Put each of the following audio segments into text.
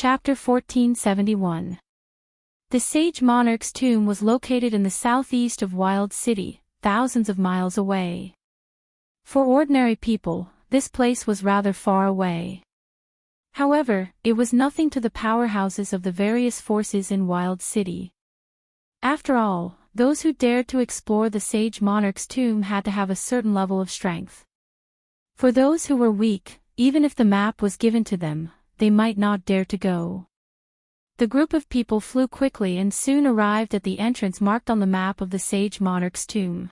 Chapter 1471. The Sage Monarch's tomb was located in the southeast of Wild City, thousands of miles away. For ordinary people, this place was rather far away. However, it was nothing to the powerhouses of the various forces in Wild City. After all, those who dared to explore the Sage Monarch's tomb had to have a certain level of strength. For those who were weak, even if the map was given to them, they might not dare to go. The group of people flew quickly and soon arrived at the entrance marked on the map of the Sage Monarch's tomb.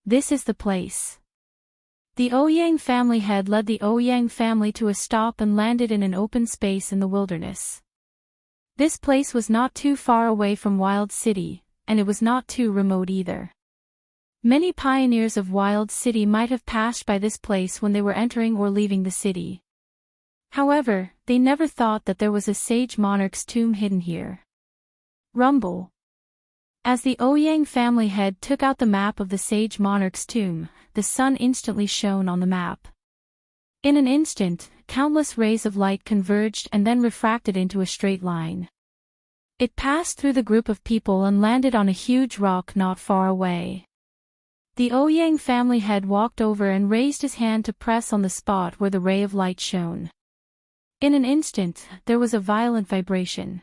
This is the place. The Ouyang family head led the Ouyang family to a stop and landed in an open space in the wilderness. This place was not too far away from Wild City, and it was not too remote either. Many pioneers of Wild City might have passed by this place when they were entering or leaving the city. However, they never thought that there was a Sage Monarch's tomb hidden here. Rumble. As the Ouyang family head took out the map of the Sage Monarch's tomb, the sun instantly shone on the map. In an instant, countless rays of light converged and then refracted into a straight line. It passed through the group of people and landed on a huge rock not far away. The Ouyang family head walked over and raised his hand to press on the spot where the ray of light shone. In an instant, there was a violent vibration.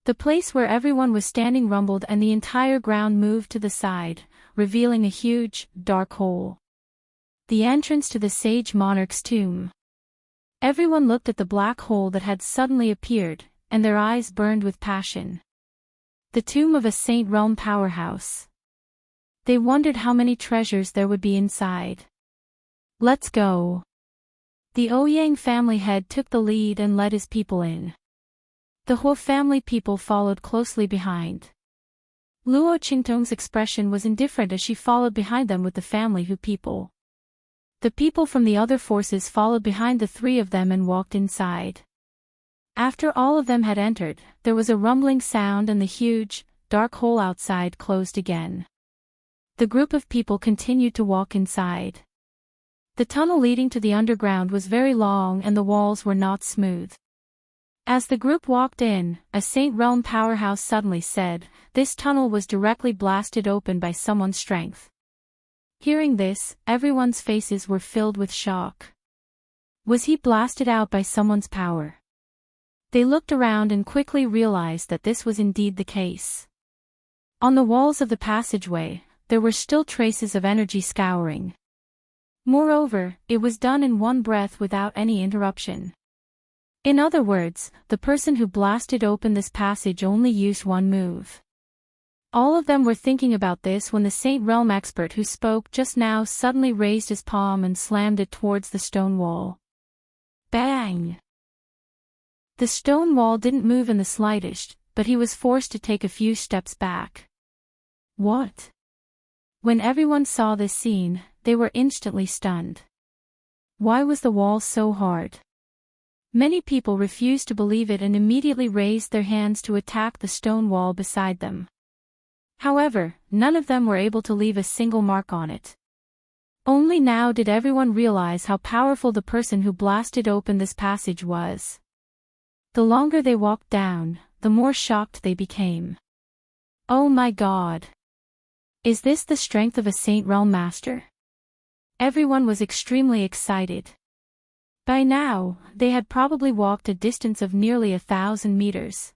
The place where everyone was standing rumbled and the entire ground moved to the side, revealing a huge, dark hole. The entrance to the Sage Monarch's tomb. Everyone looked at the black hole that had suddenly appeared, and their eyes burned with passion. The tomb of a Saint Realm powerhouse. They wondered how many treasures there would be inside. Let's go. The Ouyang family head took the lead and led his people in. The Huo family people followed closely behind. Luo Qingtong's expression was indifferent as she followed behind them with the family Hu people. The people from the other forces followed behind the three of them and walked inside. After all of them had entered, there was a rumbling sound and the huge, dark hole outside closed again. The group of people continued to walk inside. The tunnel leading to the underground was very long and the walls were not smooth. As the group walked in, a Saint Realm powerhouse suddenly said, "This tunnel was directly blasted open by someone's strength." Hearing this, everyone's faces were filled with shock. Was he blasted out by someone's power? They looked around and quickly realized that this was indeed the case. On the walls of the passageway, there were still traces of energy scouring. Moreover, it was done in one breath without any interruption. In other words, the person who blasted open this passage only used one move. All of them were thinking about this when the Saint Realm expert who spoke just now suddenly raised his palm and slammed it towards the stone wall. Bang! The stone wall didn't move in the slightest, but he was forced to take a few steps back. What? When everyone saw this scene, they were instantly stunned. Why was the wall so hard? Many people refused to believe it and immediately raised their hands to attack the stone wall beside them. However, none of them were able to leave a single mark on it. Only now did everyone realize how powerful the person who blasted open this passage was. The longer they walked down, the more shocked they became. Oh my God! Is this the strength of a Saint Realm master? Everyone was extremely excited. By now, they had probably walked a distance of nearly 1,000 meters.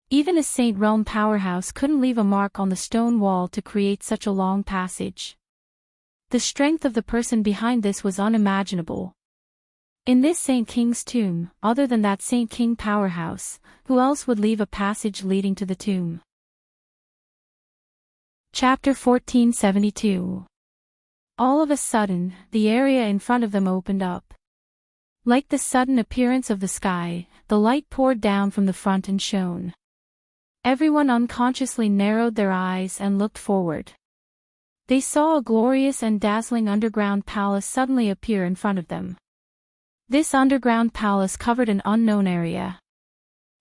Even a Saint Realm powerhouse couldn't leave a mark on the stone wall to create such a long passage. The strength of the person behind this was unimaginable. In this Saint King's tomb, other than that Saint King powerhouse, who else would leave a passage leading to the tomb? Chapter 1472. All of a sudden, the area in front of them opened up. Like the sudden appearance of the sky, the light poured down from the front and shone. Everyone unconsciously narrowed their eyes and looked forward. They saw a glorious and dazzling underground palace suddenly appear in front of them. This underground palace covered an unknown area.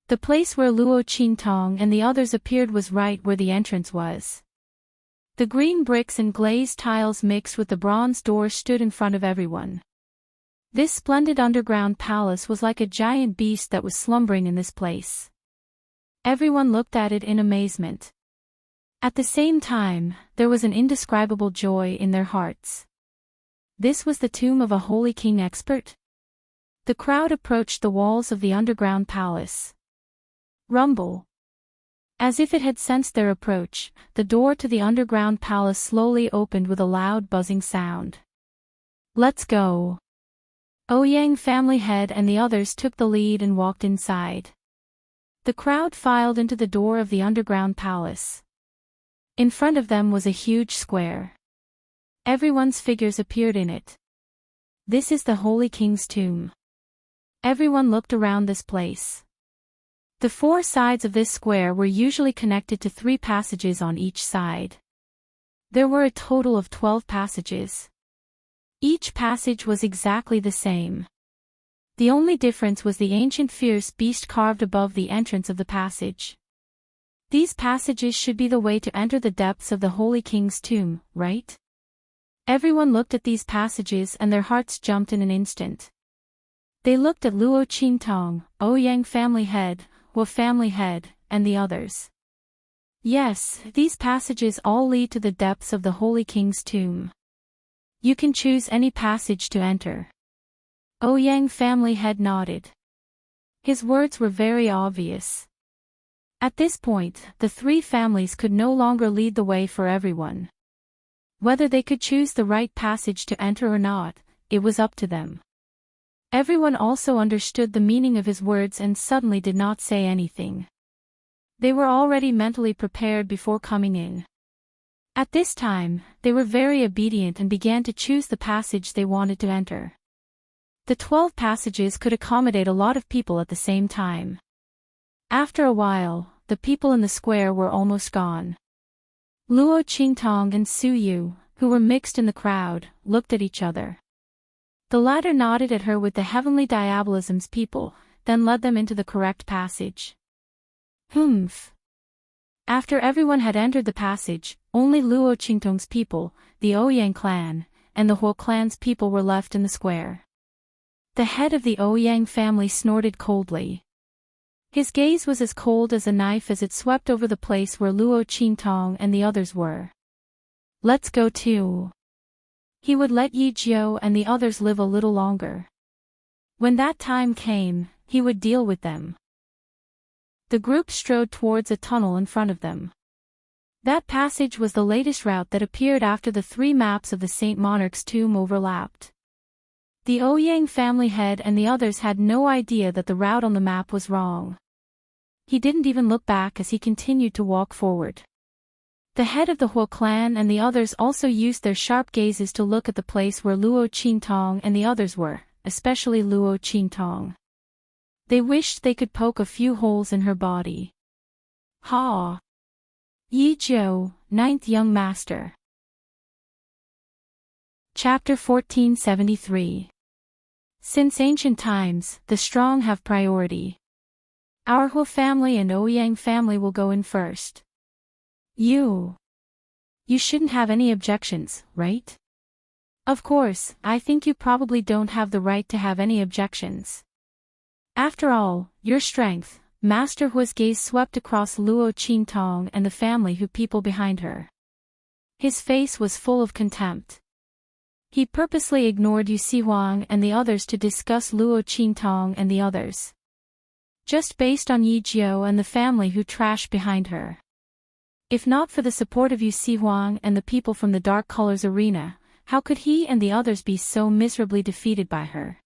The place where Luo Qingtong and the others appeared was right where the entrance was. The green bricks and glazed tiles mixed with the bronze door stood in front of everyone. This splendid underground palace was like a giant beast that was slumbering in this place. Everyone looked at it in amazement. At the same time, there was an indescribable joy in their hearts. This was the tomb of a holy king expert? The crowd approached the walls of the underground palace. Rumble. As if it had sensed their approach, the door to the underground palace slowly opened with a loud buzzing sound. Let's go. Ouyang family head and the others took the lead and walked inside. The crowd filed into the door of the underground palace. In front of them was a huge square. Everyone's figures appeared in it. This is the Holy King's tomb. Everyone looked around this place. The four sides of this square were usually connected to 3 passages on each side. There were a total of 12 passages. Each passage was exactly the same. The only difference was the ancient fierce beast carved above the entrance of the passage. These passages should be the way to enter the depths of the Holy King's tomb, right? Everyone looked at these passages and their hearts jumped in an instant. They looked at Luo Qingtong, Ouyang family head, Hua family head, and the others. Yes, these passages all lead to the depths of the Holy King's tomb. You can choose any passage to enter. Ouyang family head nodded. His words were very obvious. At this point, the 3 families could no longer lead the way for everyone. Whether they could choose the right passage to enter or not, it was up to them. Everyone also understood the meaning of his words and suddenly did not say anything. They were already mentally prepared before coming in. At this time, they were very obedient and began to choose the passage they wanted to enter. The 12 passages could accommodate a lot of people at the same time. After a while, the people in the square were almost gone. Luo Qingtong and Su Yu, who were mixed in the crowd, looked at each other. The latter nodded at her with the heavenly diabolism's people, then led them into the correct passage. Humph. After everyone had entered the passage, only Luo Qingtong's people, the Ouyang clan, and the Huo clan's people were left in the square. The head of the Ouyang family snorted coldly. His gaze was as cold as a knife as it swept over the place where Luo Qingtong and the others were. Let's go too. He would let Yi Jiu and the others live a little longer. When that time came, he would deal with them. The group strode towards a tunnel in front of them. That passage was the latest route that appeared after the 3 maps of the Saint Monarch's tomb overlapped. The Ouyang family head and the others had no idea that the route on the map was wrong. He didn't even look back as he continued to walk forward. The head of the Huo clan and the others also used their sharp gazes to look at the place where Luo Qingtong and the others were, especially Luo Qingtong. They wished they could poke a few holes in her body. Ha! Yi Jiu, 9th Young Master. Chapter 1473. Since ancient times, the strong have priority. Our Huo family and Ouyang family will go in first. You shouldn't have any objections, right? Of course, I think you probably don't have the right to have any objections. After all, your strength, Master Hua's gaze swept across Luo Qingtong and the family who people behind her. His face was full of contempt. He purposely ignored Yu Sihuang and the others to discuss Luo Qingtong and the others. Just based on Yi Jiu and the family who trashed behind her. If not for the support of Yu Sihuang and the people from the Dark Colors Arena, how could he and the others be so miserably defeated by her?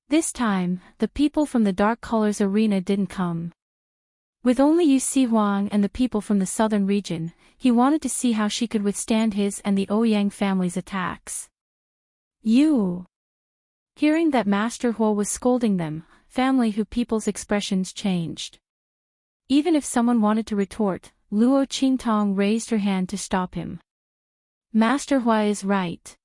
This time, the people from the Dark Colors Arena didn't come. With only Yu Sihuang and the people from the southern region, he wanted to see how she could withstand his and the Ouyang family's attacks. Hearing that Master Huo was scolding them, family who people's expressions changed. Even if someone wanted to retort, Luo Qingtong raised her hand to stop him. Master Hua is right.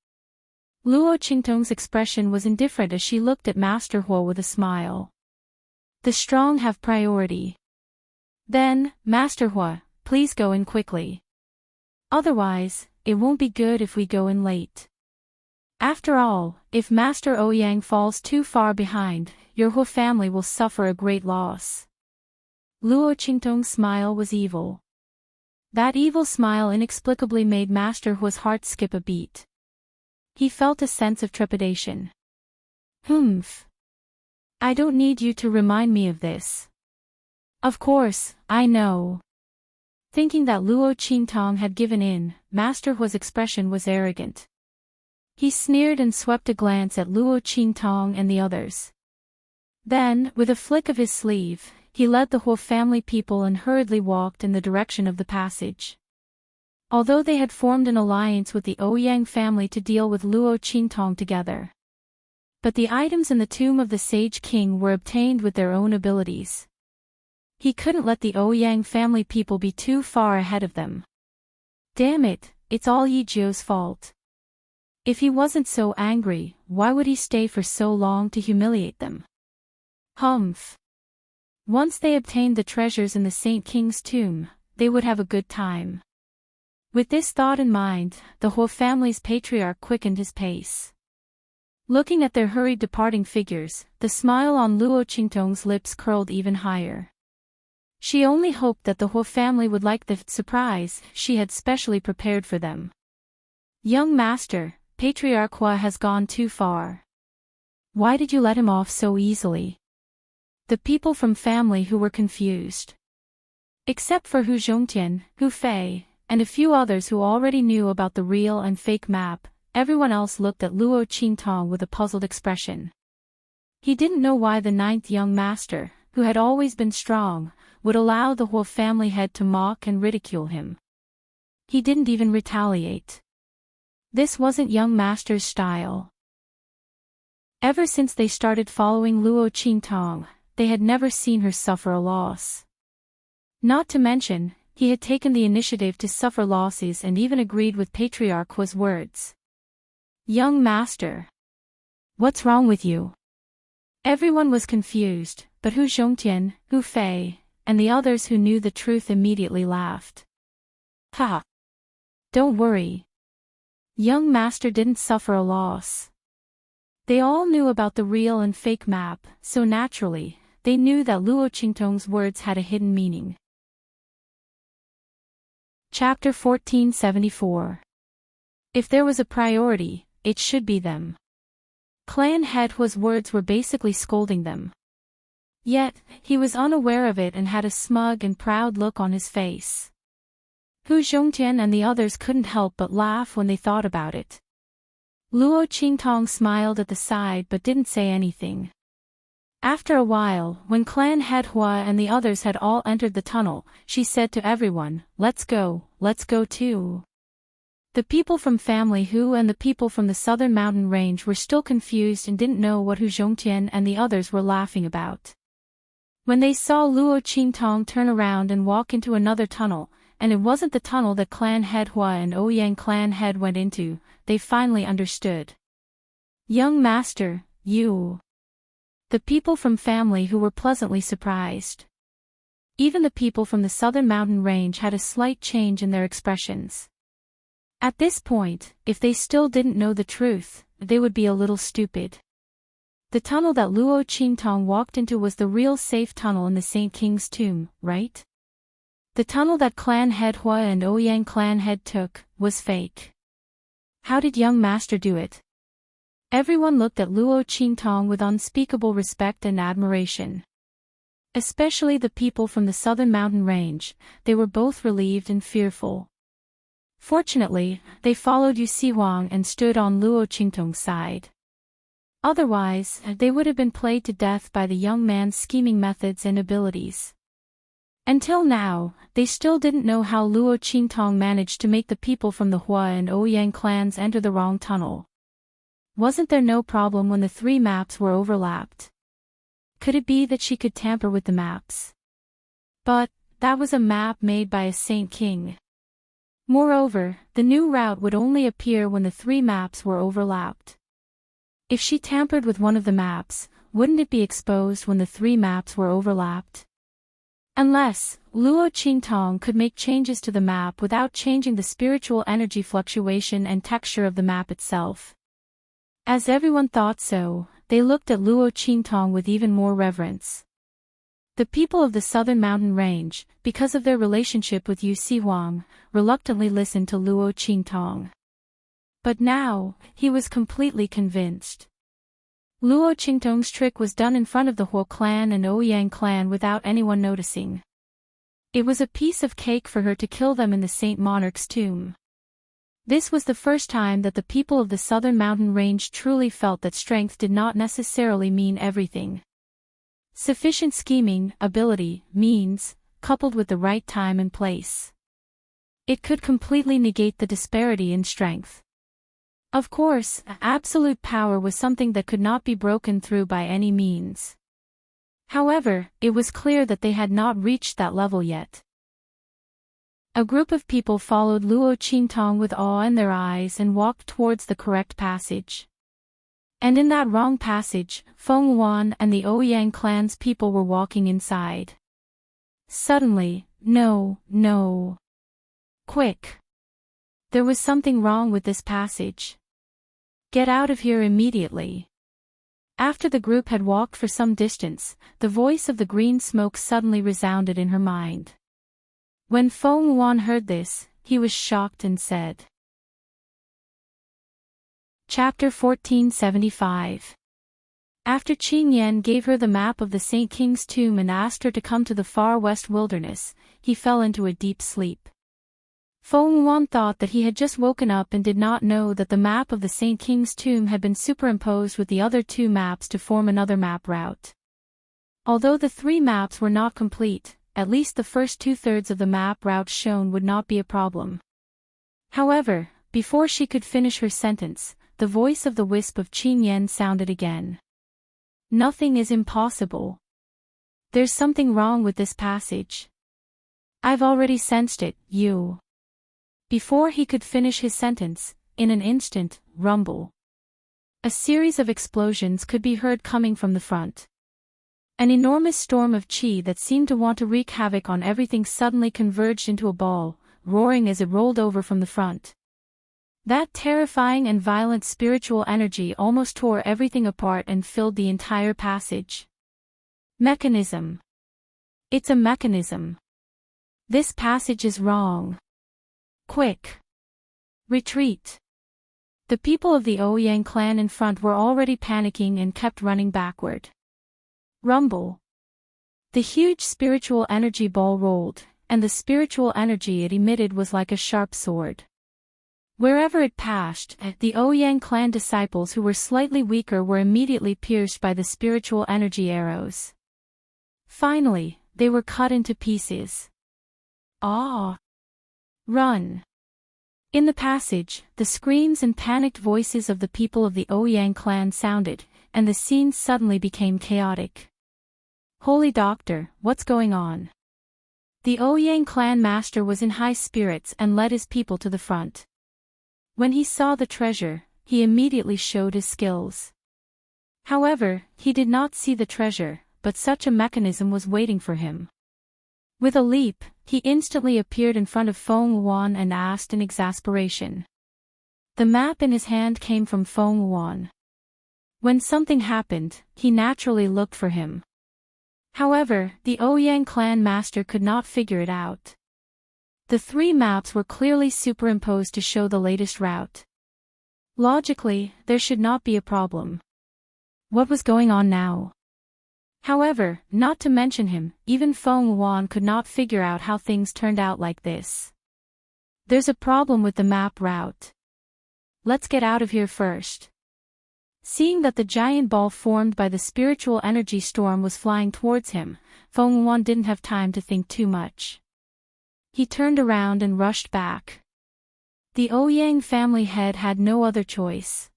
Luo Qingtong's expression was indifferent as she looked at Master Hua with a smile. The strong have priority. Then, Master Hua, please go in quickly. Otherwise, it won't be good if we go in late. After all, if Master Ouyang falls too far behind, your whole family will suffer a great loss. Luo Qingtong's smile was evil. That evil smile inexplicably made Master Hua's heart skip a beat. He felt a sense of trepidation. Humph. I don't need you to remind me of this. Of course, I know. Thinking that Luo Qingtong had given in, Master Hua's expression was arrogant. He sneered and swept a glance at Luo Qingtong and the others. Then, with a flick of his sleeve, he led the whole family people and hurriedly walked in the direction of the passage. Although they had formed an alliance with the Ouyang family to deal with Luo Qingtong together. But the items in the tomb of the Sage King were obtained with their own abilities. He couldn't let the Ouyang family people be too far ahead of them. Damn it, it's all Yi Jiu's fault. If he wasn't so angry, why would he stay for so long to humiliate them? Humph. Once they obtained the treasures in the Saint King's tomb, they would have a good time. With this thought in mind, the whole family's patriarch quickened his pace. Looking at their hurried departing figures, the smile on Luo Qingtong's lips curled even higher. She only hoped that the whole family would like the surprise she had specially prepared for them. Young master, Patriarch Hua has gone too far. Why did you let him off so easily? The people from family who were confused. Except for Hu Zhongtian, Hu Fei, and a few others who already knew about the real and fake map, everyone else looked at Luo Qingtong with a puzzled expression. He didn't know why the ninth young master, who had always been strong, would allow the whole family head to mock and ridicule him. He didn't even retaliate. This wasn't young master's style. Ever since they started following Luo Qingtong, they had never seen her suffer a loss. Not to mention, he had taken the initiative to suffer losses and even agreed with Patriarch Hua's words. Young master. What's wrong with you? Everyone was confused, but Hu Zhongtian, Hu Fei, and the others who knew the truth immediately laughed. Ha! Don't worry. Young master didn't suffer a loss. They all knew about the real and fake map, so naturally, they knew that Luo Qingtong's words had a hidden meaning. Chapter 1474. If there was a priority, it should be them. Clan Head Hua's words were basically scolding them. Yet, he was unaware of it and had a smug and proud look on his face. Hu Zhongtian and the others couldn't help but laugh when they thought about it. Luo Qingtong smiled at the side but didn't say anything. After a while, when Clan Head Hua and the others had all entered the tunnel, she said to everyone, let's go too. The people from Family Hu and the people from the southern mountain range were still confused and didn't know what Hu Zhongtian and the others were laughing about. When they saw Luo Qingtong turn around and walk into another tunnel, and it wasn't the tunnel that Clan Head Hua and Ouyang Clan Head went into, they finally understood. Young master, you. The people from Family Hu were pleasantly surprised. Even the people from the southern mountain range had a slight change in their expressions. At this point, if they still didn't know the truth, they would be a little stupid. The tunnel that Luo Qingtong walked into was the real safe tunnel in the Saint King's tomb, right? The tunnel that Clan Head Hua and Ouyang Clan Head took was fake. How did young master do it? Everyone looked at Luo Qingtong with unspeakable respect and admiration. Especially the people from the southern mountain range, they were both relieved and fearful. Fortunately, they followed Yu Sihuang and stood on Luo Qingtong's side. Otherwise, they would have been played to death by the young man's scheming methods and abilities. Until now, they still didn't know how Luo Qingtong managed to make the people from the Hua and Ouyang clans enter the wrong tunnel. Wasn't there no problem when the three maps were overlapped? Could it be that she could tamper with the maps? But, that was a map made by a Saint King. Moreover, the new route would only appear when the three maps were overlapped. If she tampered with one of the maps, wouldn't it be exposed when the three maps were overlapped? Unless, Luo Qingtong could make changes to the map without changing the spiritual energy fluctuation and texture of the map itself. As everyone thought so, they looked at Luo Qingtong with even more reverence. The people of the southern mountain range, because of their relationship with Yu Sihuang, reluctantly listened to Luo Qingtong. But now, he was completely convinced. Luo Qingtong's trick was done in front of the Huo clan and Ouyang clan without anyone noticing. It was a piece of cake for her to kill them in the Saint Monarch's tomb. This was the first time that the people of the southern mountain range truly felt that strength did not necessarily mean everything. Sufficient scheming, ability, means, coupled with the right time and place. It could completely negate the disparity in strength. Of course, absolute power was something that could not be broken through by any means. However, it was clear that they had not reached that level yet. A group of people followed Luo Qingtong with awe in their eyes and walked towards the correct passage. And in that wrong passage, Feng Wan and the Ouyang clan's people were walking inside. Suddenly, no. Quick! There was something wrong with this passage. Get out of here immediately. After the group had walked for some distance, the voice of the green smoke suddenly resounded in her mind. When Feng Wan heard this, he was shocked and said. Chapter 1475. After Qing Yan gave her the map of the Saint King's tomb and asked her to come to the far west wilderness, he fell into a deep sleep. Feng Wan thought that he had just woken up and did not know that the map of the Saint King's tomb had been superimposed with the other two maps to form another map route. Although the three maps were not complete, at least the first two-thirds of the map route shown would not be a problem. However, before she could finish her sentence, the voice of the wisp of Qing Yan sounded again. Nothing is impossible. There's something wrong with this passage. I've already sensed it, you. Before he could finish his sentence, in an instant, rumble. A series of explosions could be heard coming from the front. An enormous storm of qi that seemed to want to wreak havoc on everything suddenly converged into a ball, roaring as it rolled over from the front. That terrifying and violent spiritual energy almost tore everything apart and filled the entire passage. Mechanism. It's a mechanism. This passage is wrong. Quick! Retreat! The people of the Ouyang clan in front were already panicking and kept running backward. Rumble. The huge spiritual energy ball rolled, and the spiritual energy it emitted was like a sharp sword. Wherever it passed, the Ouyang clan disciples who were slightly weaker were immediately pierced by the spiritual energy arrows. Finally, they were cut into pieces. Ah! Run! In the passage, the screams and panicked voices of the people of the Ouyang clan sounded, and the scene suddenly became chaotic. Holy Doctor, what's going on? The Ouyang clan master was in high spirits and led his people to the front. When he saw the treasure, he immediately showed his skills. However, he did not see the treasure, but such a mechanism was waiting for him. With a leap, he instantly appeared in front of Feng Wan and asked in exasperation. The map in his hand came from Feng Wan. When something happened, he naturally looked for him. However, the Ouyang clan master could not figure it out. The three maps were clearly superimposed to show the latest route. Logically, there should not be a problem. What was going on now? However, not to mention him, even Feng Wan could not figure out how things turned out like this. There's a problem with the map route. Let's get out of here first. Seeing that the giant ball formed by the spiritual energy storm was flying towards him, Feng Wan didn't have time to think too much. He turned around and rushed back. The Ouyang family head had no other choice.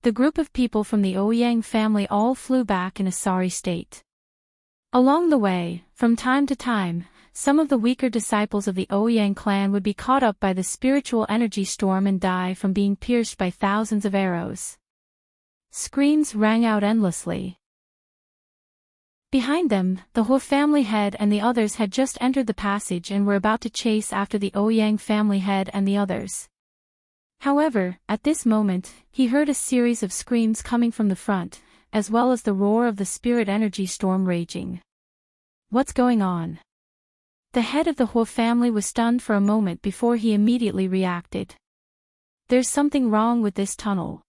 The group of people from the Ouyang family all flew back in a sorry state. Along the way, from time to time, some of the weaker disciples of the Ouyang clan would be caught up by the spiritual energy storm and die from being pierced by thousands of arrows. Screams rang out endlessly. Behind them, the Huo family head and the others had just entered the passage and were about to chase after the Ouyang family head and the others. However, at this moment, he heard a series of screams coming from the front, as well as the roar of the spirit energy storm raging. What's going on? The head of the whole family was stunned for a moment before he immediately reacted. There's something wrong with this tunnel.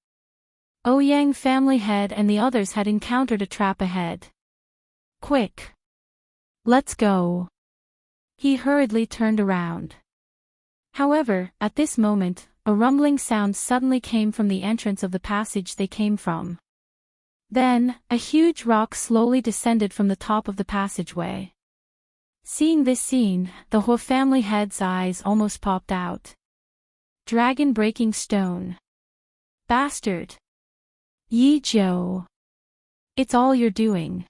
Ouyang family head and the others had encountered a trap ahead. Quick! Let's go! He hurriedly turned around. However, at this moment, a rumbling sound suddenly came from the entrance of the passage they came from. Then, a huge rock slowly descended from the top of the passageway. Seeing this scene, the whole family head's eyes almost popped out. Dragon-breaking stone. Bastard! Yi Zhou! It's all you're doing.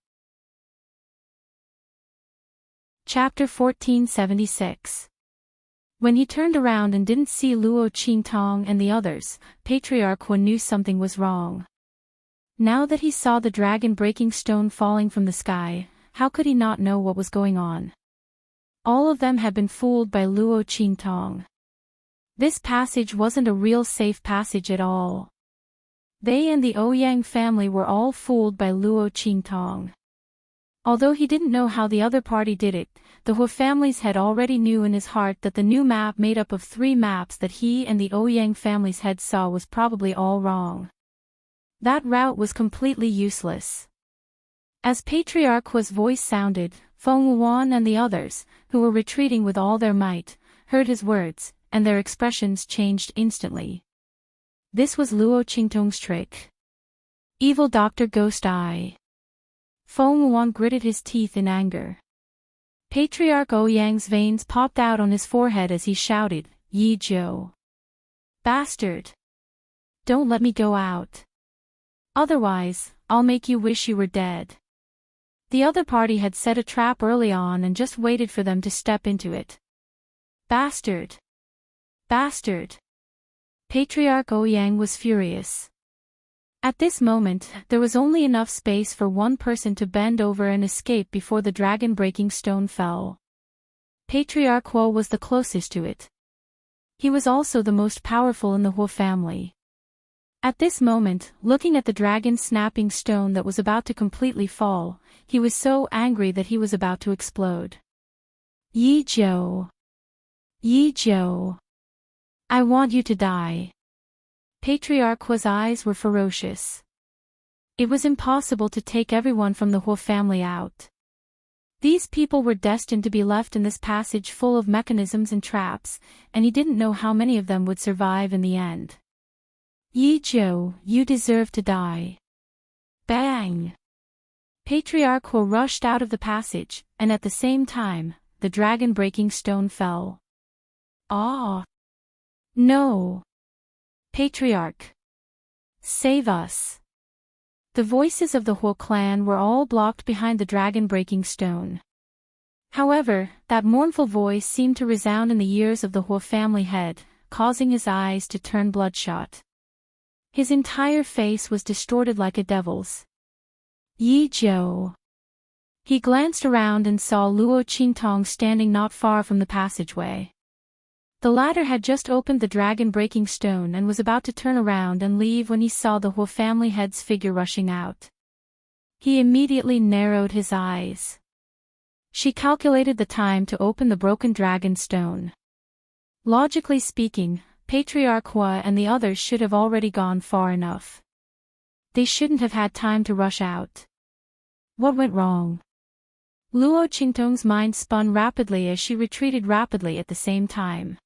Chapter 1476. When he turned around and didn't see Luo Qingtong and the others, Patriarch Hua knew something was wrong. Now that he saw the dragon-breaking stone falling from the sky, how could he not know what was going on? All of them had been fooled by Luo Qingtong. This passage wasn't a real safe passage at all. They and the Ouyang family were all fooled by Luo Qingtong. Although he didn't know how the other party did it, the Hua family's head already knew in his heart that the new map made up of 3 maps that he and the Ouyang family's head saw was probably all wrong. That route was completely useless. As Patriarch Hua's voice sounded, Feng Wuan and the others, who were retreating with all their might, heard his words, and their expressions changed instantly. This was Luo Qingtong's trick. Evil Dr. Ghost Eye. Feng Wuan gritted his teeth in anger. Patriarch Ouyang's veins popped out on his forehead as he shouted, Yi Zhou! Bastard! Don't let me go out. Otherwise, I'll make you wish you were dead. The other party had set a trap early on and just waited for them to step into it. Bastard! Bastard! Patriarch Ouyang was furious. At this moment, there was only enough space for one person to bend over and escape before the dragon-breaking stone fell. Patriarch Hua was the closest to it. He was also the most powerful in the Hua family. At this moment, looking at the dragon-snapping stone that was about to completely fall, he was so angry that he was about to explode. Yi Zhou! Yi Zhou! I want you to die. Patriarch Hua's eyes were ferocious. It was impossible to take everyone from the Hua family out. These people were destined to be left in this passage full of mechanisms and traps, and he didn't know how many of them would survive in the end. Yi Zhou, you deserve to die. Bang! Patriarch Hua rushed out of the passage, and at the same time, the dragon-breaking stone fell. Ah! No! Patriarch! Save us! The voices of the Hua clan were all blocked behind the dragon-breaking stone. However, that mournful voice seemed to resound in the ears of the Hua family head, causing his eyes to turn bloodshot. His entire face was distorted like a devil's. Yi Zhou! He glanced around and saw Luo Qingtong standing not far from the passageway. The latter had just opened the dragon-breaking stone and was about to turn around and leave when he saw the Hua family head's figure rushing out. He immediately narrowed his eyes. She calculated the time to open the broken dragon stone. Logically speaking, Patriarch Hua and the others should have already gone far enough. They shouldn't have had time to rush out. What went wrong? Luo Qingtong's mind spun rapidly as she retreated rapidly at the same time.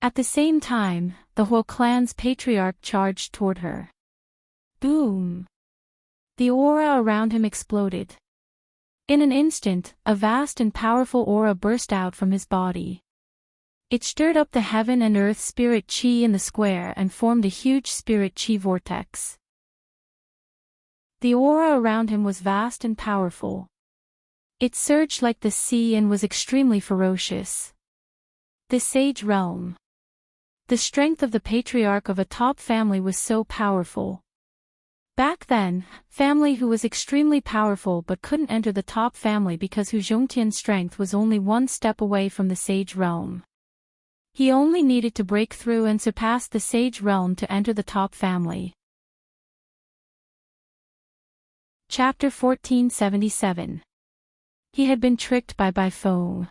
At the same time, the whole clan's patriarch charged toward her. Boom! The aura around him exploded. In an instant, a vast and powerful aura burst out from his body. It stirred up the heaven and earth spirit chi in the square and formed a huge spirit chi vortex. The aura around him was vast and powerful. It surged like the sea and was extremely ferocious. The Sage Realm. The strength of the patriarch of a top family was so powerful. Back then, family who was extremely powerful but couldn't enter the top family because Hu Zhongtian's strength was only one step away from the Sage Realm. He only needed to break through and surpass the sage realm to enter the top family. Chapter 1477. He had been tricked by Baifeng.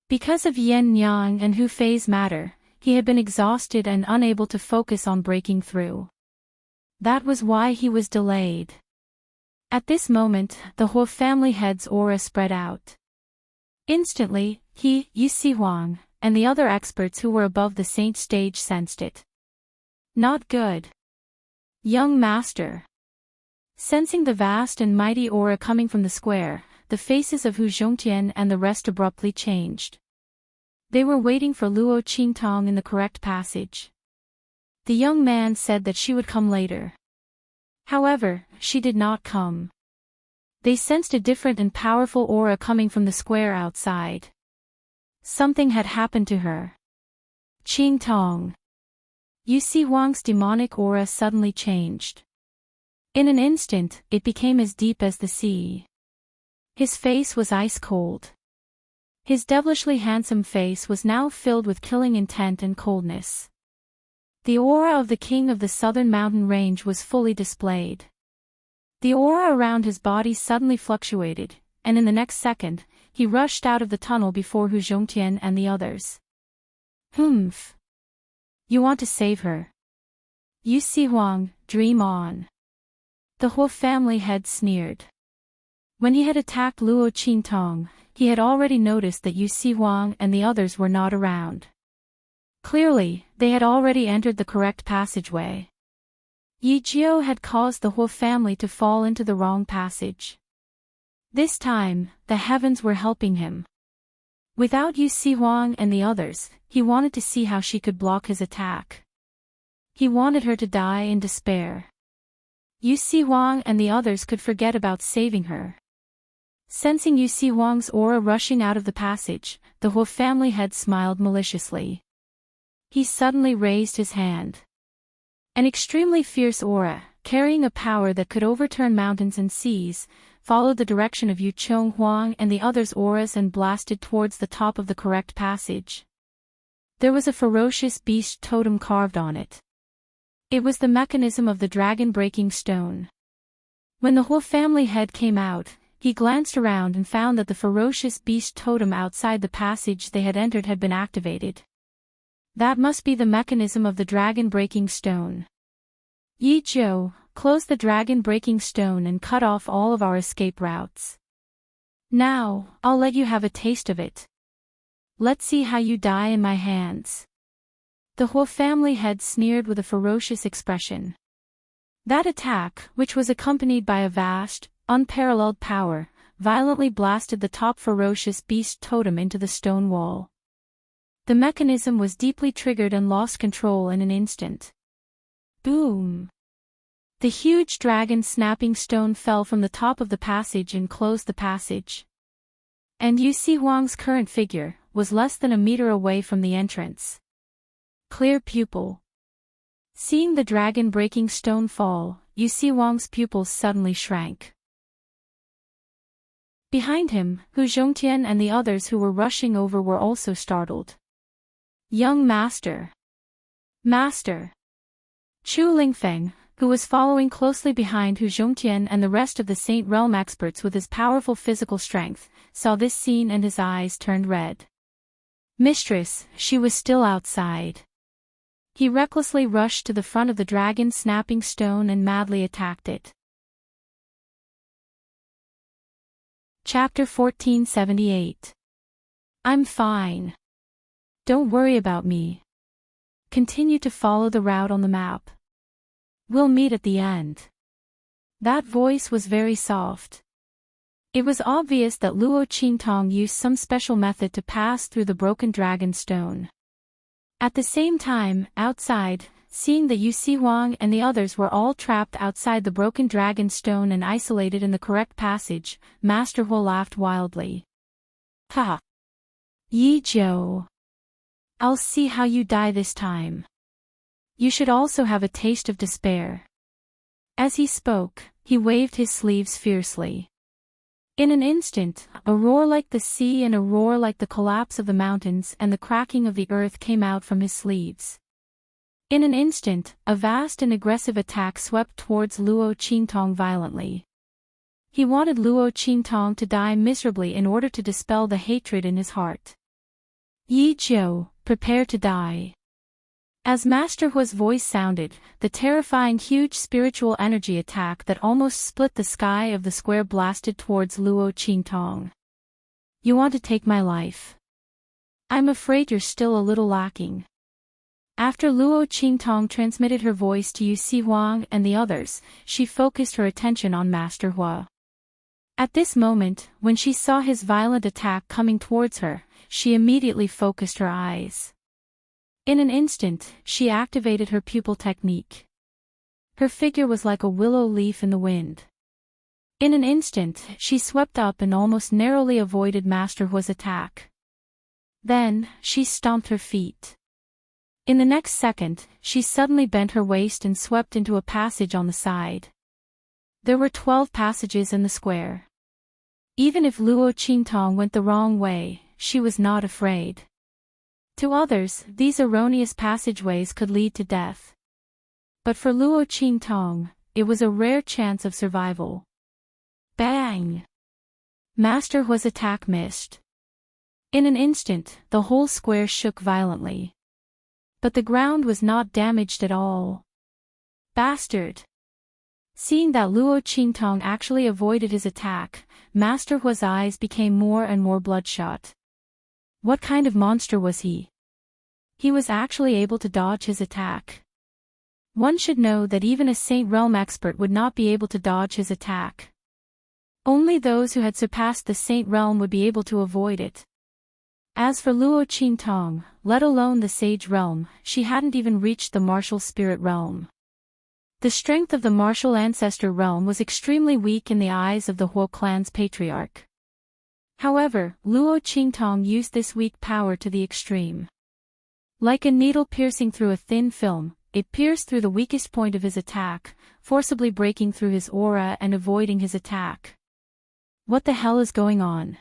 Because of Yin Yang and Hu Fei's matter, he had been exhausted and unable to focus on breaking through. That was why he was delayed. At this moment, the whole family head's aura spread out. Instantly, he, Yi Huang, and the other experts who were above the saint stage sensed it. Not good. Young master. Sensing the vast and mighty aura coming from the square, the faces of Hu Zhongtian and the rest abruptly changed. They were waiting for Luo Qingtong in the correct passage. The young man said that she would come later. However, she did not come. They sensed a different and powerful aura coming from the square outside. Something had happened to her. Qingtong. Yu Huang's demonic aura suddenly changed. In an instant, it became as deep as the sea. His face was ice cold. His devilishly handsome face was now filled with killing intent and coldness. The aura of the king of the southern mountain range was fully displayed. The aura around his body suddenly fluctuated, and in the next second, he rushed out of the tunnel before Hu Zhongtian and the others. Humph. You want to save her? Yu Huang, dream on. The whole family head sneered. When he had attacked Luo Qingtong, he had already noticed that Yu Huang and the others were not around. Clearly, they had already entered the correct passageway. Yi Jiu had caused the whole family to fall into the wrong passage. This time, the heavens were helping him. Without Yu Huang and the others, he wanted to see how she could block his attack. He wanted her to die in despair. Yu Huang and the others could forget about saving her. Sensing Yu Huang's aura rushing out of the passage, the whole family head smiled maliciously. He suddenly raised his hand. An extremely fierce aura, carrying a power that could overturn mountains and seas, followed the direction of Yu Huang and the others' auras and blasted towards the top of the correct passage. There was a ferocious beast totem carved on it. It was the mechanism of the dragon-breaking stone. When the whole family head came out, he glanced around and found that the ferocious beast totem outside the passage they had entered had been activated. That must be the mechanism of the dragon-breaking stone. Yi Jiu, close the dragon-breaking stone and cut off all of our escape routes. Now, I'll let you have a taste of it. Let's see how you die in my hands. The whole family head sneered with a ferocious expression. That attack, which was accompanied by a vast, unparalleled power, violently blasted the top ferocious beast totem into the stone wall. The mechanism was deeply triggered and lost control in an instant. Boom! The huge dragon-snapping stone fell from the top of the passage and closed the passage. And Yu Huang's current figure was less than a meter away from the entrance. Clear pupil. Seeing the dragon-breaking stone fall, Yu Huang's pupils suddenly shrank. Behind him, Hu Zhongtian and the others who were rushing over were also startled. Young master. Master. Chu Lingfeng, who was following closely behind Hu Zhongtian and the rest of the Saint Realm experts with his powerful physical strength, saw this scene and his eyes turned red. Mistress, she was still outside. He recklessly rushed to the front of the dragon-snapping stone and madly attacked it. Chapter 1478. I'm fine. Don't worry about me. Continue to follow the route on the map. We'll meet at the end. That voice was very soft. It was obvious that Luo Qingtong used some special method to pass through the broken dragon stone. At the same time, outside, seeing that Yu Huang and the others were all trapped outside the broken dragon stone and isolated in the correct passage, Master Huo laughed wildly. Ha! Yi Jiu. I'll see how you die this time. You should also have a taste of despair. As he spoke, he waved his sleeves fiercely. In an instant, a roar like the sea and a roar like the collapse of the mountains and the cracking of the earth came out from his sleeves. In an instant, a vast and aggressive attack swept towards Luo Qingtong violently. He wanted Luo Qingtong to die miserably in order to dispel the hatred in his heart. Yi Jiu, prepare to die. As Master Hua's voice sounded, the terrifying huge spiritual energy attack that almost split the sky of the square blasted towards Luo Qingtong. You want to take my life? I'm afraid you're still a little lacking. After Luo Qingtong transmitted her voice to Yu Si Huang and the others, she focused her attention on Master Hua. At this moment, when she saw his violent attack coming towards her, she immediately focused her eyes. In an instant, she activated her pupil technique. Her figure was like a willow leaf in the wind. In an instant, she swept up and almost narrowly avoided Master Hua's attack. Then, she stomped her feet. In the next second, she suddenly bent her waist and swept into a passage on the side. There were 12 passages in the square. Even if Luo Qingtong went the wrong way, she was not afraid. To others, these erroneous passageways could lead to death. But for Luo Qingtong, it was a rare chance of survival. Bang! Master Hua's attack missed. In an instant, the whole square shook violently. But the ground was not damaged at all. Bastard! Seeing that Luo Qingtong actually avoided his attack, Master Hua's eyes became more and more bloodshot. What kind of monster was he? He was actually able to dodge his attack. One should know that even a Saint Realm expert would not be able to dodge his attack. Only those who had surpassed the Saint Realm would be able to avoid it. As for Luo Qingtong, let alone the Sage Realm, she hadn't even reached the Martial Spirit Realm. The strength of the Martial Ancestor Realm was extremely weak in the eyes of the Huo clan's patriarch. However, Luo Qingtong used this weak power to the extreme. Like a needle piercing through a thin film, it pierced through the weakest point of his attack, forcibly breaking through his aura and avoiding his attack. What the hell is going on?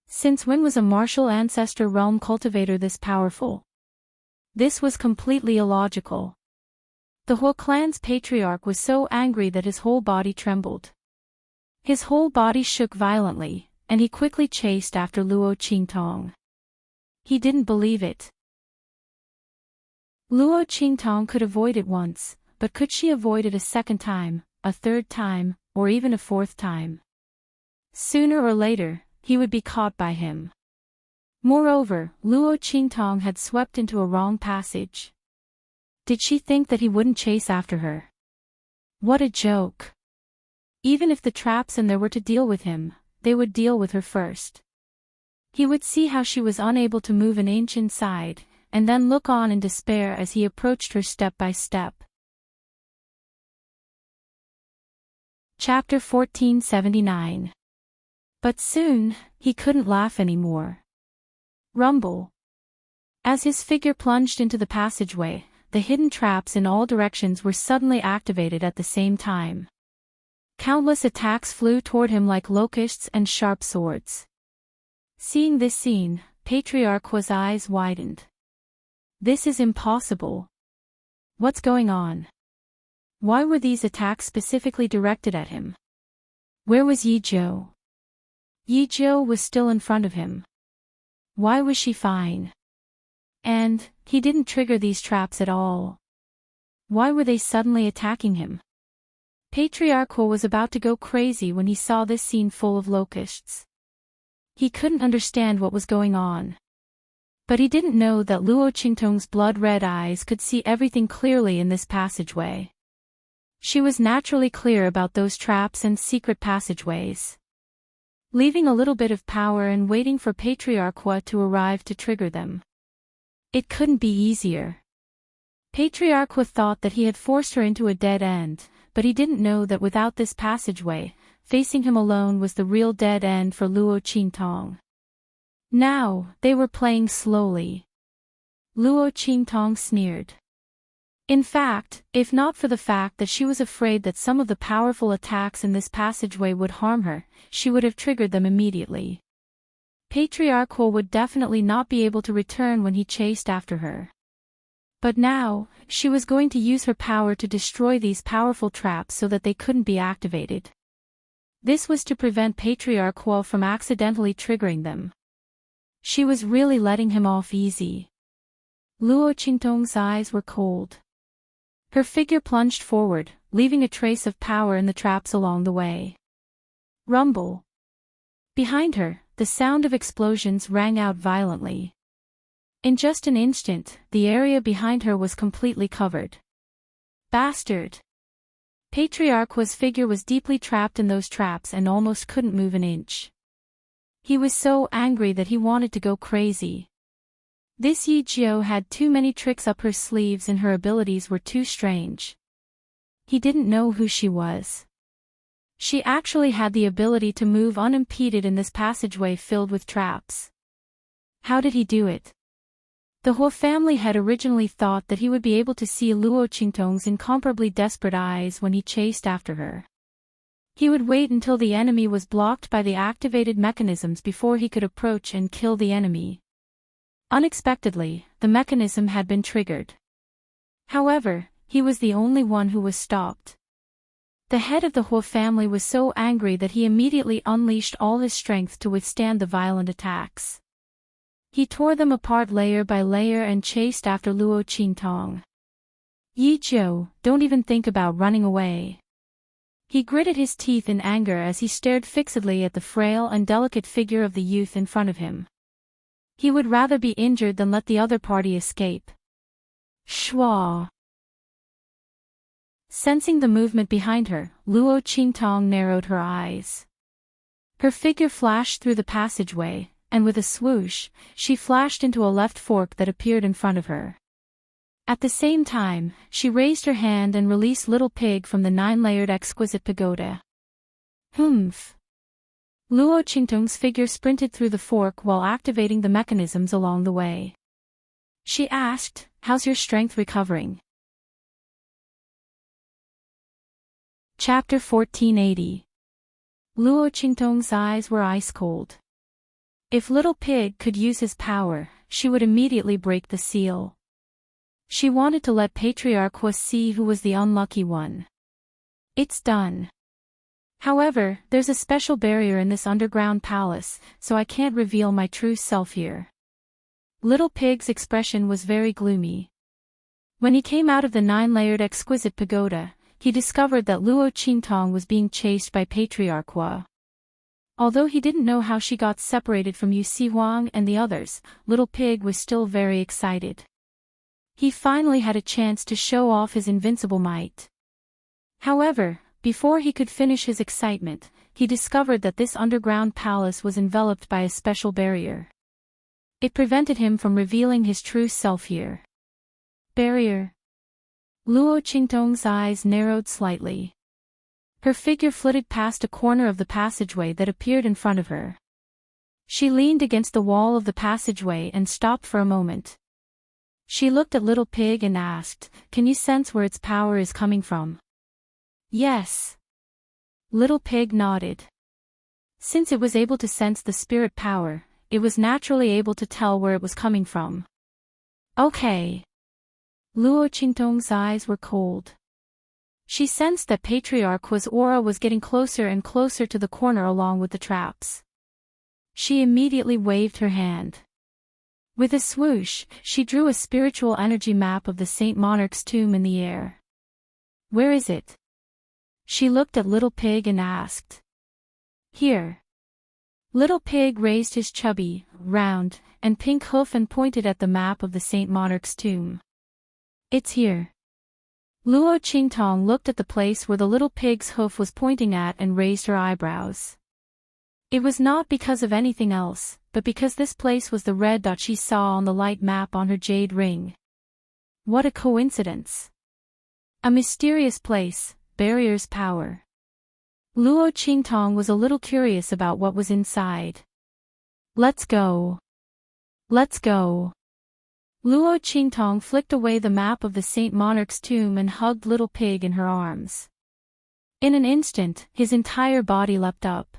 Since when was a Martial Ancestor Realm cultivator this powerful? This was completely illogical. The Huo clan's patriarch was so angry that his whole body trembled. His whole body shook violently, and he quickly chased after Luo Qingtong. He didn't believe it. Luo Qingtong could avoid it once, but could she avoid it a second time, a third time, or even a fourth time? Sooner or later, he would be caught by him. Moreover, Luo Qingtong had swept into a wrong passage. Did she think that he wouldn't chase after her? What a joke. Even if the traps in there were to deal with him, they would deal with her first. He would see how she was unable to move an inch inside, and then look on in despair as he approached her step by step. Chapter 1479. But soon, he couldn't laugh anymore. Rumble. As his figure plunged into the passageway, the hidden traps in all directions were suddenly activated at the same time. Countless attacks flew toward him like locusts and sharp swords. Seeing this scene, Patriarch Hua's eyes widened. This is impossible. What's going on? Why were these attacks specifically directed at him? Where was Yi Jiu? Yi Jiu was still in front of him. Why was she fine? And, he didn't trigger these traps at all. Why were they suddenly attacking him? Patriarch Hua was about to go crazy when he saw this scene full of locusts. He couldn't understand what was going on. But he didn't know that Luo Qingtong's blood-red eyes could see everything clearly in this passageway. She was naturally clear about those traps and secret passageways. Leaving a little bit of power and waiting for Patriarch Hua to arrive to trigger them. It couldn't be easier. Patriarch Hua thought that he had forced her into a dead end, but he didn't know that without this passageway, facing him alone was the real dead end for Luo Qingtong. Now, they were playing slowly. Luo Qingtong sneered. In fact, if not for the fact that she was afraid that some of the powerful attacks in this passageway would harm her, she would have triggered them immediately. Patriarchal would definitely not be able to return when he chased after her. But now, she was going to use her power to destroy these powerful traps so that they couldn't be activated. This was to prevent Patriarchal from accidentally triggering them. She was really letting him off easy. Luo Qingtong's eyes were cold. Her figure plunged forward, leaving a trace of power in the traps along the way. Rumble. Behind her, the sound of explosions rang out violently. In just an instant, the area behind her was completely covered. Bastard! Patriarch's figure was deeply trapped in those traps and almost couldn't move an inch. He was so angry that he wanted to go crazy. This Yi Jiao had too many tricks up her sleeves and her abilities were too strange. He didn't know who she was. She actually had the ability to move unimpeded in this passageway filled with traps. How did he do it? The Huo family had originally thought that he would be able to see Luo Qingtong's incomparably desperate eyes when he chased after her. He would wait until the enemy was blocked by the activated mechanisms before he could approach and kill the enemy. Unexpectedly, the mechanism had been triggered. However, he was the only one who was stopped. The head of the Huo family was so angry that he immediately unleashed all his strength to withstand the violent attacks. He tore them apart layer by layer and chased after Luo Qingtong. Yi Jiao, don't even think about running away. He gritted his teeth in anger as he stared fixedly at the frail and delicate figure of the youth in front of him. He would rather be injured than let the other party escape. Shwa! Sensing the movement behind her, Luo Qingtong narrowed her eyes. Her figure flashed through the passageway, and with a swoosh, she flashed into a left fork that appeared in front of her. At the same time, she raised her hand and released Little Pig from the 9-layered exquisite pagoda. Humph! Luo Qingtong's figure sprinted through the fork while activating the mechanisms along the way. She asked, "How's your strength recovering?" Chapter 1480. Luo Qingtong's eyes were ice cold. If Little Pig could use his power, she would immediately break the seal. She wanted to let Patriarch Huo see who was the unlucky one. It's done. However, there's a special barrier in this underground palace, so I can't reveal my true self here. Little Pig's expression was very gloomy. When he came out of the 9-layered exquisite pagoda, he discovered that Luo Qingtong was being chased by Patriarch Huo. Although he didn't know how she got separated from Yu Sihuang and the others, Little Pig was still very excited. He finally had a chance to show off his invincible might. However, before he could finish his excitement, he discovered that this underground palace was enveloped by a special barrier. It prevented him from revealing his true self here. Barrier. Luo Qingtong's eyes narrowed slightly. Her figure flitted past a corner of the passageway that appeared in front of her. She leaned against the wall of the passageway and stopped for a moment. She looked at Little Pig and asked, "Can you sense where its power is coming from?" "Yes." Little Pig nodded. Since it was able to sense the spirit power, it was naturally able to tell where it was coming from. Okay. Luo Qingtong's eyes were cold. She sensed that Patriarch Huo's aura was getting closer and closer to the corner along with the traps. She immediately waved her hand. With a swoosh, she drew a spiritual energy map of the Saint Monarch's tomb in the air. "Where is it?" She looked at Little Pig and asked. "Here." Little Pig raised his chubby, round, and pink hoof and pointed at the map of the Saint Monarch's tomb. "It's here." Luo Qingtong looked at the place where the little pig's hoof was pointing at and raised her eyebrows. It was not because of anything else, but because this place was the red dot she saw on the light map on her jade ring. What a coincidence! A mysterious place, barrier's power. Luo Qingtong was a little curious about what was inside. "Let's go. Let's go." Luo Qingtong flicked away the map of the Saint Monarch's tomb and hugged Little Pig in her arms. In an instant, his entire body leapt up.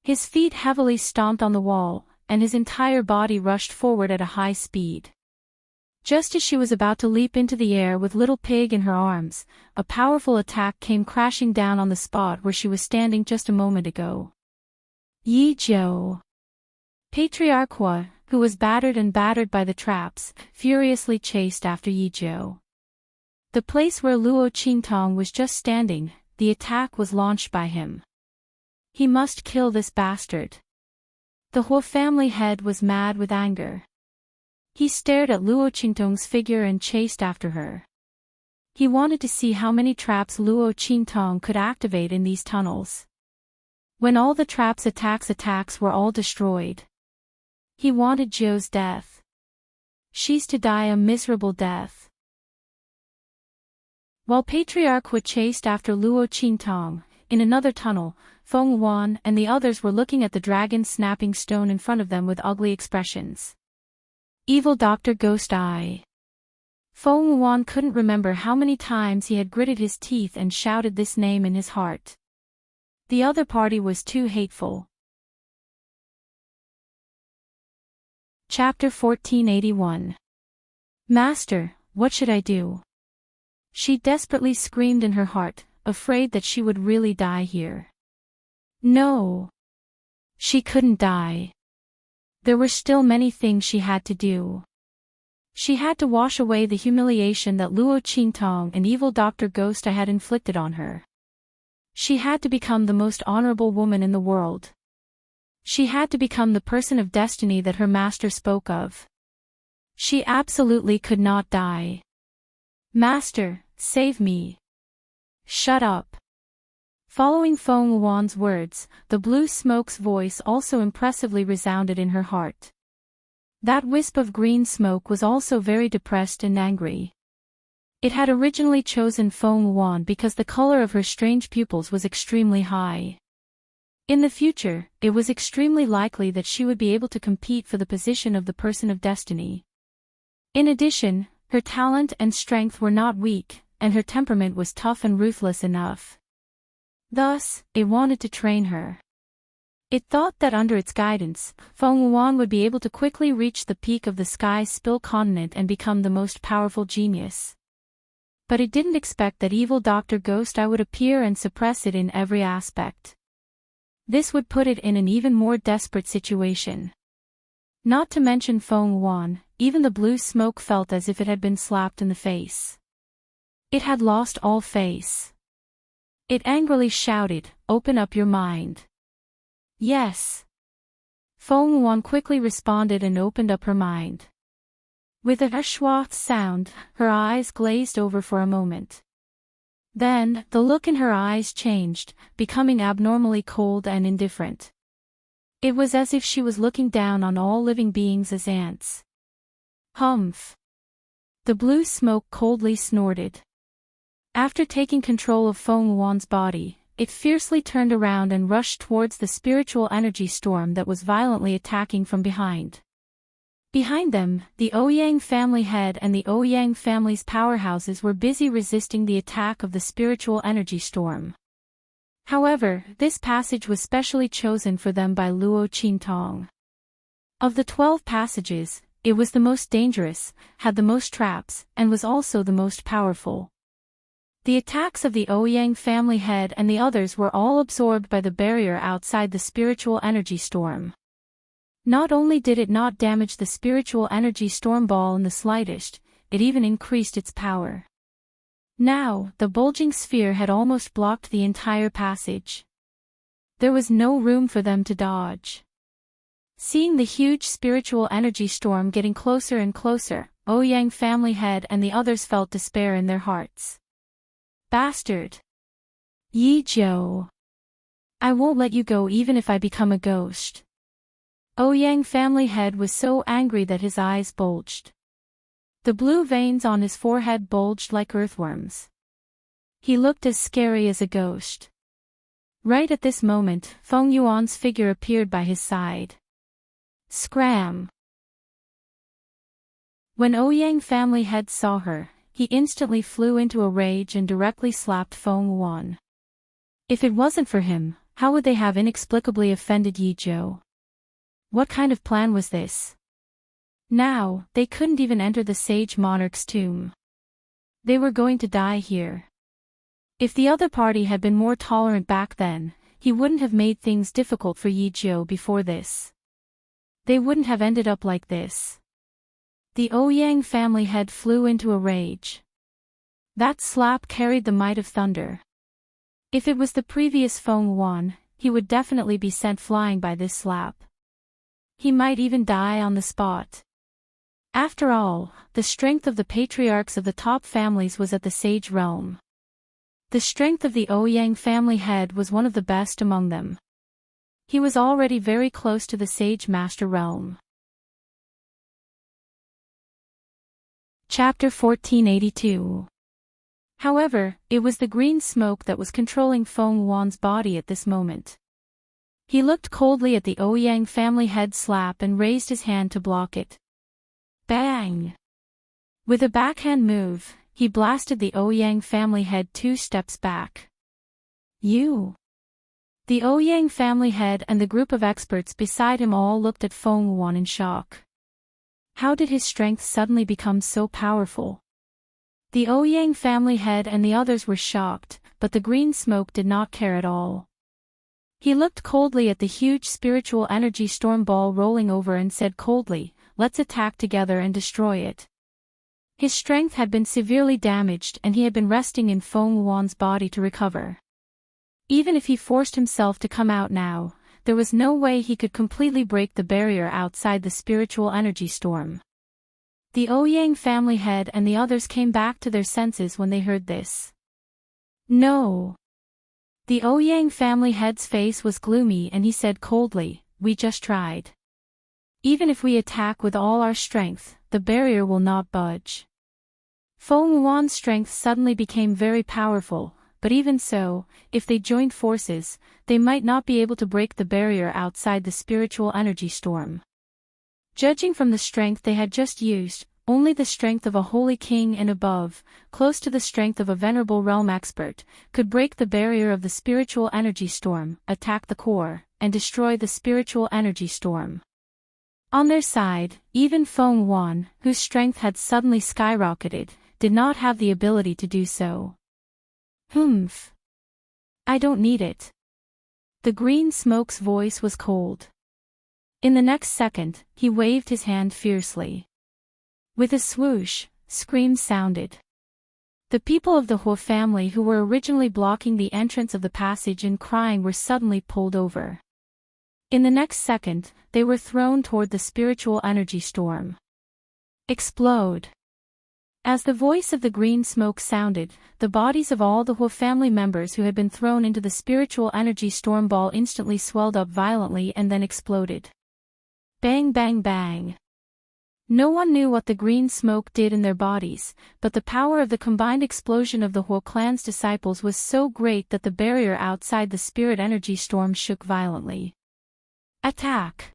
His feet heavily stomped on the wall, and his entire body rushed forward at a high speed. Just as she was about to leap into the air with Little Pig in her arms, a powerful attack came crashing down on the spot where she was standing just a moment ago. Yi Zhou. Patriarch Hua, who was battered by the traps, furiously chased after Yi Zhou. The place where Luo Qingtong was just standing, the attack was launched by him. He must kill this bastard. The Hua family head was mad with anger. He stared at Luo Qingtong's figure and chased after her. He wanted to see how many traps Luo Qingtong could activate in these tunnels. When all the traps' attacks were all destroyed. He wanted Zhou's death. She's to die a miserable death. While Patriarch Hua chased after Luo Qingtong, in another tunnel, Feng Yuan and the others were looking at the dragon snapping stone in front of them with ugly expressions. Evil Dr. Ghost Eye. Feng Yuan couldn't remember how many times he had gritted his teeth and shouted this name in his heart. The other party was too hateful. Chapter 1481. Master, what should I do? She desperately screamed in her heart, afraid that she would really die here. No. She couldn't die. There were still many things she had to do. She had to wash away the humiliation that Luo Qingtong and evil Dr. Ghost Eye had inflicted on her. She had to become the most honorable woman in the world. She had to become the person of destiny that her master spoke of. She absolutely could not die. Master, save me. Shut up. Following Feng Yuan's words, the blue smoke's voice also impressively resounded in her heart. That wisp of green smoke was also very depressed and angry. It had originally chosen Feng Yuan because the color of her strange pupils was extremely high. In the future, it was extremely likely that she would be able to compete for the position of the person of destiny. In addition, her talent and strength were not weak, and her temperament was tough and ruthless enough. Thus, it wanted to train her. It thought that under its guidance, Feng Yuan would be able to quickly reach the peak of the Sky Spill continent and become the most powerful genius. But it didn't expect that evil Dr. Ghost Eye would appear and suppress it in every aspect. This would put it in an even more desperate situation. Not to mention Feng Yuan, even the blue smoke felt as if it had been slapped in the face. It had lost all face. It angrily shouted, "Open up your mind." Yes. Feng Yuan quickly responded and opened up her mind. With a schwa sound, her eyes glazed over for a moment. Then, the look in her eyes changed, becoming abnormally cold and indifferent. It was as if she was looking down on all living beings as ants. Humph. The blue smoke coldly snorted. After taking control of Feng Yuan's body, it fiercely turned around and rushed towards the spiritual energy storm that was violently attacking from behind. Behind them, the Ouyang family head and the Ouyang family's powerhouses were busy resisting the attack of the spiritual energy storm. However, this passage was specially chosen for them by Luo Qingtong. Of the 12 passages, it was the most dangerous, had the most traps, and was also the most powerful. The attacks of the Ouyang family head and the others were all absorbed by the barrier outside the spiritual energy storm. Not only did it not damage the spiritual energy storm ball in the slightest, it even increased its power. Now, the bulging sphere had almost blocked the entire passage. There was no room for them to dodge. Seeing the huge spiritual energy storm getting closer and closer, Ouyang family head and the others felt despair in their hearts. Bastard! Yi Zhou! I won't let you go even if I become a ghost. Ouyang family head was so angry that his eyes bulged. The blue veins on his forehead bulged like earthworms. He looked as scary as a ghost. Right at this moment, Feng Yuan's figure appeared by his side. Scram! When Ouyang family head saw her, he instantly flew into a rage and directly slapped Feng Wuan. If it wasn't for him, how would they have inexplicably offended Yi Zhou? What kind of plan was this? Now, they couldn't even enter the sage monarch's tomb. They were going to die here. If the other party had been more tolerant back then, he wouldn't have made things difficult for Yi Zhou before this. They wouldn't have ended up like this. The Ouyang family head flew into a rage. That slap carried the might of thunder. If it was the previous Feng Wuan, he would definitely be sent flying by this slap. He might even die on the spot. After all, the strength of the patriarchs of the top families was at the sage realm. The strength of the Ouyang family head was one of the best among them. He was already very close to the sage master realm. Chapter 1482. However, it was the green smoke that was controlling Feng Wuan's body at this moment. He looked coldly at the Ouyang family head slap and raised his hand to block it. Bang! With a backhand move, he blasted the Ouyang family head 2 steps back. You! The Ouyang family head and the group of experts beside him all looked at Feng Wuan in shock. How did his strength suddenly become so powerful? The Ouyang family head and the others were shocked, but the green smoke did not care at all. He looked coldly at the huge spiritual energy storm ball rolling over and said coldly, "Let's attack together and destroy it." His strength had been severely damaged and he had been resting in Feng Wuan's body to recover. Even if he forced himself to come out now, there was no way he could completely break the barrier outside the spiritual energy storm. The Ouyang family head and the others came back to their senses when they heard this. No! The Ouyang family head's face was gloomy and he said coldly, "We just tried. Even if we attack with all our strength, the barrier will not budge." Feng Wuan's strength suddenly became very powerful, but even so, if they joined forces, they might not be able to break the barrier outside the spiritual energy storm. Judging from the strength they had just used, only the strength of a holy king and above, close to the strength of a venerable realm expert, could break the barrier of the spiritual energy storm, attack the core, and destroy the spiritual energy storm. On their side, even Feng Wuan, whose strength had suddenly skyrocketed, did not have the ability to do so. Humph. I don't need it. The green smoke's voice was cold. In the next second, he waved his hand fiercely. With a swoosh, screams sounded. The people of the Huo family who were originally blocking the entrance of the passage and crying were suddenly pulled over. In the next second, they were thrown toward the spiritual energy storm. Explode! As the voice of the green smoke sounded, the bodies of all the Huo family members who had been thrown into the spiritual energy storm ball instantly swelled up violently and then exploded. Bang bang bang! No one knew what the green smoke did in their bodies, but the power of the combined explosion of the Huo clan's disciples was so great that the barrier outside the spirit energy storm shook violently. Attack!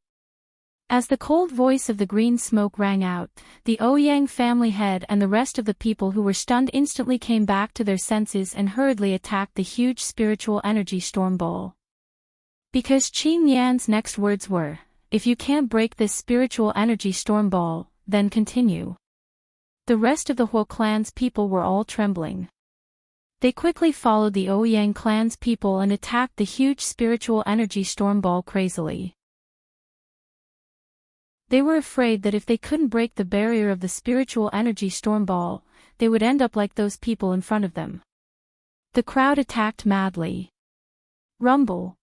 As the cold voice of the green smoke rang out, the Ouyang family head and the rest of the people who were stunned instantly came back to their senses and hurriedly attacked the huge spiritual energy storm ball. Because Qin Yan's next words were, "If you can't break this spiritual energy storm ball, then continue." The rest of the Huo clan's people were all trembling. They quickly followed the Ouyang clan's people and attacked the huge spiritual energy storm ball crazily. They were afraid that if they couldn't break the barrier of the spiritual energy storm ball, they would end up like those people in front of them. The crowd attacked madly. Rumble.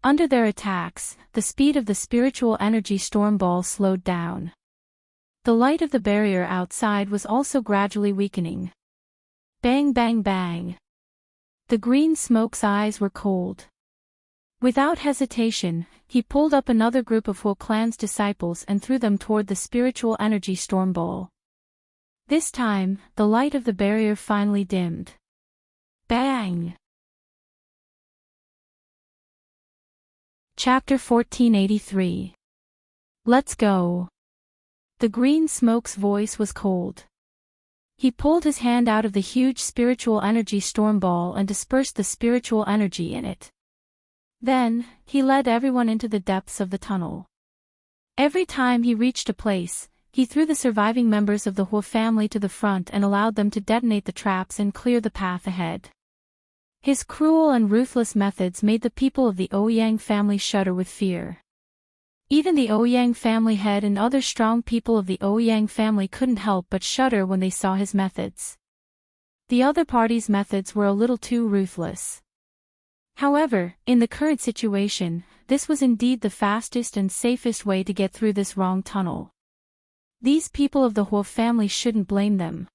Under their attacks, the speed of the spiritual energy storm ball slowed down. The light of the barrier outside was also gradually weakening. Bang bang bang. The green smoke's eyes were cold. Without hesitation, he pulled up another group of Huo clan's disciples and threw them toward the spiritual energy storm ball. This time, the light of the barrier finally dimmed. Bang! Chapter 1483. Let's go. The green smoke's voice was cold. He pulled his hand out of the huge spiritual energy storm ball and dispersed the spiritual energy in it. Then, he led everyone into the depths of the tunnel. Every time he reached a place, he threw the surviving members of the Huo family to the front and allowed them to detonate the traps and clear the path ahead. His cruel and ruthless methods made the people of the Ouyang family shudder with fear. Even the Ouyang family head and other strong people of the Ouyang family couldn't help but shudder when they saw his methods. The other party's methods were a little too ruthless. However, in the current situation, this was indeed the fastest and safest way to get through this wrong tunnel. These people of the Huo family shouldn't blame them.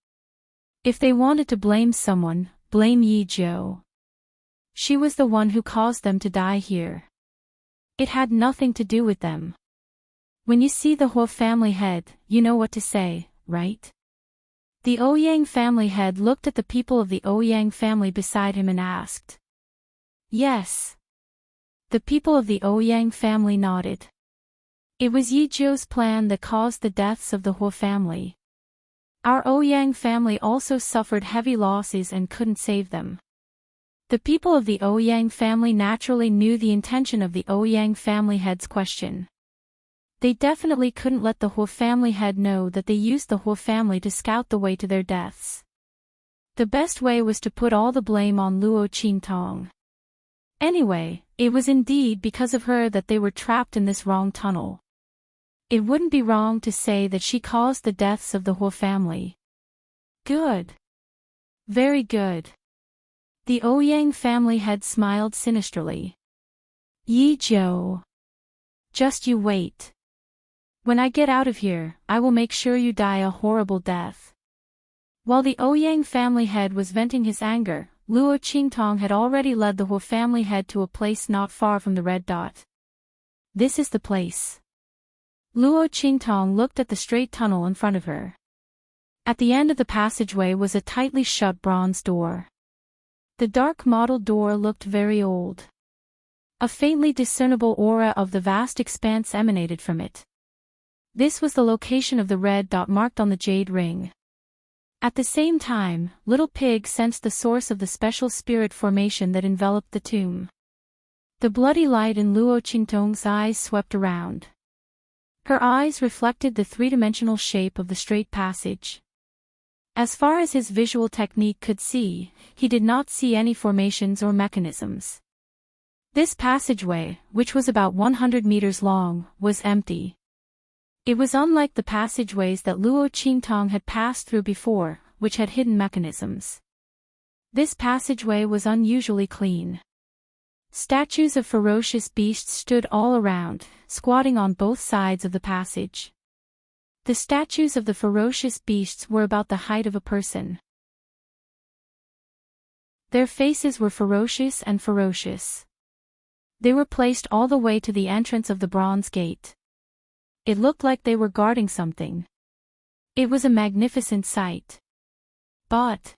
If they wanted to blame someone, blame Yi Zhou. She was the one who caused them to die here. It had nothing to do with them. When you see the Huo family head, you know what to say, right? The Ouyang family head looked at the people of the Ouyang family beside him and asked. Yes. The people of the Ouyang family nodded. It was Yi Zhou's plan that caused the deaths of the Huo family. Our Ouyang family also suffered heavy losses and couldn't save them. The people of the Ouyang family naturally knew the intention of the Ouyang family head's question. They definitely couldn't let the Huo family head know that they used the Huo family to scout the way to their deaths. The best way was to put all the blame on Luo Qingtong. Anyway, it was indeed because of her that they were trapped in this wrong tunnel. It wouldn't be wrong to say that she caused the deaths of the Huo family. Good. Very good. The Ouyang family head smiled sinisterly. Yi Zhou. Just you wait. When I get out of here, I will make sure you die a horrible death. While the Ouyang family head was venting his anger, Luo Qingtong had already led the Huo family head to a place not far from the red dot. This is the place. Luo Qingtong looked at the straight tunnel in front of her. At the end of the passageway was a tightly shut bronze door. The dark mottled door looked very old. A faintly discernible aura of the vast expanse emanated from it. This was the location of the red dot marked on the jade ring. At the same time, Little Pig sensed the source of the special spirit formation that enveloped the tomb. The bloody light in Luo Qingtong's eyes swept around. Her eyes reflected the three-dimensional shape of the straight passage. As far as his visual technique could see, he did not see any formations or mechanisms. This passageway, which was about 100 meters long, was empty. It was unlike the passageways that Luo Qingtong had passed through before, which had hidden mechanisms. This passageway was unusually clean. Statues of ferocious beasts stood all around, squatting on both sides of the passage. The statues of the ferocious beasts were about the height of a person. Their faces were ferocious and ferocious. They were placed all the way to the entrance of the bronze gate. It looked like they were guarding something. It was a magnificent sight. But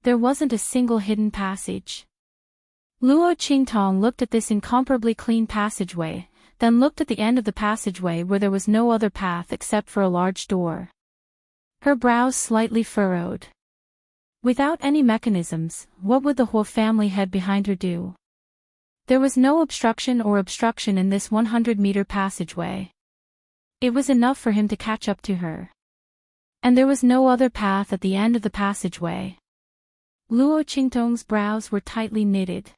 there wasn't a single hidden passage. Luo Qingtong looked at this incomparably clean passageway, then looked at the end of the passageway where there was no other path except for a large door. Her brows slightly furrowed. Without any mechanisms, what would the Huo family head behind her do? There was no obstruction in this 100-meter passageway. It was enough for him to catch up to her. And there was no other path at the end of the passageway. Luo Qingtong's brows were tightly knitted.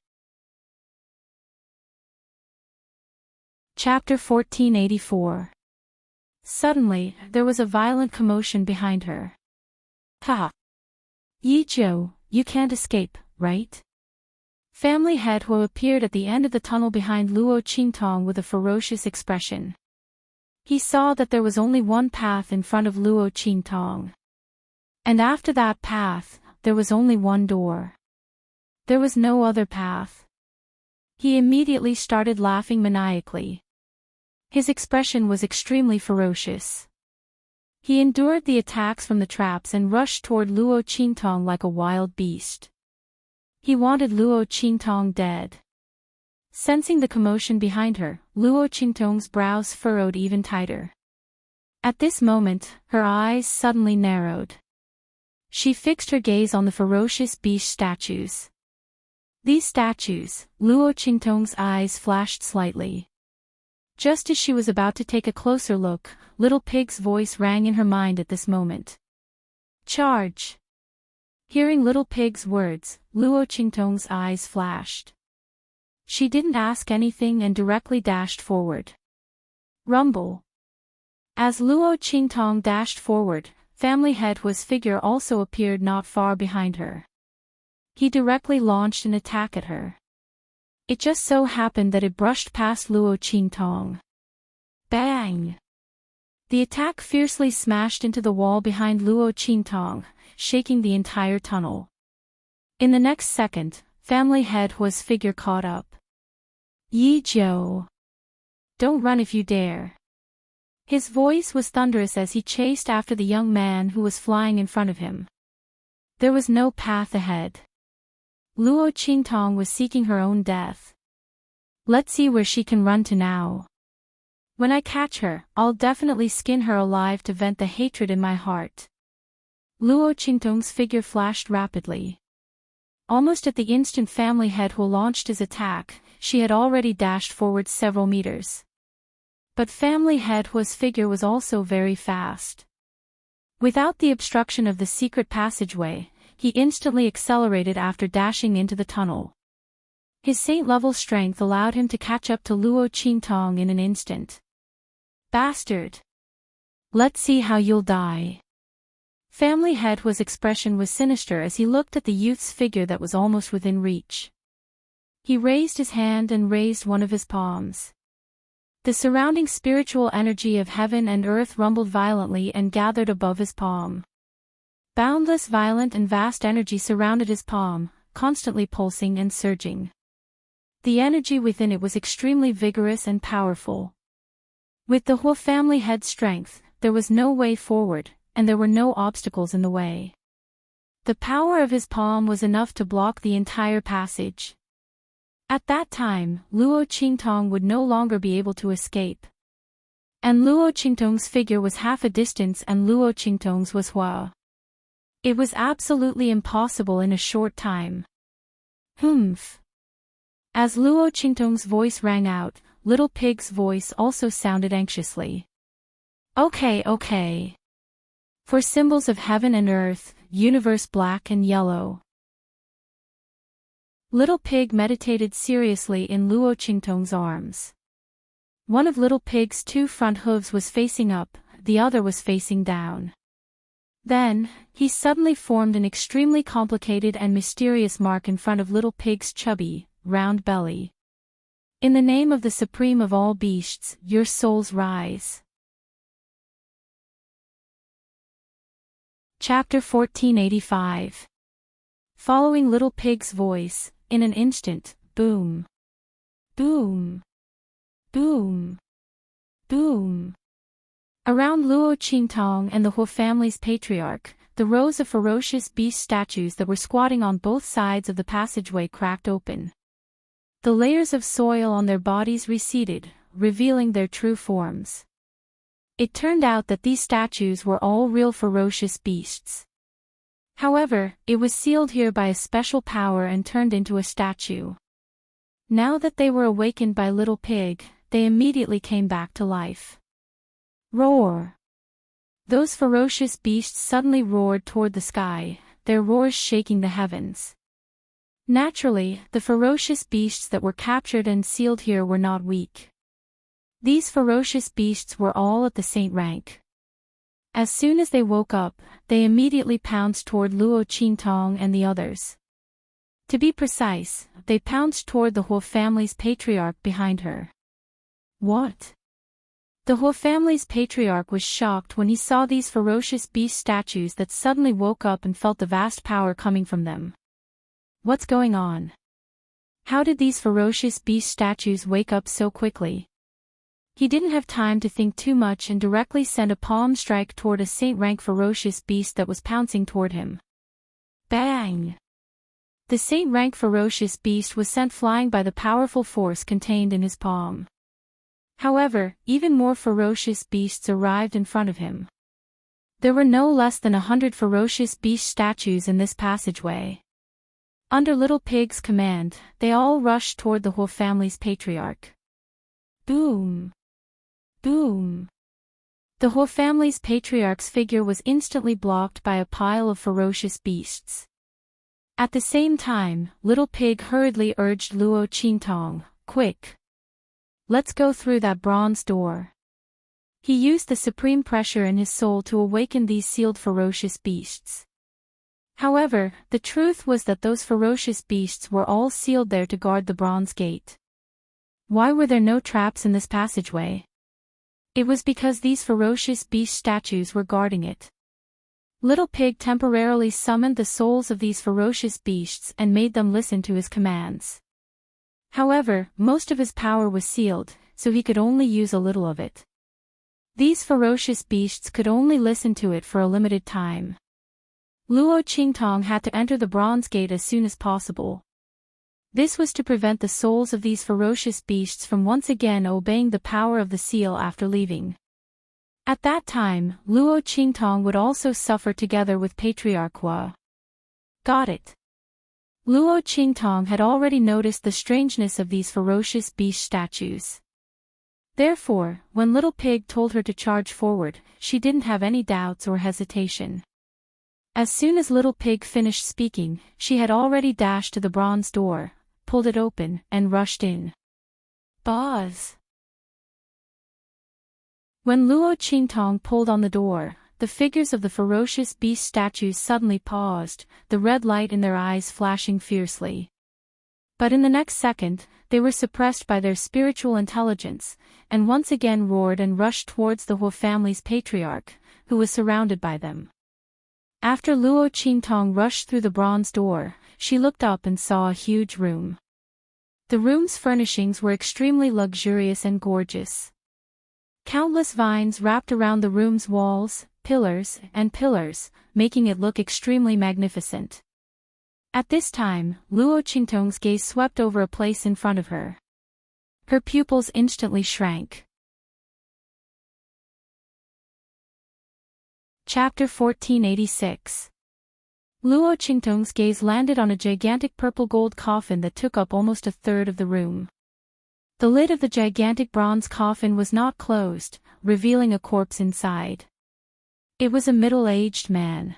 Chapter 1484. Suddenly, there was a violent commotion behind her. Ha! Yi Zhou, you can't escape, right? Family head Huo appeared at the end of the tunnel behind Luo Qingtong with a ferocious expression. He saw that there was only one path in front of Luo Qingtong. And after that path, there was only one door. There was no other path. He immediately started laughing maniacally. His expression was extremely ferocious. He endured the attacks from the traps and rushed toward Luo Qingtong like a wild beast. He wanted Luo Qingtong dead. Sensing the commotion behind her, Luo Qingtong's brows furrowed even tighter. At this moment, her eyes suddenly narrowed. She fixed her gaze on the ferocious beast statues. These statues, Luo Qingtong's eyes flashed slightly. Just as she was about to take a closer look, Little Pig's voice rang in her mind at this moment. Charge! Hearing Little Pig's words, Luo Qingtong's eyes flashed. She didn't ask anything and directly dashed forward. Rumble! As Luo Qingtong dashed forward, Family Head's figure also appeared not far behind her. He directly launched an attack at her. It just so happened that it brushed past Luo Qingtong. Bang! The attack fiercely smashed into the wall behind Luo Qingtong, shaking the entire tunnel. In the next second, Family Head's figure caught up. Yi Jiu! Don't run if you dare. His voice was thunderous as he chased after the young man who was flying in front of him. There was no path ahead. Luo Qingtong was seeking her own death. Let's see where she can run to now. When I catch her, I'll definitely skin her alive to vent the hatred in my heart. Luo Qingtong's figure flashed rapidly. Almost at the instant Family Head launched his attack, she had already dashed forward several meters. But Family Head's figure was also very fast. Without the obstruction of the secret passageway, he instantly accelerated after dashing into the tunnel. His saint-level strength allowed him to catch up to Luo Qingtong in an instant. Bastard! Let's see how you'll die. Family Head's expression was sinister as he looked at the youth's figure that was almost within reach. He raised his hand and raised one of his palms. The surrounding spiritual energy of heaven and earth rumbled violently and gathered above his palm. Boundless, violent and vast energy surrounded his palm, constantly pulsing and surging. The energy within it was extremely vigorous and powerful. With the whole Family Head's strength, there was no way forward, and there were no obstacles in the way. The power of his palm was enough to block the entire passage. At that time, Luo Qingtong would no longer be able to escape. And Luo Qingtong's figure was half a distance and Luo Qingtong's was Hua. It was absolutely impossible in a short time. Humph. As Luo Qingtong's voice rang out, Little Pig's voice also sounded anxiously. Okay. For symbols of heaven and earth, universe black and yellow. Little Pig meditated seriously in Luo Qingtong's arms. One of Little Pig's two front hooves was facing up, the other was facing down. Then, he suddenly formed an extremely complicated and mysterious mark in front of Little Pig's chubby, round belly. In the name of the supreme of all beasts, your souls rise. Chapter 1485. Following Little Pig's voice, in an instant, boom. Boom. Boom. Boom. Around Luo Qingtong and the Hua family's patriarch, the rows of ferocious beast statues that were squatting on both sides of the passageway cracked open. The layers of soil on their bodies receded, revealing their true forms. It turned out that these statues were all real ferocious beasts. However, it was sealed here by a special power and turned into a statue. Now that they were awakened by Little Pig, they immediately came back to life. Roar! Those ferocious beasts suddenly roared toward the sky, their roars shaking the heavens. Naturally, the ferocious beasts that were captured and sealed here were not weak. These ferocious beasts were all at the saint rank. As soon as they woke up, they immediately pounced toward Luo Qingtong and the others. To be precise, they pounced toward the Hua family's patriarch behind her. What? The Hua family's patriarch was shocked when he saw these ferocious beast statues that suddenly woke up and felt the vast power coming from them. What's going on? How did these ferocious beast statues wake up so quickly? He didn't have time to think too much and directly sent a palm strike toward a saint-rank ferocious beast that was pouncing toward him. Bang! The saint-rank ferocious beast was sent flying by the powerful force contained in his palm. However, even more ferocious beasts arrived in front of him. There were no less than 100 ferocious beast statues in this passageway. Under Little Pig's command, they all rushed toward the whole family's patriarch. Boom! Boom! The whole family's patriarch's figure was instantly blocked by a pile of ferocious beasts. At the same time, Little Pig hurriedly urged Luo Qingtong, "Quick! Let's go through that bronze door." He used the supreme pressure in his soul to awaken these sealed ferocious beasts. However, the truth was that those ferocious beasts were all sealed there to guard the bronze gate. Why were there no traps in this passageway? It was because these ferocious beast statues were guarding it. Little Pig temporarily summoned the souls of these ferocious beasts and made them listen to his commands. However, most of his power was sealed, so he could only use a little of it. These ferocious beasts could only listen to it for a limited time. Luo Qingtong had to enter the bronze gate as soon as possible. This was to prevent the souls of these ferocious beasts from once again obeying the power of the seal after leaving. At that time, Luo Qingtong would also suffer together with Patriarch Hua. Got it. Luo Qingtong had already noticed the strangeness of these ferocious beast statues. Therefore, when Little Pig told her to charge forward, she didn't have any doubts or hesitation. As soon as Little Pig finished speaking, she had already dashed to the bronze door, pulled it open, and rushed in. Buzz! When Luo Qingtong pulled on the door, the figures of the ferocious beast statues suddenly paused, the red light in their eyes flashing fiercely. But in the next second, they were suppressed by their spiritual intelligence, and once again roared and rushed towards the whole family's patriarch, who was surrounded by them. After Luo Qingtong rushed through the bronze door, she looked up and saw a huge room. The room's furnishings were extremely luxurious and gorgeous. Countless vines wrapped around the room's walls, pillars, making it look extremely magnificent. At this time, Luo Qingtong's gaze swept over a place in front of her. Her pupils instantly shrank. Chapter 1486. Luo Qingtong's gaze landed on a gigantic purple gold coffin that took up almost a third of the room. The lid of the gigantic bronze coffin was not closed, revealing a corpse inside. It was a middle-aged man.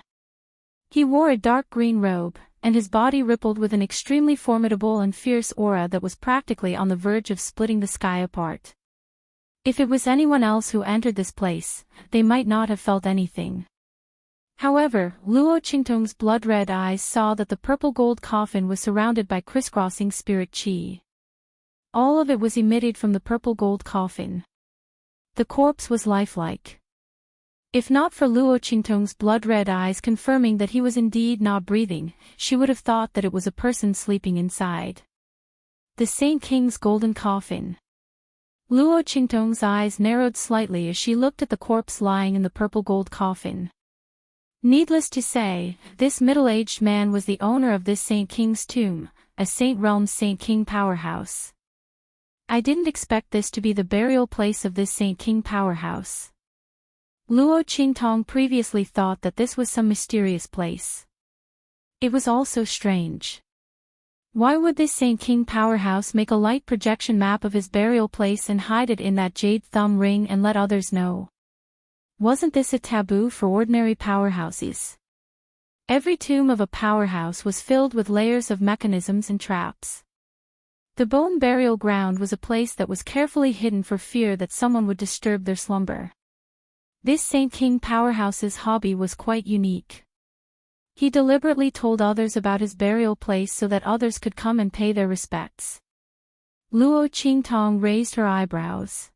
He wore a dark green robe, and his body rippled with an extremely formidable and fierce aura that was practically on the verge of splitting the sky apart. If it was anyone else who entered this place, they might not have felt anything. However, Luo Qingtong's blood-red eyes saw that the purple gold coffin was surrounded by crisscrossing spirit qi. All of it was emitted from the purple gold coffin. The corpse was lifelike. If not for Luo Qingtong's blood-red eyes confirming that he was indeed not breathing, she would have thought that it was a person sleeping inside. The Saint King's golden coffin. Luo Qingtong's eyes narrowed slightly as she looked at the corpse lying in the purple gold coffin. Needless to say, this middle-aged man was the owner of this Saint King's tomb, a Saint Realm's Saint King powerhouse. I didn't expect this to be the burial place of this Saint King powerhouse. Luo Qingtong previously thought that this was some mysterious place. It was also strange. Why would this Saint King powerhouse make a light projection map of his burial place and hide it in that jade thumb ring and let others know? Wasn't this a taboo for ordinary powerhouses? Every tomb of a powerhouse was filled with layers of mechanisms and traps. The bone burial ground was a place that was carefully hidden for fear that someone would disturb their slumber. This Saint King powerhouse's hobby was quite unique. He deliberately told others about his burial place so that others could come and pay their respects. Luo Qingtong raised her eyebrows.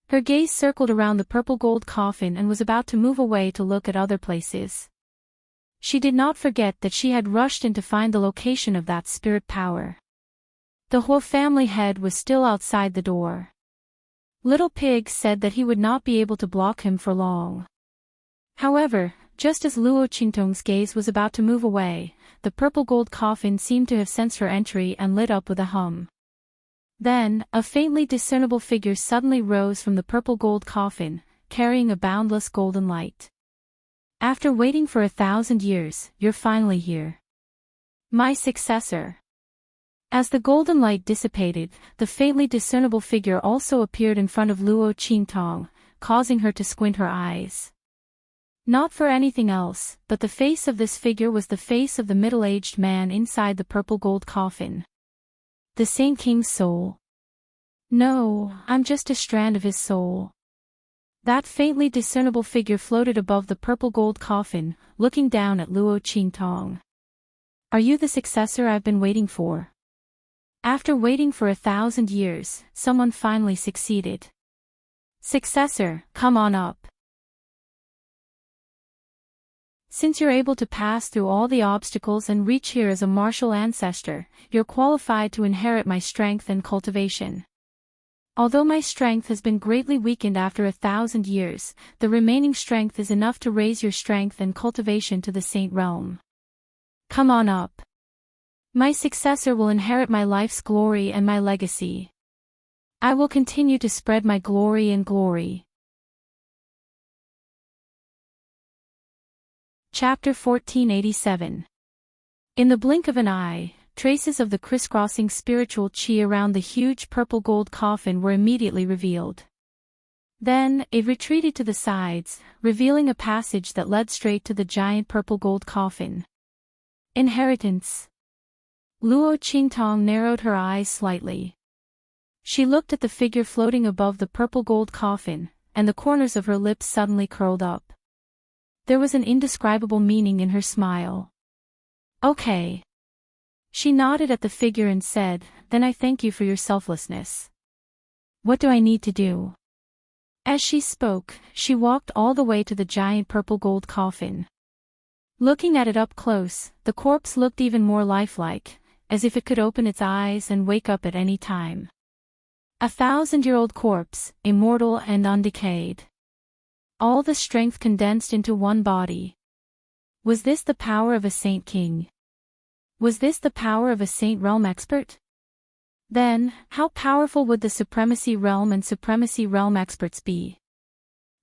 Her gaze circled around the purple gold coffin and was about to move away to look at other places. She did not forget that she had rushed in to find the location of that spirit power. The whole family head was still outside the door. Little Pig said that he would not be able to block him for long. However, just as Luo Qingtong's gaze was about to move away, the purple gold coffin seemed to have sensed her entry and lit up with a hum. Then, a faintly discernible figure suddenly rose from the purple gold coffin, carrying a boundless golden light. After waiting for 1,000 years, you're finally here. My successor. As the golden light dissipated, the faintly discernible figure also appeared in front of Luo Qingtong, causing her to squint her eyes. Not for anything else, but the face of this figure was the face of the middle-aged man inside the purple gold coffin. The Saint King's soul. No, I'm just a strand of his soul. That faintly discernible figure floated above the purple gold coffin, looking down at Luo Qingtong. Are you the successor I've been waiting for? After waiting for 1,000 years, someone finally succeeded. Successor, come on up. Since you're able to pass through all the obstacles and reach here as a martial ancestor, you're qualified to inherit my strength and cultivation. Although my strength has been greatly weakened after 1,000 years, the remaining strength is enough to raise your strength and cultivation to the Saint Realm. Come on up. My successor will inherit my life's glory and my legacy. I will continue to spread my glory and glory. Chapter 1487. In the blink of an eye, traces of the crisscrossing spiritual chi around the huge purple gold coffin were immediately revealed. Then, it retreated to the sides, revealing a passage that led straight to the giant purple gold coffin. Inheritance. Luo Qingtong narrowed her eyes slightly. She looked at the figure floating above the purple gold coffin, and the corners of her lips suddenly curled up. There was an indescribable meaning in her smile. Okay. She nodded at the figure and said, then I thank you for your selflessness. What do I need to do? As she spoke, she walked all the way to the giant purple gold coffin. Looking at it up close, the corpse looked even more lifelike, as if it could open its eyes and wake up at any time. 1,000-year-old corpse, immortal and undecayed. All the strength condensed into one body. Was this the power of a Saint King? Was this the power of a Saint Realm expert? Then, how powerful would the Supremacy Realm and Supremacy Realm experts be?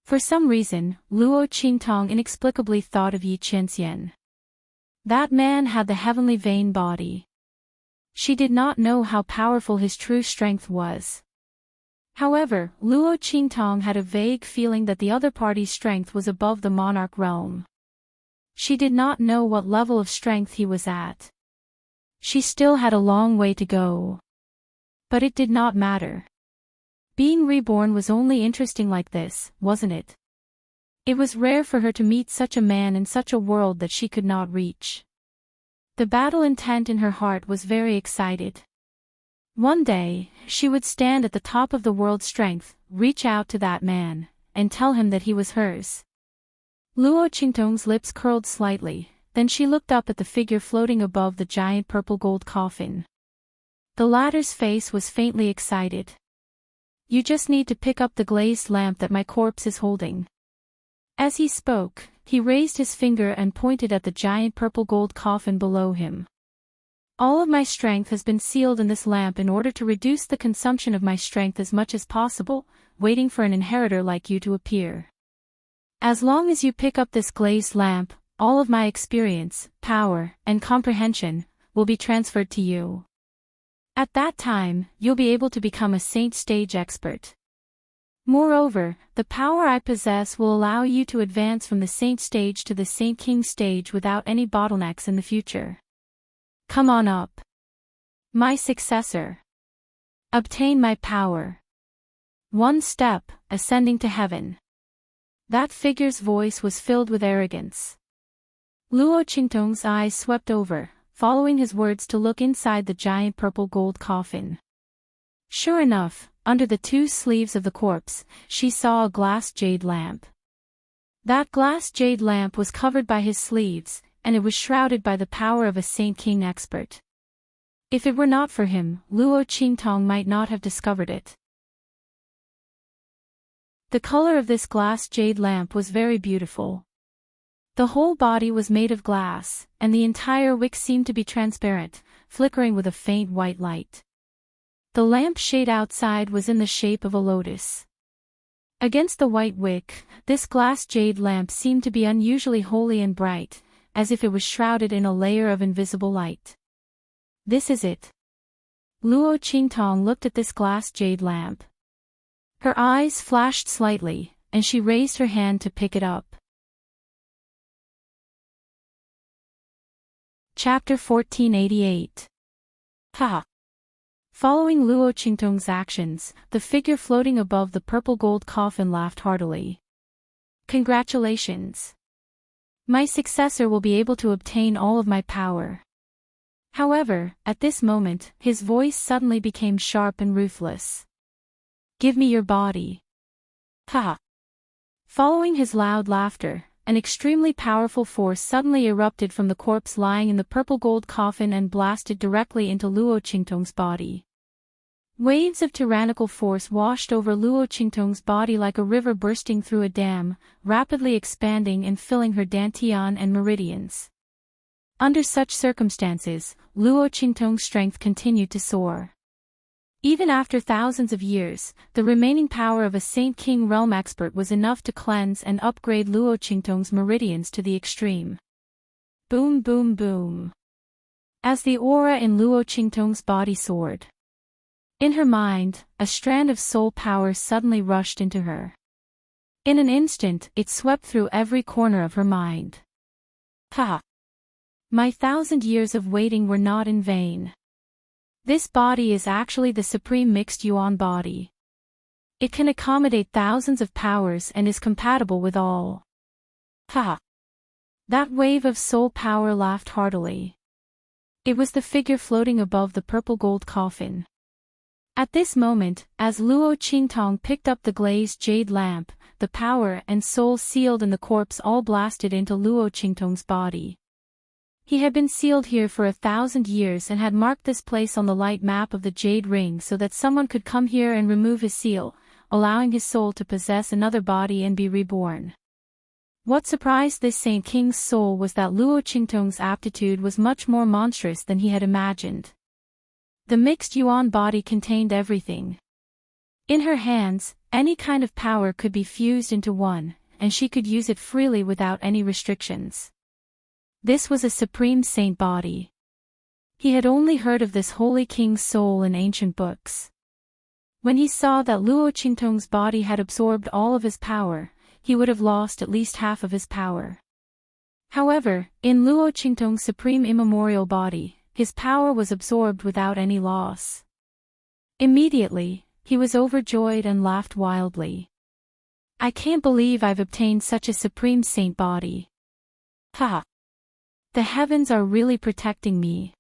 For some reason, Luo Qingtong inexplicably thought of Yi Qianxian. That man had the heavenly vein body. She did not know how powerful his true strength was. However, Luo Qingtong had a vague feeling that the other party's strength was above the monarch realm. She did not know what level of strength he was at. She still had a long way to go. But it did not matter. Being reborn was only interesting like this, wasn't it? It was rare for her to meet such a man in such a world that she could not reach. The battle intent in her heart was very excited. One day, she would stand at the top of the world's strength, reach out to that man, and tell him that he was hers. Luo Qingtong's lips curled slightly, then she looked up at the figure floating above the giant purple gold coffin. The latter's face was faintly excited. You just need to pick up the glazed lamp that my corpse is holding. As he spoke, he raised his finger and pointed at the giant purple gold coffin below him. All of my strength has been sealed in this lamp in order to reduce the consumption of my strength as much as possible, waiting for an inheritor like you to appear. As long as you pick up this glazed lamp, all of my experience, power, and comprehension will be transferred to you. At that time, you'll be able to become a Saint Stage expert. Moreover, the power I possess will allow you to advance from the Saint Stage to the Saint King Stage without any bottlenecks in the future. Come on up. My successor. Obtain my power. One step, ascending to heaven. That figure's voice was filled with arrogance. Luo Qingtong's eyes swept over, following his words to look inside the giant purple gold coffin. Sure enough, under the two sleeves of the corpse, she saw a glass jade lamp. That glass jade lamp was covered by his sleeves, and it was shrouded by the power of a Saint King expert. If it were not for him, Luo Qingtong might not have discovered it. The color of this glass jade lamp was very beautiful. The whole body was made of glass, and the entire wick seemed to be transparent, flickering with a faint white light. The lamp shade outside was in the shape of a lotus. Against the white wick, this glass jade lamp seemed to be unusually holy and bright, as if it was shrouded in a layer of invisible light. This is it. Luo Qingtong looked at this glass jade lamp. Her eyes flashed slightly, and she raised her hand to pick it up. Chapter 1488. Ha! Following Luo Qingtong's actions, the figure floating above the purple gold coffin laughed heartily. Congratulations! My successor will be able to obtain all of my power. However, at this moment, his voice suddenly became sharp and ruthless. Give me your body. Ha! Following his loud laughter, an extremely powerful force suddenly erupted from the corpse lying in the purple gold coffin and blasted directly into Luo Qingtong's body. Waves of tyrannical force washed over Luo Qingtong's body like a river bursting through a dam, rapidly expanding and filling her dantian and meridians. Under such circumstances, Luo Qingtong's strength continued to soar. Even after thousands of years, the remaining power of a Saint King realm expert was enough to cleanse and upgrade Luo Qingtong's meridians to the extreme. Boom boom boom. As the aura in Luo Qingtong's body soared. In her mind, a strand of soul power suddenly rushed into her. In an instant, it swept through every corner of her mind. Ha! My 1,000 years of waiting were not in vain. This body is actually the supreme mixed yuan body. It can accommodate thousands of powers and is compatible with all. Ha! That wave of soul power laughed heartily. It was the figure floating above the purple gold coffin. At this moment, as Luo Qingtong picked up the glazed jade lamp, the power and soul sealed in the corpse all blasted into Luo Qingtong's body. He had been sealed here for 1,000 years and had marked this place on the light map of the Jade Ring so that someone could come here and remove his seal, allowing his soul to possess another body and be reborn. What surprised this Saint King's soul was that Luo Qingtong's aptitude was much more monstrous than he had imagined. The mixed yuan body contained everything. In her hands, any kind of power could be fused into one, and she could use it freely without any restrictions. This was a supreme saint body. He had only heard of this holy king's soul in ancient books. When he saw that Luo Qingtong's body had absorbed all of his power, he would have lost at least half of his power. However, in Luo Qingtong's supreme immemorial body, his power was absorbed without any loss. Immediately, he was overjoyed and laughed wildly. I can't believe I've obtained such a supreme saint body. Ha! The heavens are really protecting me.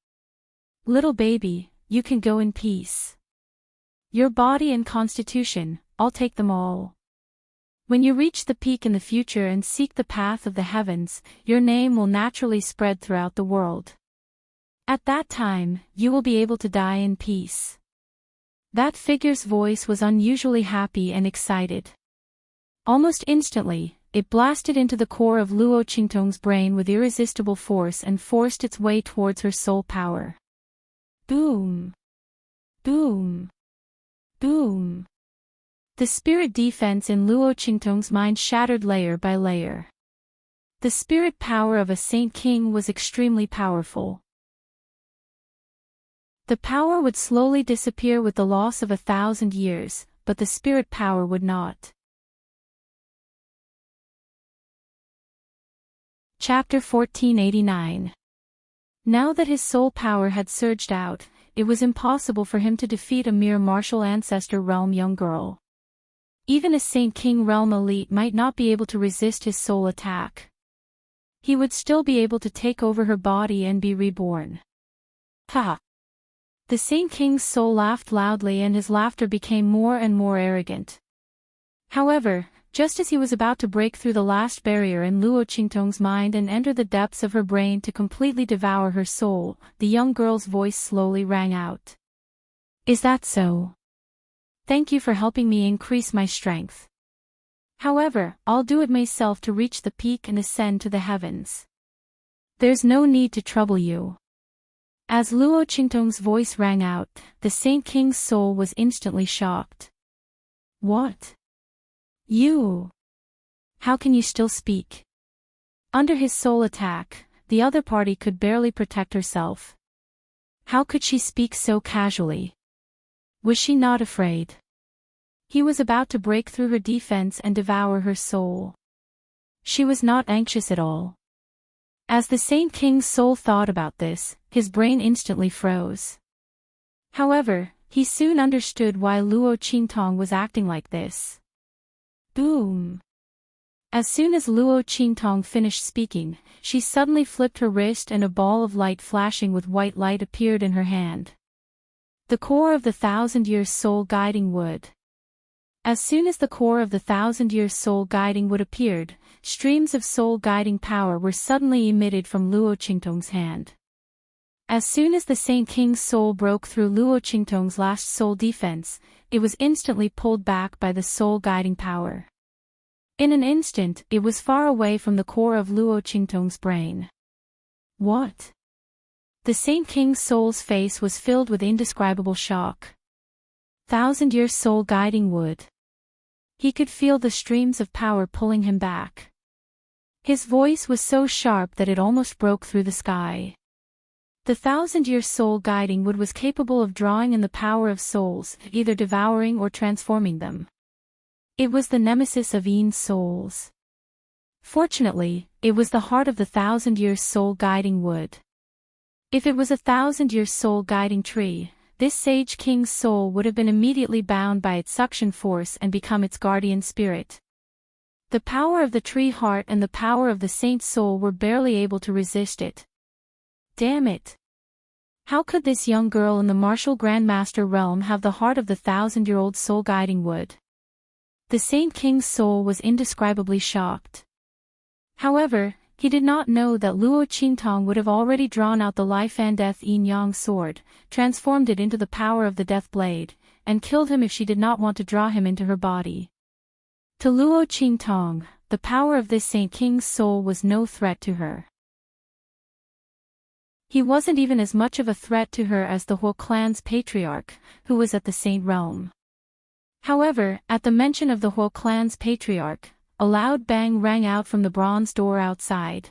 Little baby, you can go in peace. Your body and constitution, I'll take them all. When you reach the peak in the future and seek the path of the heavens, your name will naturally spread throughout the world. At that time, you will be able to die in peace. That figure's voice was unusually happy and excited. Almost instantly, it blasted into the core of Luo Qingtong's brain with irresistible force and forced its way towards her soul power. Boom! Boom! Boom! The spirit defense in Luo Qingtong's mind shattered layer by layer. The spirit power of a Saint King was extremely powerful. The power would slowly disappear with the loss of 1,000 years, but the spirit power would not. Chapter 1489. Now that his soul power had surged out, it was impossible for him to defeat a mere martial ancestor realm young girl. Even a Saint King realm elite might not be able to resist his soul attack. He would still be able to take over her body and be reborn. Ha! The Saint King's soul laughed loudly and his laughter became more and more arrogant. However, just as he was about to break through the last barrier in Luo Qingtong's mind and enter the depths of her brain to completely devour her soul, the young girl's voice slowly rang out. Is that so? Thank you for helping me increase my strength. However, I'll do it myself to reach the peak and ascend to the heavens. There's no need to trouble you. As Luo Qingtong's voice rang out, the Saint King's soul was instantly shocked. What? You? How can you still speak? Under his soul attack, the other party could barely protect herself. How could she speak so casually? Was she not afraid? He was about to break through her defense and devour her soul. She was not anxious at all. As the Saint King's soul thought about this, his brain instantly froze. However, he soon understood why Luo Qingtong was acting like this. Boom! As soon as Luo Qingtong finished speaking, she suddenly flipped her wrist and a ball of light flashing with white light appeared in her hand. The core of the 1,000-year soul guiding wood. As soon as the core of the 1,000-year soul guiding wood appeared, streams of soul guiding power were suddenly emitted from Luo Qingtong's hand. As soon as the Saint King's soul broke through Luo Qingtong's last soul defense, it was instantly pulled back by the soul guiding power. In an instant, it was far away from the core of Luo Qingtong's brain. What? The Saint King's soul's face was filled with indescribable shock. 1,000-year soul guiding wood. He could feel the streams of power pulling him back. His voice was so sharp that it almost broke through the sky. The 1,000-year soul guiding wood was capable of drawing in the power of souls, either devouring or transforming them. It was the nemesis of Yin's souls. Fortunately, it was the heart of the 1,000-year soul guiding wood. If it was a 1,000-year soul guiding tree, this Sage King's soul would have been immediately bound by its suction force and become its guardian spirit. The power of the tree heart and the power of the saint's soul were barely able to resist it. Damn it! How could this young girl in the martial grandmaster realm have the heart of the 1,000-year-old soul guiding wood? The Saint King's soul was indescribably shocked. However, he did not know that Luo Qingtong would have already drawn out the life and death yin-yang sword, transformed it into the power of the death blade, and killed him if she did not want to draw him into her body. To Luo Qingtong, the power of this Saint King's soul was no threat to her. He wasn't even as much of a threat to her as the Huo clan's patriarch, who was at the Saint realm. However, at the mention of the Huo clan's patriarch, a loud bang rang out from the bronze door outside.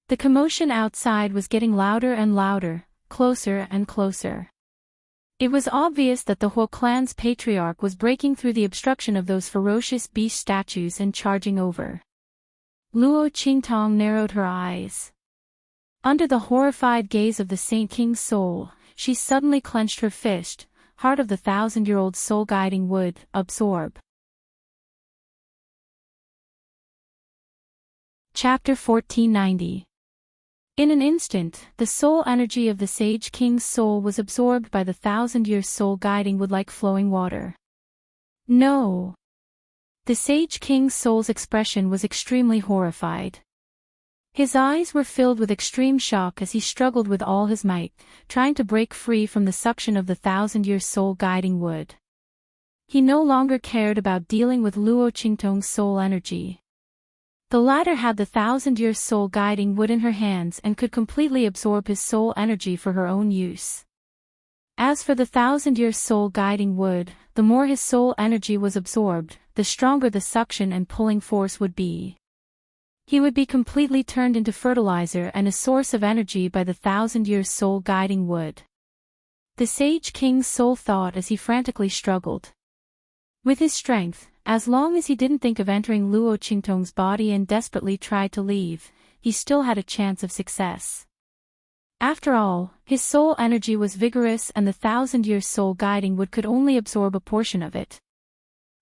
The commotion outside was getting louder and louder, closer and closer. It was obvious that the Huo clan's patriarch was breaking through the obstruction of those ferocious beast statues and charging over. Luo Qingtong narrowed her eyes. Under the horrified gaze of the Saint King's soul, she suddenly clenched her fist. Heart of the 1,000-year-old soul guiding wood, absorb. Chapter 1490. In an instant, the soul energy of the Sage King's soul was absorbed by the 1,000-year soul guiding wood like flowing water. No! The Sage King's soul's expression was extremely horrified. His eyes were filled with extreme shock as he struggled with all his might, trying to break free from the suction of the 1,000-year soul guiding wood. He no longer cared about dealing with Luo Qingtong's soul energy. The latter had the 1,000-year soul guiding wood in her hands and could completely absorb his soul energy for her own use. As for the 1,000-year soul guiding wood, the more his soul energy was absorbed, the stronger the suction and pulling force would be. He would be completely turned into fertilizer and a source of energy by the 1,000-year soul guiding wood. The Sage King's soul thought as he frantically struggled. With his strength, as long as he didn't think of entering Luo Qingtong's body and desperately tried to leave, he still had a chance of success. After all, his soul energy was vigorous and the 1,000-year soul guiding wood could only absorb a portion of it.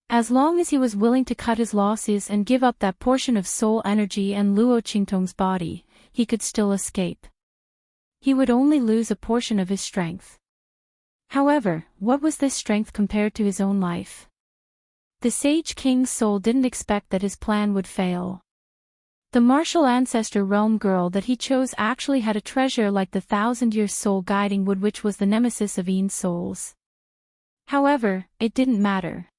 As long as he was willing to cut his losses and give up that portion of soul energy and Luo Qingtong's body, he could still escape. He would only lose a portion of his strength. However, what was this strength compared to his own life? The Sage King's soul didn't expect that his plan would fail. The martial ancestor realm girl that he chose actually had a treasure like the 1,000-year soul guiding wood, which was the nemesis of Yin's souls. However, it didn't matter.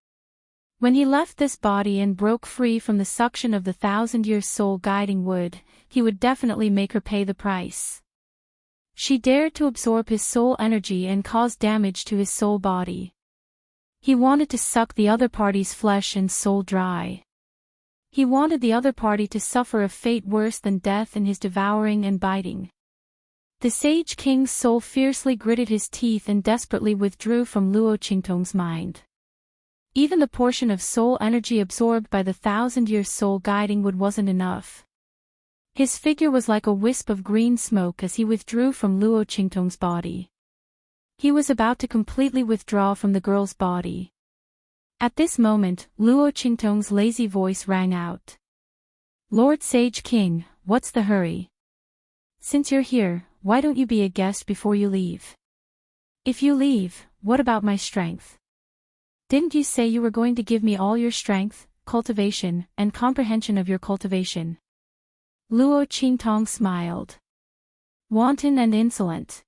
When he left this body and broke free from the suction of the 1,000-year soul guiding wood, he would definitely make her pay the price. She dared to absorb his soul energy and cause damage to his soul body. He wanted to suck the other party's flesh and soul dry. He wanted the other party to suffer a fate worse than death in his devouring and biting. The Sage King's soul fiercely gritted his teeth and desperately withdrew from Luo Qingtong's mind. Even the portion of soul energy absorbed by the 1,000-year soul guiding wood wasn't enough. His figure was like a wisp of green smoke as he withdrew from Luo Qingtong's body. He was about to completely withdraw from the girl's body. At this moment, Luo Qingtong's lazy voice rang out. "Lord Sage King, what's the hurry? Since you're here, why don't you be a guest before you leave? If you leave, what about my strength? Didn't you say you were going to give me all your strength, cultivation, and comprehension of your cultivation?" Luo Qingtong smiled. Wanton and insolent.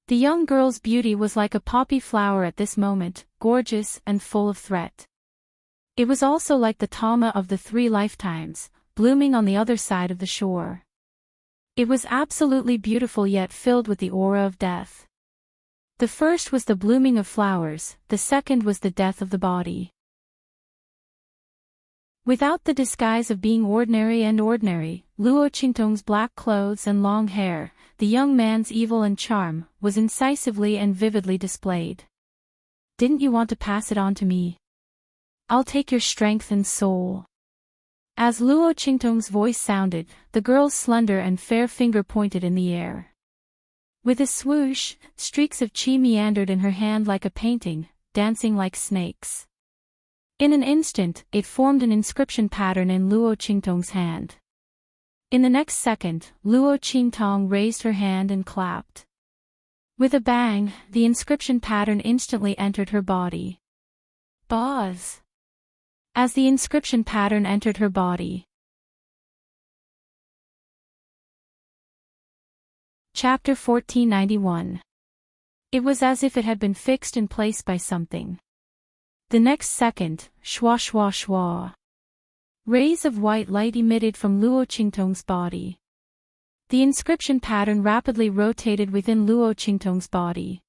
The young girl's beauty was like a poppy flower at this moment, gorgeous and full of threat. It was also like the Tama of the 3 lifetimes, blooming on the other side of the shore. It was absolutely beautiful yet filled with the aura of death. The first was the blooming of flowers, the second was the death of the body. Without the disguise of being ordinary, Luo Qingtong's black clothes and long hair, the young man's evil and charm, was incisively and vividly displayed. "Didn't you want to pass it on to me? I'll take your strength and soul." As Luo Qingtong's voice sounded, the girl's slender and fair finger pointed in the air. With a swoosh, streaks of chi meandered in her hand like a painting, dancing like snakes. In an instant, it formed an inscription pattern in Luo Qingtong's hand. In the next second, Luo Qingtong raised her hand and clapped. With a bang, the inscription pattern instantly entered her body. Buzz! As the inscription pattern entered her body. Chapter 1491. It was as if it had been fixed in place by something. The next second, shwa shwa shwa. Rays of white light emitted from Luo Qingtong's body. The inscription pattern rapidly rotated within Luo Qingtong's body.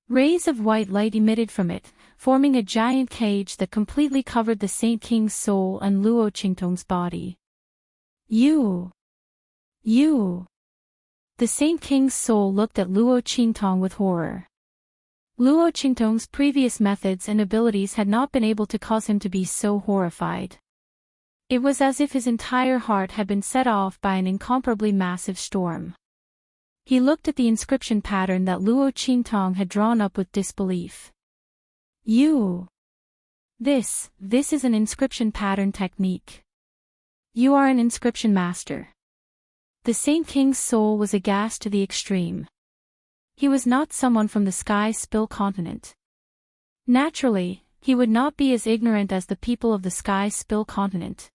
Rays of white light emitted from it, forming a giant cage that completely covered the Saint King's soul and Luo Qingtong's body. You! The Saint King's soul looked at Luo Qingtong with horror. Luo Qingtong's previous methods and abilities had not been able to cause him to be so horrified. It was as if his entire heart had been set off by an incomparably massive storm. He looked at the inscription pattern that Luo Qingtong had drawn up with disbelief. This is an inscription pattern technique. You are an inscription master. The Saint King's soul was aghast to the extreme. He was not someone from the Sky Spill continent. Naturally, he would not be as ignorant as the people of the Sky Spill continent.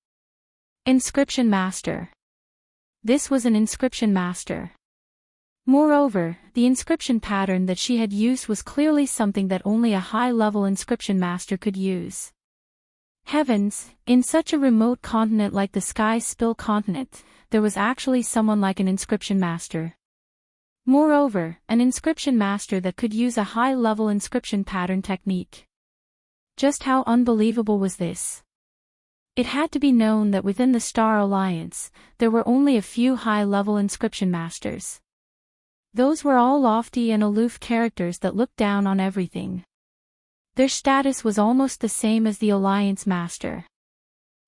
Inscription master. This was an inscription master. Moreover, the inscription pattern that she had used was clearly something that only a high-level inscription master could use. Heavens, in such a remote continent like the Sky Spill continent, there was actually someone like an inscription master. Moreover, an inscription master that could use a high-level inscription pattern technique. Just how unbelievable was this? It had to be known that within the Star Alliance, there were only a few high-level inscription masters. Those were all lofty and aloof characters that looked down on everything. Their status was almost the same as the Alliance Master.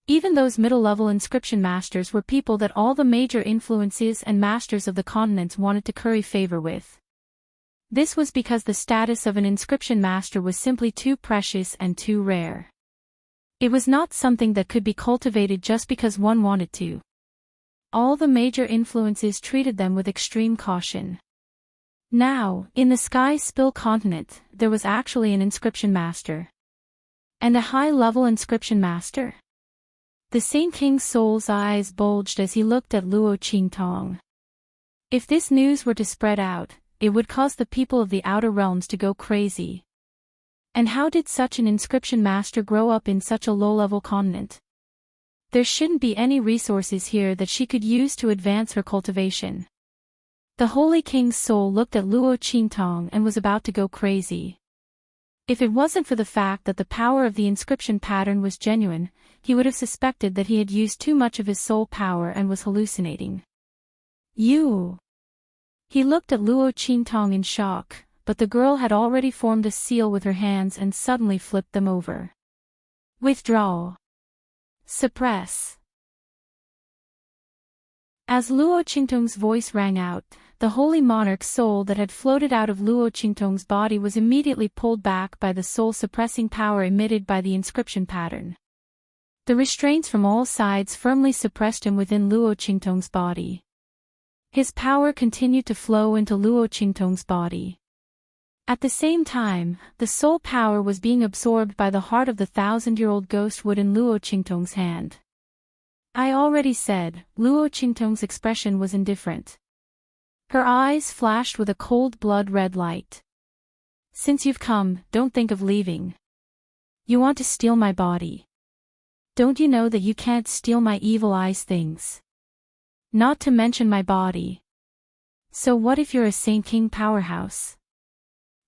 Even those middle-level inscription masters were people that all the major influences and masters of the continents wanted to curry favor with. This was because the status of an inscription master was simply too precious and too rare. It was not something that could be cultivated just because one wanted to. All the major influences treated them with extreme caution. Now, in the Sky Spill continent, there was actually an inscription master. And a high-level inscription master? The Saint King's soul's eyes bulged as he looked at Luo Qingtong. If this news were to spread out, it would cause the people of the Outer Realms to go crazy. And how did such an inscription master grow up in such a low-level continent? There shouldn't be any resources here that she could use to advance her cultivation. The Holy King's soul looked at Luo Qingtong and was about to go crazy. If it wasn't for the fact that the power of the inscription pattern was genuine, he would have suspected that he had used too much of his soul power and was hallucinating. You! He looked at Luo Qingtong in shock, but the girl had already formed a seal with her hands and suddenly flipped them over. Withdraw. Suppress. As Luo Qingtong's voice rang out, the holy monarch's soul that had floated out of Luo Qingtong's body was immediately pulled back by the soul-suppressing power emitted by the inscription pattern. The restraints from all sides firmly suppressed him within Luo Qingtong's body. His power continued to flow into Luo Qingtong's body. At the same time, the soul power was being absorbed by the heart of the 1,000-year-old ghost wood in Luo Qingtong's hand. I already said, Luo Qingtong's expression was indifferent. Her eyes flashed with a cold blood-red light. Since you've come, don't think of leaving. You want to steal my body. Don't you know that you can't steal my evil eyes things? Not to mention my body. So what if you're a Saint King powerhouse?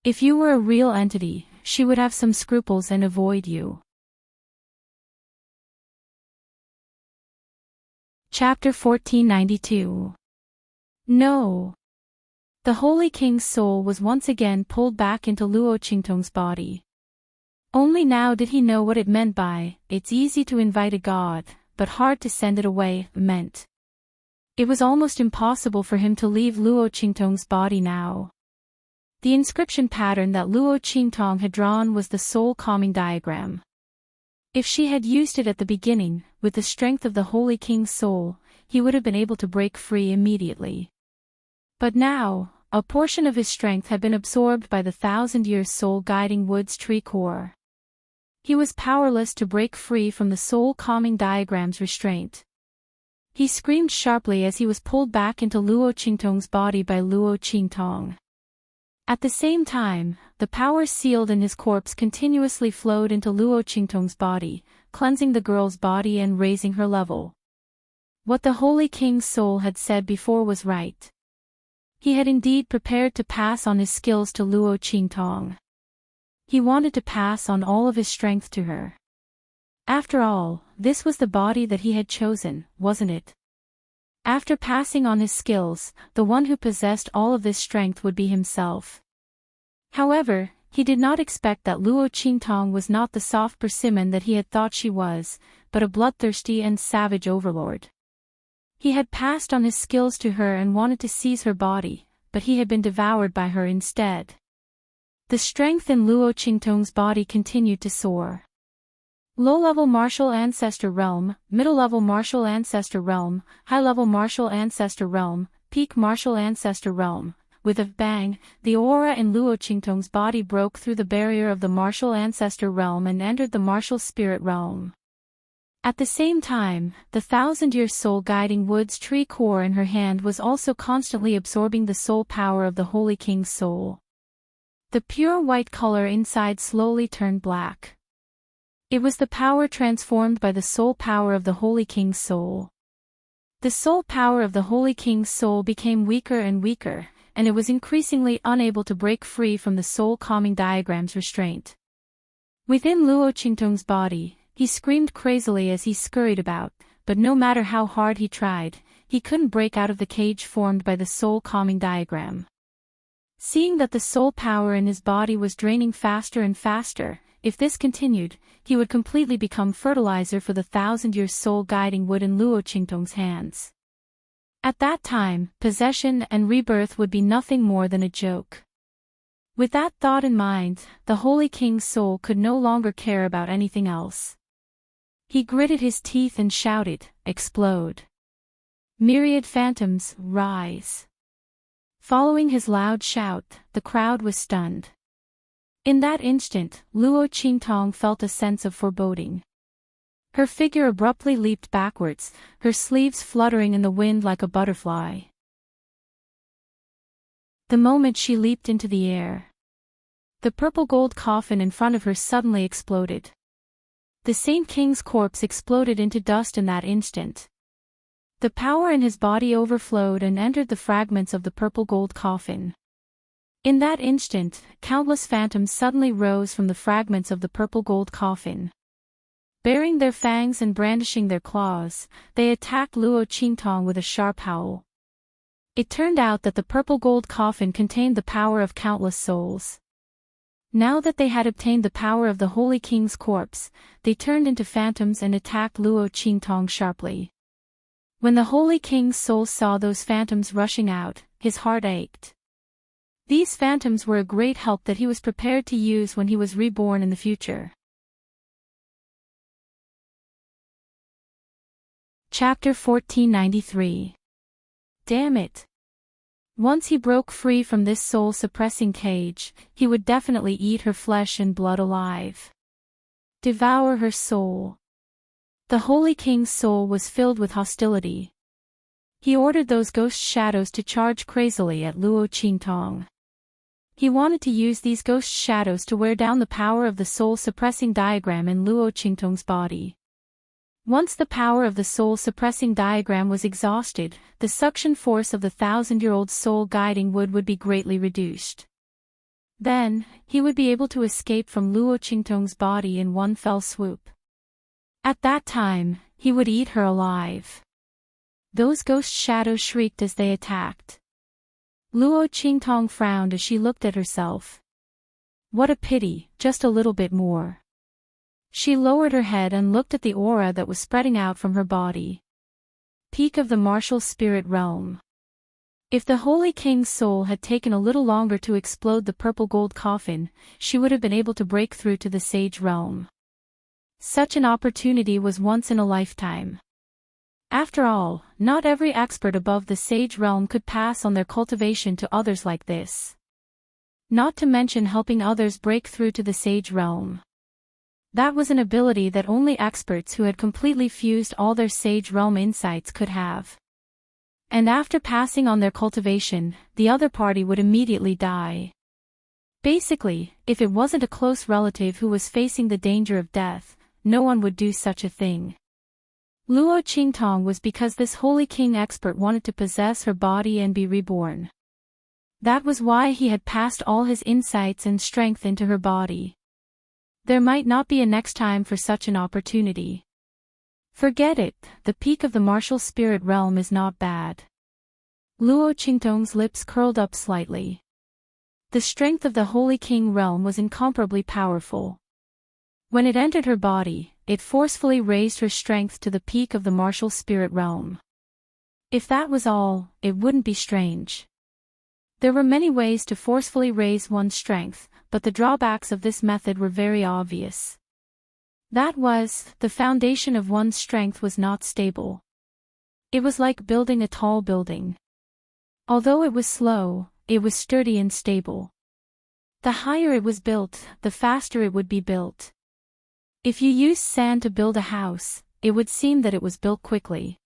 If you were a real entity, she would have some scruples and avoid you. Chapter 1492. No. The Holy King's soul was once again pulled back into Luo Qingtong's body. Only now did he know what it meant by, "It's easy to invite a god, but hard to send it away," meant. It was almost impossible for him to leave Luo Qingtong's body now. The inscription pattern that Luo Qingtong had drawn was the soul calming diagram. If she had used it at the beginning, with the strength of the Holy King's soul, he would have been able to break free immediately. But now, a portion of his strength had been absorbed by the 1,000-year soul guiding wood's tree core. He was powerless to break free from the soul calming diagram's restraint. He screamed sharply as he was pulled back into Luo Qingtong's body by Luo Qingtong. At the same time, the power sealed in his corpse continuously flowed into Luo Qingtong's body, cleansing the girl's body and raising her level. What the Holy King's soul had said before was right. He had indeed prepared to pass on his skills to Luo Qingtong. He wanted to pass on all of his strength to her. After all, this was the body that he had chosen, wasn't it? After passing on his skills, the one who possessed all of this strength would be himself. However, he did not expect that Luo Qingtong was not the soft persimmon that he had thought she was, but a bloodthirsty and savage overlord. He had passed on his skills to her and wanted to seize her body, but he had been devoured by her instead. The strength in Luo Qingtong's body continued to soar. Low-level martial ancestor realm, middle-level martial ancestor realm, high-level martial ancestor realm, peak martial ancestor realm. With a bang, the aura in Luo Qingtong's body broke through the barrier of the martial ancestor realm and entered the martial spirit realm. At the same time, the 1,000-year soul guiding wood's tree core in her hand was also constantly absorbing the soul power of the Holy King's soul. The pure white color inside slowly turned black. It was the power transformed by the soul power of the Holy King's soul. The soul power of the Holy King's soul became weaker and weaker, and it was increasingly unable to break free from the soul calming diagram's restraint. Within Luo Qingtong's body, he screamed crazily as he scurried about, but no matter how hard he tried, he couldn't break out of the cage formed by the soul calming diagram. Seeing that the soul power in his body was draining faster and faster, if this continued, he would completely become fertilizer for the 1,000-year soul guiding wood in Luo Qingtong's hands. At that time, possession and rebirth would be nothing more than a joke. With that thought in mind, the Holy King's soul could no longer care about anything else. He gritted his teeth and shouted, "Explode! Myriad phantoms, rise!" Following his loud shout, the crowd was stunned. In that instant, Luo Qingtong felt a sense of foreboding. Her figure abruptly leaped backwards, her sleeves fluttering in the wind like a butterfly. The moment she leaped into the air, the purple gold coffin in front of her suddenly exploded. The Saint King's corpse exploded into dust in that instant. The power in his body overflowed and entered the fragments of the purple gold coffin. In that instant, countless phantoms suddenly rose from the fragments of the purple gold coffin. Baring their fangs and brandishing their claws, they attacked Luo Qingtong with a sharp howl. It turned out that the purple gold coffin contained the power of countless souls. Now that they had obtained the power of the Holy King's corpse, they turned into phantoms and attacked Luo Qingtong sharply. When the Holy King's soul saw those phantoms rushing out, his heart ached. These phantoms were a great help that he was prepared to use when he was reborn in the future. Chapter 1493. Damn it. Once he broke free from this soul-suppressing cage, he would definitely eat her flesh and blood alive. Devour her soul. The Holy King's soul was filled with hostility. He ordered those ghost shadows to charge crazily at Luo Qingtong. He wanted to use these ghost shadows to wear down the power of the soul-suppressing diagram in Luo Qingtong's body. Once the power of the soul-suppressing diagram was exhausted, the suction force of the 1,000-year-old soul-guiding would be greatly reduced. Then, he would be able to escape from Luo Qingtong's body in one fell swoop. At that time, he would eat her alive. Those ghost shadows shrieked as they attacked. Luo Qingtong frowned as she looked at herself. What a pity, just a little bit more. She lowered her head and looked at the aura that was spreading out from her body. Peak of the martial spirit realm. If the Holy King's soul had taken a little longer to explode the purple gold coffin, she would have been able to break through to the sage realm. Such an opportunity was once in a lifetime. After all, not every expert above the sage realm could pass on their cultivation to others like this. Not to mention helping others break through to the sage realm. That was an ability that only experts who had completely fused all their sage realm insights could have. And after passing on their cultivation, the other party would immediately die. Basically, if it wasn't a close relative who was facing the danger of death, no one would do such a thing. Luo Qingtong was because this Holy King expert wanted to possess her body and be reborn. That was why he had passed all his insights and strength into her body. There might not be a next time for such an opportunity. Forget it, the peak of the martial spirit realm is not bad. Luo Qingtong's lips curled up slightly. The strength of the Holy King realm was incomparably powerful. When it entered her body, it forcefully raised her strength to the peak of the martial spirit realm. If that was all, it wouldn't be strange. There were many ways to forcefully raise one's strength, but the drawbacks of this method were very obvious. That was, the foundation of one's strength was not stable. It was like building a tall building. Although it was slow, it was sturdy and stable. The higher it was built, the faster it would be built. If you used sand to build a house, it would seem that it was built quickly.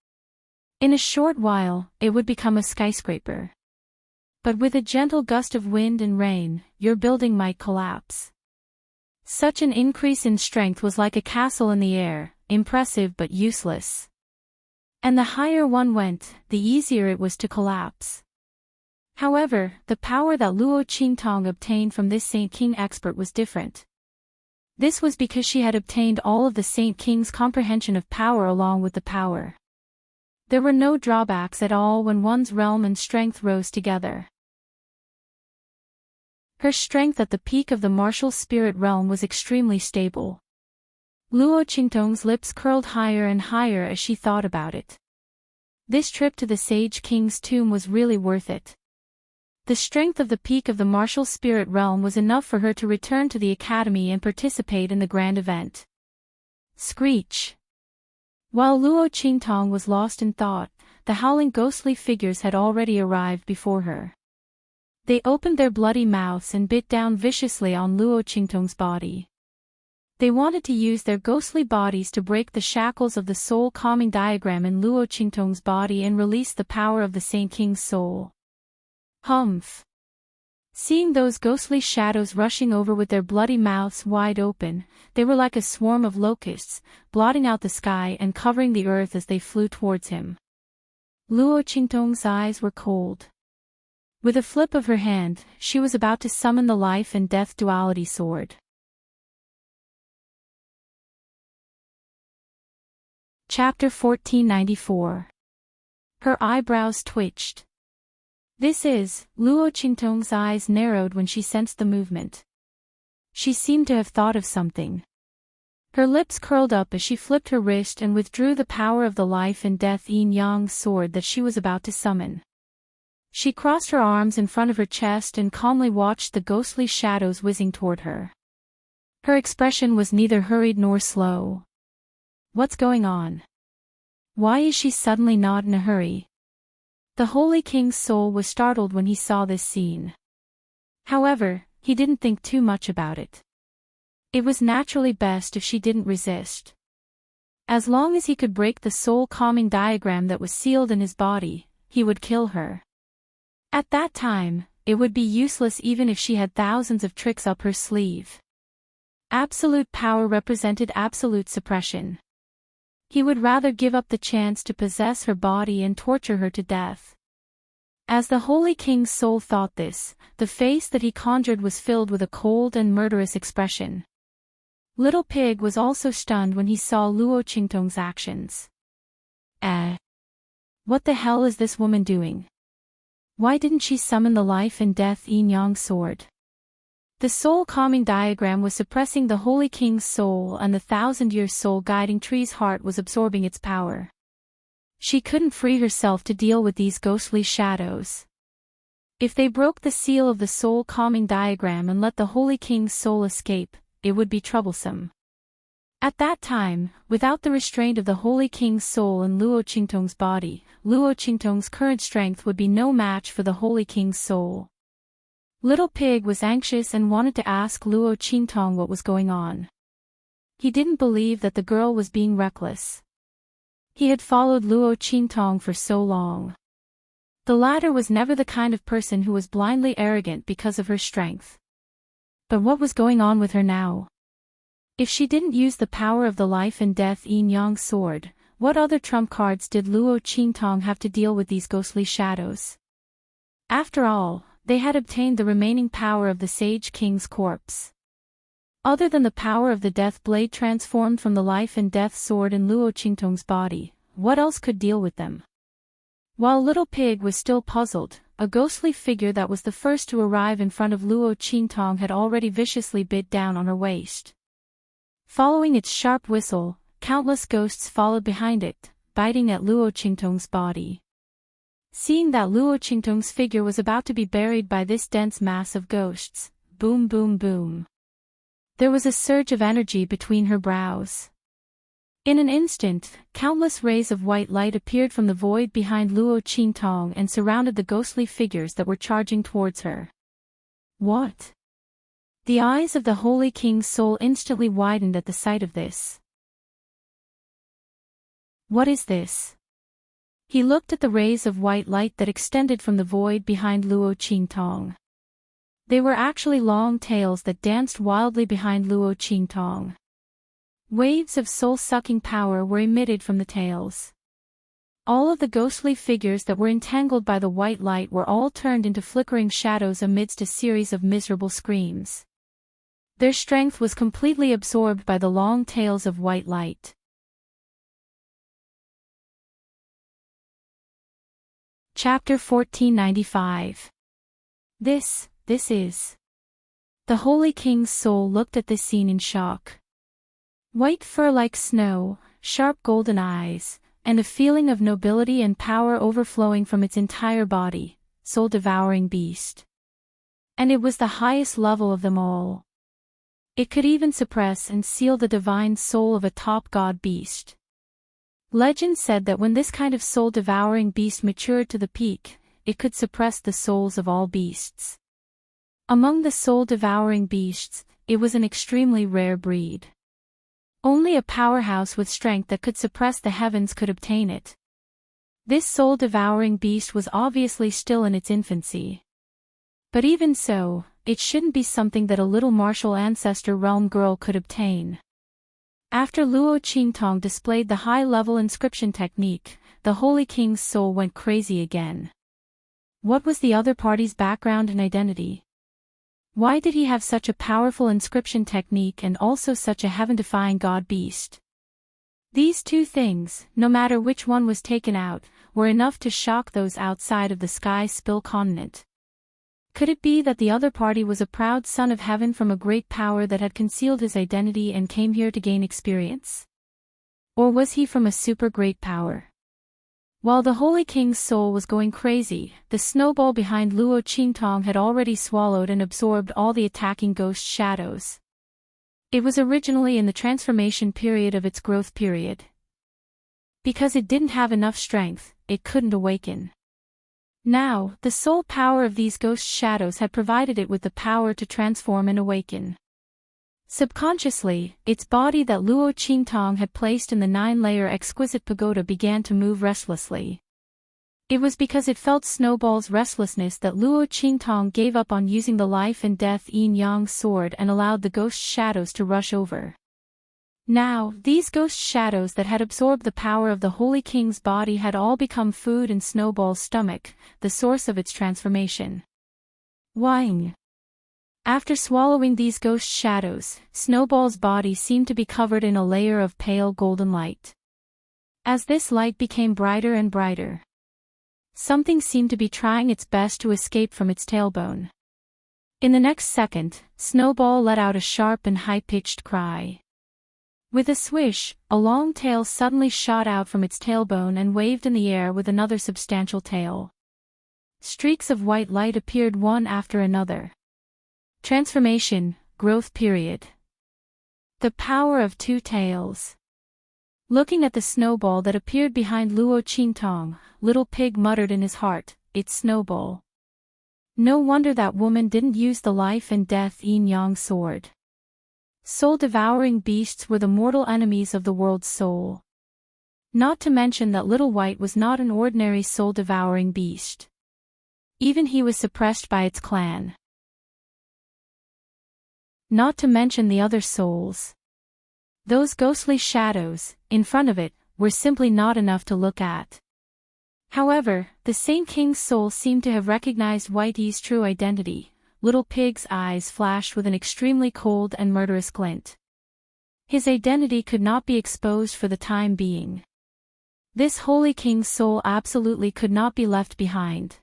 In a short while, it would become a skyscraper. But with a gentle gust of wind and rain, your building might collapse. Such an increase in strength was like a castle in the air, impressive but useless. And the higher one went, the easier it was to collapse. However, the power that Luo Qingtong obtained from this Saint King expert was different. This was because she had obtained all of the Saint King's comprehension of power along with the power. There were no drawbacks at all when one's realm and strength rose together. Her strength at the peak of the martial spirit realm was extremely stable. Luo Qingtong's lips curled higher and higher as she thought about it. This trip to the Sage King's tomb was really worth it. The strength of the peak of the martial spirit realm was enough for her to return to the academy and participate in the grand event. Screech! While Luo Qingtong was lost in thought, the howling ghostly figures had already arrived before her. They opened their bloody mouths and bit down viciously on Luo Qingtong's body. They wanted to use their ghostly bodies to break the shackles of the soul calming diagram in Luo Qingtong's body and release the power of the Saint King's soul. Humph! Seeing those ghostly shadows rushing over with their bloody mouths wide open, they were like a swarm of locusts, blotting out the sky and covering the earth as they flew towards him. Luo Qingtong's eyes were cold. With a flip of her hand, she was about to summon the life and death duality sword. Chapter 1494. Her eyebrows twitched. Luo Qingtong's eyes narrowed when she sensed the movement. She seemed to have thought of something. Her lips curled up as she flipped her wrist and withdrew the power of the life and death yin-yang sword that she was about to summon. She crossed her arms in front of her chest and calmly watched the ghostly shadows whizzing toward her. Her expression was neither hurried nor slow. What's going on? Why is she suddenly not in a hurry? The Holy King's soul was startled when he saw this scene. However, he didn't think too much about it. It was naturally best if she didn't resist. As long as he could break the soul-calming diagram that was sealed in his body, he would kill her. At that time, it would be useless even if she had thousands of tricks up her sleeve. Absolute power represented absolute suppression. He would rather give up the chance to possess her body and torture her to death. As the Holy King's soul thought this, the face that he conjured was filled with a cold and murderous expression. Little Pig was also stunned when he saw Luo Qingtong's actions. What the hell is this woman doing? Why didn't she summon the life and death yin-yang sword? The soul-calming diagram was suppressing the Holy King's soul and the 1,000-year soul-guiding tree's heart was absorbing its power. She couldn't free herself to deal with these ghostly shadows. If they broke the seal of the soul-calming diagram and let the Holy King's soul escape, it would be troublesome. At that time, without the restraint of the Holy King's soul in Luo Qingtong's body, Luo Qingtong's current strength would be no match for the Holy King's soul. Little Pig was anxious and wanted to ask Luo Qingtong what was going on. He didn't believe that the girl was being reckless. He had followed Luo Qingtong for so long. The latter was never the kind of person who was blindly arrogant because of her strength. But what was going on with her now? If she didn't use the power of the life and death yin-yang sword, what other trump cards did Luo Qingtong have to deal with these ghostly shadows? After all, they had obtained the remaining power of the Sage King's corpse. Other than the power of the death blade transformed from the life and death sword in Luo Qingtong's body, what else could deal with them? While Little Pig was still puzzled, a ghostly figure that was the first to arrive in front of Luo Qingtong had already viciously bit down on her waist. Following its sharp whistle, countless ghosts followed behind it, biting at Luo Qingtong's body. Seeing that Luo Qingtong's figure was about to be buried by this dense mass of ghosts, boom boom boom. There was a surge of energy between her brows. In an instant, countless rays of white light appeared from the void behind Luo Qingtong and surrounded the ghostly figures that were charging towards her. What? The eyes of the Holy King's soul instantly widened at the sight of this. What is this? He looked at the rays of white light that extended from the void behind Luo Qingtong. They were actually long tails that danced wildly behind Luo Qingtong. Waves of soul-sucking power were emitted from the tails. All of the ghostly figures that were entangled by the white light were all turned into flickering shadows amidst a series of miserable screams. Their strength was completely absorbed by the long tails of white light. Chapter 1495. This is. The Holy King's soul looked at this scene in shock. White fur like snow, sharp golden eyes, and a feeling of nobility and power overflowing from its entire body, soul-devouring beast. And it was the highest level of them all. It could even suppress and seal the divine soul of a top god beast. Legend said that when this kind of soul-devouring beast matured to the peak, it could suppress the souls of all beasts. Among the soul-devouring beasts, it was an extremely rare breed. Only a powerhouse with strength that could suppress the heavens could obtain it. This soul-devouring beast was obviously still in its infancy. But even so, it shouldn't be something that a little martial ancestor realm girl could obtain. After Luo Qingtong displayed the high-level inscription technique, the Holy King's soul went crazy again. What was the other party's background and identity? Why did he have such a powerful inscription technique and also such a heaven-defying god-beast? These two things, no matter which one was taken out, were enough to shock those outside of the Sky Spill continent. Could it be that the other party was a proud son of heaven from a great power that had concealed his identity and came here to gain experience? Or was he from a super great power? While the Holy King's soul was going crazy, the snowball behind Luo Qingtong had already swallowed and absorbed all the attacking ghost shadows. It was originally in the transformation period of its growth period. Because it didn't have enough strength, it couldn't awaken. Now, the soul power of these ghost shadows had provided it with the power to transform and awaken. Subconsciously, its body that Luo Qingtong had placed in the 9-layer exquisite pagoda began to move restlessly. It was because it felt Snowball's restlessness that Luo Qingtong gave up on using the life and death yin-yang sword and allowed the ghost shadows to rush over. Now, these ghost shadows that had absorbed the power of the Holy King's body had all become food in Snowball's stomach, the source of its transformation. Wang. After swallowing these ghost shadows, Snowball's body seemed to be covered in a layer of pale golden light. As this light became brighter and brighter, something seemed to be trying its best to escape from its tailbone. In the next second, Snowball let out a sharp and high-pitched cry. With a swish, a long tail suddenly shot out from its tailbone and waved in the air with another substantial tail. Streaks of white light appeared one after another. Transformation, growth period. The power of two tails. Looking at the snowball that appeared behind Luo Qingtong, Little Pig muttered in his heart, "It's Snowball." No wonder that woman didn't use the life and death yin-yang sword. Soul-devouring beasts were the mortal enemies of the world's soul. Not to mention that Little White was not an ordinary soul-devouring beast. Even he was suppressed by its clan. Not to mention the other souls. Those ghostly shadows, in front of it, were simply not enough to look at. However, the same king's soul seemed to have recognized Whitey's true identity. Little Pig's eyes flashed with an extremely cold and murderous glint. His identity could not be exposed for the time being. This Holy King's soul absolutely could not be left behind.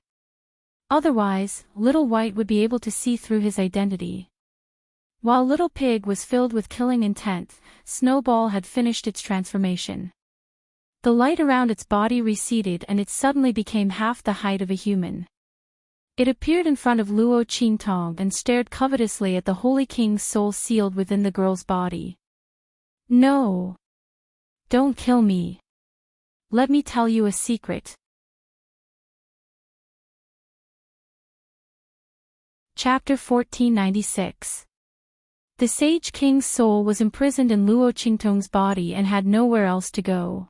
Otherwise, Little White would be able to see through his identity. While Little Pig was filled with killing intent, Snowball had finished its transformation. The light around its body receded and it suddenly became half the height of a human. It appeared in front of Luo Qingtong and stared covetously at the Holy King's soul sealed within the girl's body. "No! Don't kill me. Let me tell you a secret." Chapter 1496. The Sage King's soul was imprisoned in Luo Qingtong's body and had nowhere else to go.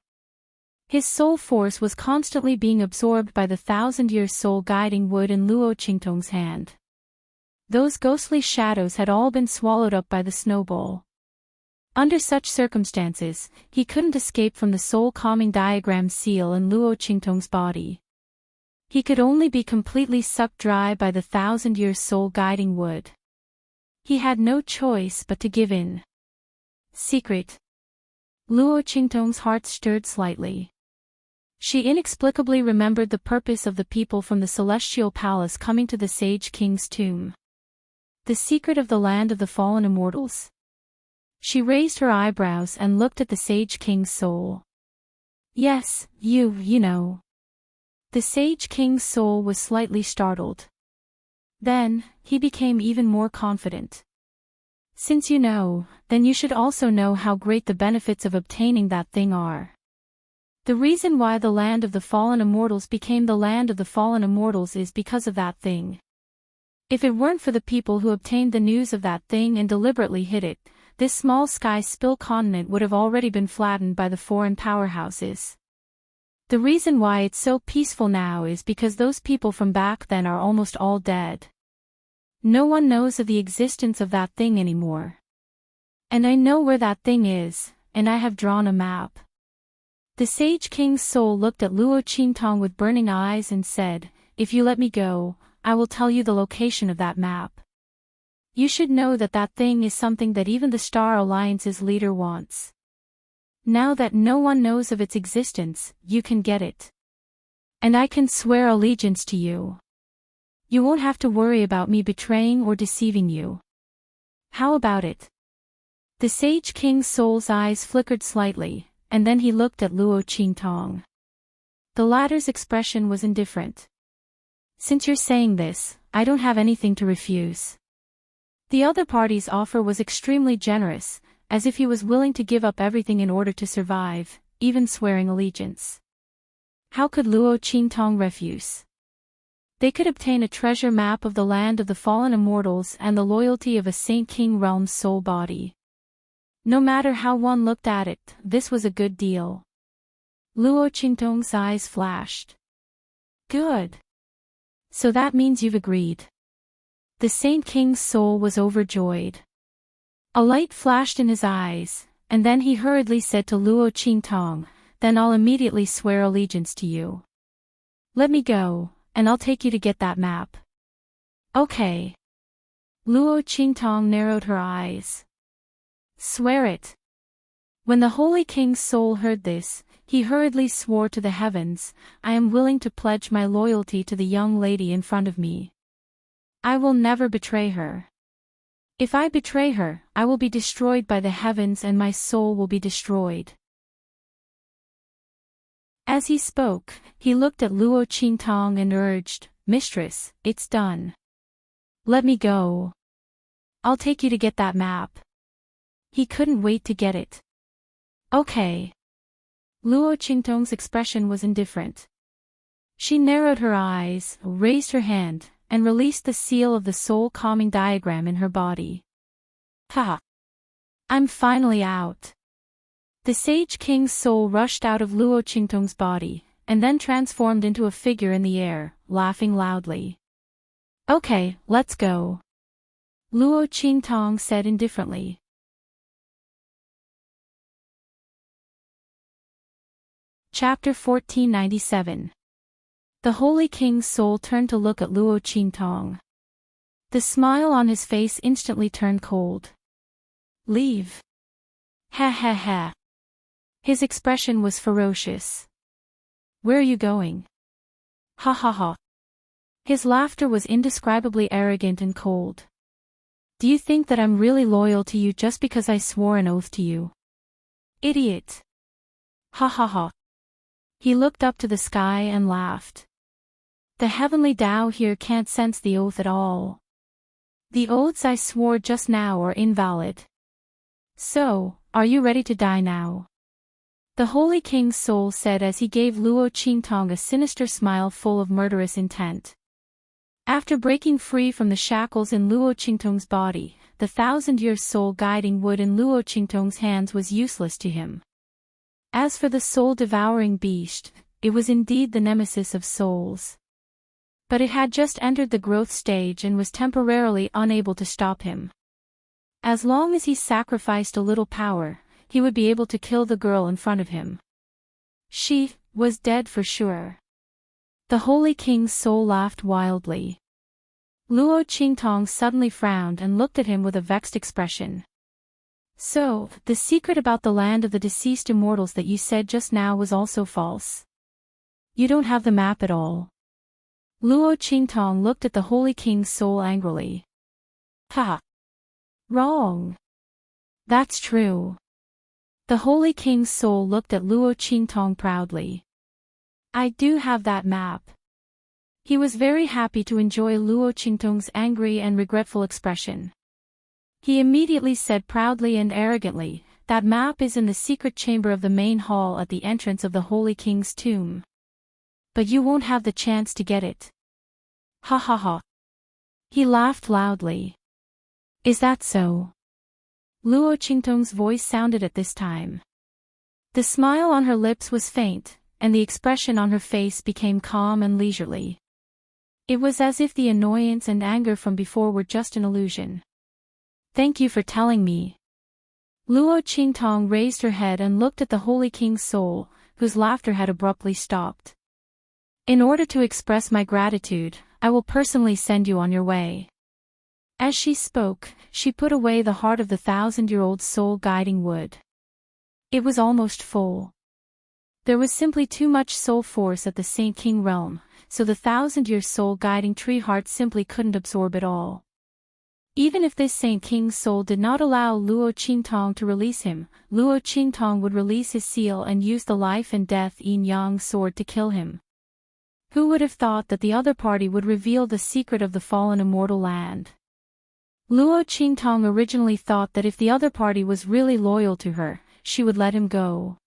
His soul force was constantly being absorbed by the 1,000-year soul guiding wood in Luo Qingtong's hand. Those ghostly shadows had all been swallowed up by the snowball. Under such circumstances, he couldn't escape from the soul calming diagram seal in Luo Qingtong's body. He could only be completely sucked dry by the 1,000-year soul guiding wood. He had no choice but to give in. Secret. Luo Qingtong's heart stirred slightly. She inexplicably remembered the purpose of the people from the celestial palace coming to the Sage King's tomb. The secret of the land of the fallen immortals? She raised her eyebrows and looked at the Sage King's soul. "Yes, you know." The Sage King's soul was slightly startled. Then, he became even more confident. "Since you know, then you should also know how great the benefits of obtaining that thing are. The reason why the land of the fallen immortals became the land of the fallen immortals is because of that thing. If it weren't for the people who obtained the news of that thing and deliberately hid it, this small sky spill continent would have already been flattened by the foreign powerhouses. The reason why it's so peaceful now is because those people from back then are almost all dead. No one knows of the existence of that thing anymore. And I know where that thing is, and I have drawn a map. The Sage King's soul looked at Luo Qingtong with burning eyes and said, "If you let me go, I will tell you the location of that map. You should know that that thing is something that even the Star Alliance's leader wants. Now that no one knows of its existence, you can get it. And I can swear allegiance to you. You won't have to worry about me betraying or deceiving you. How about it?" The Sage King's soul's eyes flickered slightly, and then he looked at Luo Qingtong. The latter's expression was indifferent. "Since you're saying this, I don't have anything to refuse." The other party's offer was extremely generous, as if he was willing to give up everything in order to survive, even swearing allegiance. How could Luo Qingtong refuse? They could obtain a treasure map of the land of the fallen immortals and the loyalty of a Saint King realm's soul body. No matter how one looked at it, this was a good deal. Luo Qingtong's eyes flashed. "Good. So that means you've agreed." The Saint King's soul was overjoyed. A light flashed in his eyes, and then he hurriedly said to Luo Qingtong, "Then I'll immediately swear allegiance to you. Let me go, and I'll take you to get that map." "Okay." Luo Qingtong narrowed her eyes. "Swear it." When the Holy King's soul heard this, he hurriedly swore to the heavens, "I am willing to pledge my loyalty to the young lady in front of me. I will never betray her. If I betray her, I will be destroyed by the heavens and my soul will be destroyed." As he spoke, he looked at Luo Qingtong and urged, "Mistress, it's done. Let me go. I'll take you to get that map." He couldn't wait to get it. "Okay." Luo Qingtong's expression was indifferent. She narrowed her eyes, raised her hand, and released the seal of the soul calming diagram in her body. "Ha! I'm finally out." The Sage King's soul rushed out of Luo Qingtong's body, and then transformed into a figure in the air, laughing loudly. "Okay, let's go," Luo Qingtong said indifferently. Chapter 1497. The Holy King's soul turned to look at Luo Qingtong. The smile on his face instantly turned cold. "Leave." "Ha ha ha." His expression was ferocious. "Where are you going?" "Ha ha ha." His laughter was indescribably arrogant and cold. "Do you think that I'm really loyal to you just because I swore an oath to you? Idiot." "Ha ha ha." He looked up to the sky and laughed. "The heavenly Tao here can't sense the oath at all. The oaths I swore just now are invalid. So, are you ready to die now?" The Holy King's soul said as he gave Luo Qingtong a sinister smile full of murderous intent. After breaking free from the shackles in Luo Qingtong's body, the thousand-year soul guiding wood in Luo Qingtong's hands was useless to him. As for the soul-devouring beast, it was indeed the nemesis of souls. But it had just entered the growth stage and was temporarily unable to stop him. As long as he sacrificed a little power, he would be able to kill the girl in front of him. She was dead for sure. The Holy King's soul laughed wildly. Luo Qingtong suddenly frowned and looked at him with a vexed expression. "So, the secret about the land of the deceased immortals that you said just now was also false? You don't have the map at all?" Luo Qingtong looked at the Holy King's soul angrily. "Ha! Wrong. That's true." The Holy King's soul looked at Luo Qingtong proudly. "I do have that map." He was very happy to enjoy Luo Qingtong's angry and regretful expression. He immediately said proudly and arrogantly, "That map is in the secret chamber of the main hall at the entrance of the Holy King's tomb. But you won't have the chance to get it." "Ha ha ha." He laughed loudly. "Is that so?" Luo Qingtong's voice sounded at this time. The smile on her lips was faint, and the expression on her face became calm and leisurely. It was as if the annoyance and anger from before were just an illusion. "Thank you for telling me." Luo Qingtong raised her head and looked at the Holy King's soul, whose laughter had abruptly stopped. In order to express my gratitude, I will personally send you on your way. As she spoke, she put away the heart of the 1,000-year-old soul guiding wood. It was almost full. There was simply too much soul force at the Saint King realm, so the 1,000-year soul guiding tree heart simply couldn't absorb it all. Even if this Saint King's soul did not allow Luo Qingtong to release him, Luo Qingtong would release his seal and use the life and death yin-yang sword to kill him. Who would have thought that the other party would reveal the secret of the fallen immortal land? Luo Qingtong originally thought that if the other party was really loyal to her, she would let him go.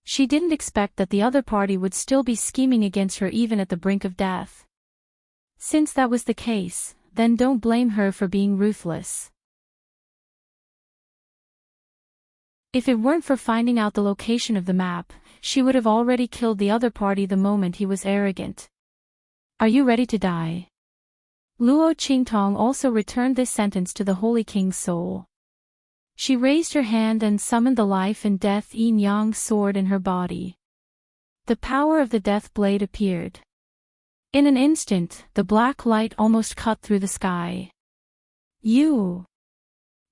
She didn't expect that the other party would still be scheming against her even at the brink of death. Since that was the case, then don't blame her for being ruthless. If it weren't for finding out the location of the map, she would have already killed the other party the moment he was arrogant. Are you ready to die? Luo Qingtong also returned this sentence to the Holy King's soul. She raised her hand and summoned the life and death yin-yang sword in her body. The power of the death blade appeared. In an instant, the black light almost cut through the sky. You!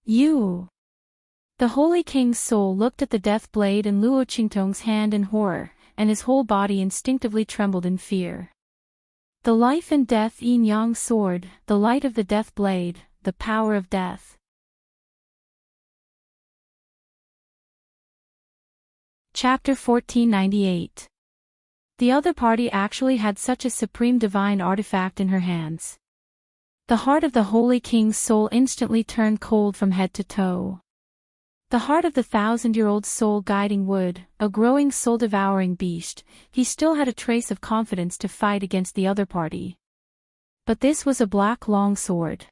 The Holy King's soul looked at the death blade in Luo Qingtong's hand in horror, and his whole body instinctively trembled in fear. The life and death yin-yang sword, the light of the death blade, the power of death. Chapter 1498. The other party actually had such a supreme divine artifact in her hands. The heart of the Holy King's soul instantly turned cold from head to toe. The heart of the 1,000-year-old soul guiding wood, a growing soul-devouring beast, he still had a trace of confidence to fight against the other party. But this was a black long sword.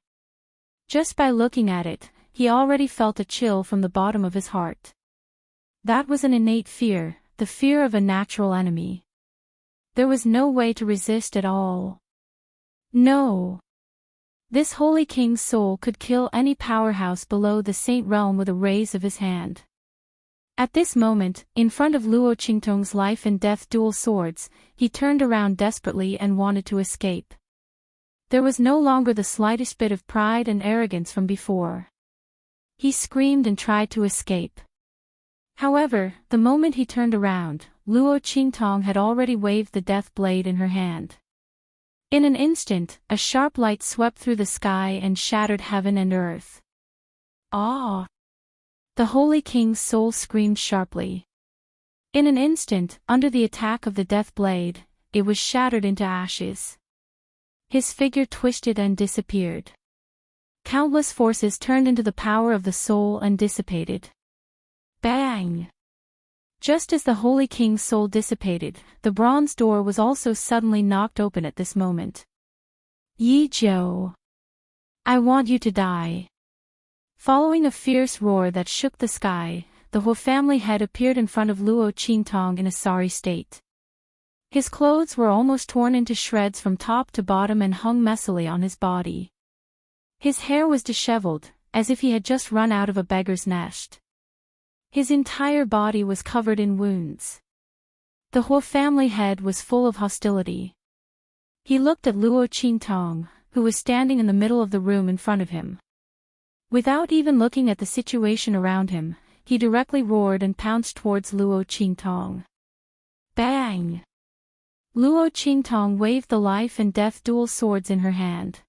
Just by looking at it, he already felt a chill from the bottom of his heart. That was an innate fear, the fear of a natural enemy. There was no way to resist at all. No. This Holy King's soul could kill any powerhouse below the Saint realm with a raise of his hand. At this moment, in front of Luo Qingtong's life and death dual swords, he turned around desperately and wanted to escape. There was no longer the slightest bit of pride and arrogance from before. He screamed and tried to escape. However, the moment he turned around, Luo Qingtong had already waved the death blade in her hand. In an instant, a sharp light swept through the sky and shattered heaven and earth. Ah! The Holy King's soul screamed sharply. In an instant, under the attack of the death blade, it was shattered into ashes. His figure twisted and disappeared. Countless forces turned into the power of the soul and dissipated. Bang! Just as the Holy King's soul dissipated, the bronze door was also suddenly knocked open at this moment. Yi Zhou! I want you to die! Following a fierce roar that shook the sky, the Huo family head appeared in front of Luo Qingtong in a sorry state. His clothes were almost torn into shreds from top to bottom and hung messily on his body. His hair was disheveled, as if he had just run out of a beggar's nest. His entire body was covered in wounds. The Huo family head was full of hostility. He looked at Luo Qingtong, who was standing in the middle of the room in front of him. Without even looking at the situation around him, he directly roared and pounced towards Luo Qingtong. Bang! Luo Qingtong waved the life and death dual swords in her hand.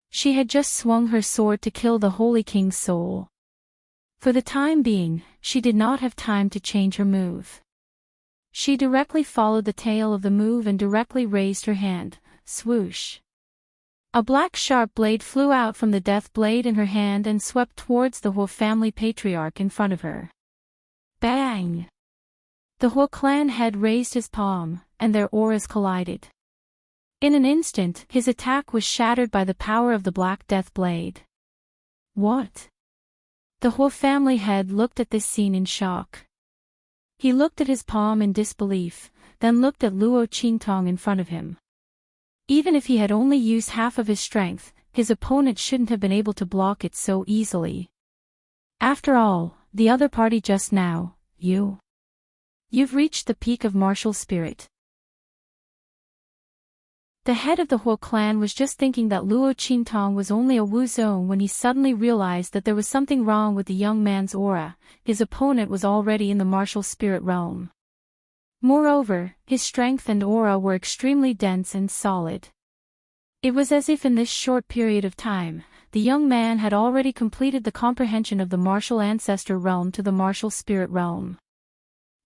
She had just swung her sword to kill the Holy King's soul. For the time being, she did not have time to change her move. She directly followed the tail of the move and directly raised her hand, swoosh. A black sharp blade flew out from the death blade in her hand and swept towards the Huo family patriarch in front of her. Bang! The Huo clan head raised his palm, and their auras collided. In an instant, his attack was shattered by the power of the black death blade. What? The Huo family head looked at this scene in shock. He looked at his palm in disbelief, then looked at Luo Qingtong in front of him. Even if he had only used half of his strength, his opponent shouldn't have been able to block it so easily. After all, the other party just now, You've reached the peak of martial spirit. The head of the Huo clan was just thinking that Luo Qingtong was only a Wu zone when he suddenly realized that there was something wrong with the young man's aura. His opponent was already in the martial spirit realm. Moreover, his strength and aura were extremely dense and solid. It was as if in this short period of time, the young man had already completed the comprehension of the martial ancestor realm to the martial spirit realm.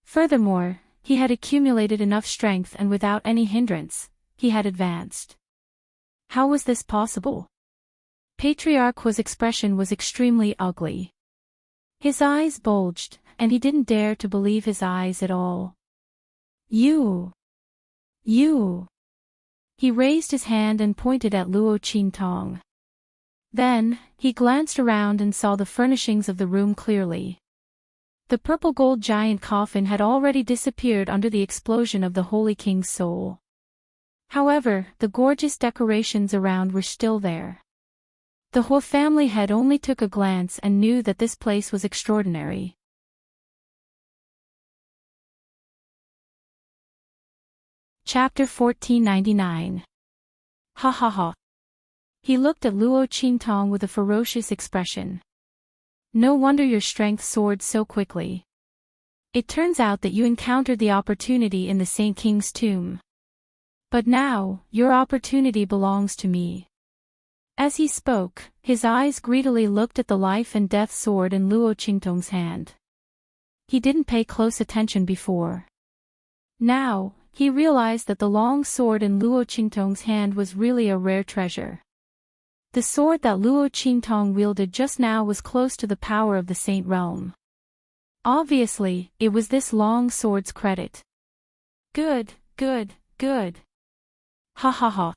Furthermore, he had accumulated enough strength and without any hindrance, he had advanced. How was this possible? Patriarch Huo's expression was extremely ugly. His eyes bulged, and he didn't dare to believe his eyes at all. You! He raised his hand and pointed at Luo Qingtong. Then, he glanced around and saw the furnishings of the room clearly. The purple gold giant coffin had already disappeared under the explosion of the Holy King's soul. However, the gorgeous decorations around were still there. The Huo family head only took a glance and knew that this place was extraordinary. Chapter 1499. Ha ha ha. He looked at Luo Qingtong with a ferocious expression. No wonder your strength soared so quickly. It turns out that you encountered the opportunity in the Saint King's tomb. But now, your opportunity belongs to me. As he spoke, his eyes greedily looked at the life and death sword in Luo Qingtong's hand. He didn't pay close attention before. Now, he realized that the long sword in Luo Qingtong's hand was really a rare treasure. The sword that Luo Qingtong wielded just now was close to the power of the Saint Realm. Obviously, it was this long sword's credit. Good. Ha ha ha.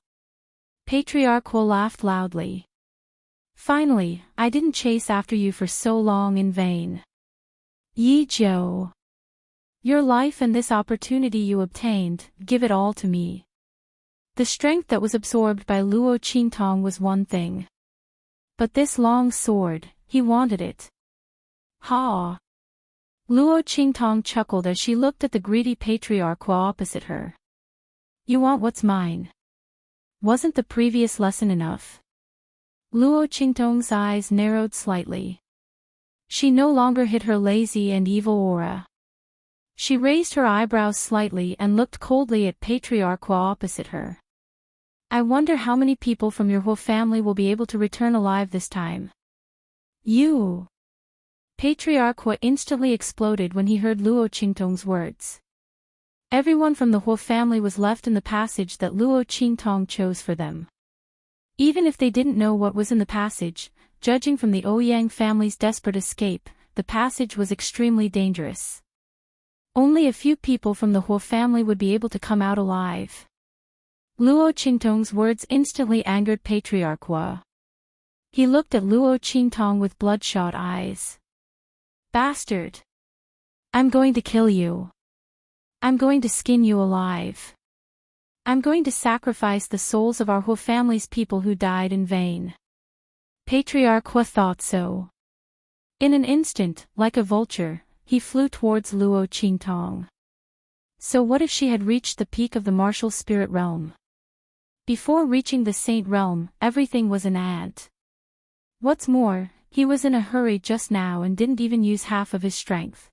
Patriarch Huo laughed loudly. Finally, I didn't chase after you for so long in vain. Yi Zhou. Your life and this opportunity you obtained, give it all to me. The strength that was absorbed by Luo Qingtong was one thing. But this long sword, he wanted it. Ha! Luo Qingtong chuckled as she looked at the greedy Patriarch Huo opposite her. You want what's mine. Wasn't the previous lesson enough? Luo Qingtong's eyes narrowed slightly. She no longer hid her lazy and evil aura. She raised her eyebrows slightly and looked coldly at Patriarch Huo opposite her. I wonder how many people from your whole family will be able to return alive this time. You! Patriarch Huo instantly exploded when he heard Luo Qingtong's words. Everyone from the Huo family was left in the passage that Luo Qingtong chose for them. Even if they didn't know what was in the passage, judging from the Ouyang family's desperate escape, the passage was extremely dangerous. Only a few people from the Huo family would be able to come out alive. Luo Qingtong's words instantly angered Patriarch Huo. He looked at Luo Qingtong with bloodshot eyes. Bastard! I'm going to kill you. I'm going to skin you alive. I'm going to sacrifice the souls of our Huo family's people who died in vain. Patriarch Huo thought so. In an instant, like a vulture, he flew towards Luo Qingtong. So what if she had reached the peak of the martial spirit realm? Before reaching the saint realm, everything was an ant. What's more, he was in a hurry just now and didn't even use half of his strength.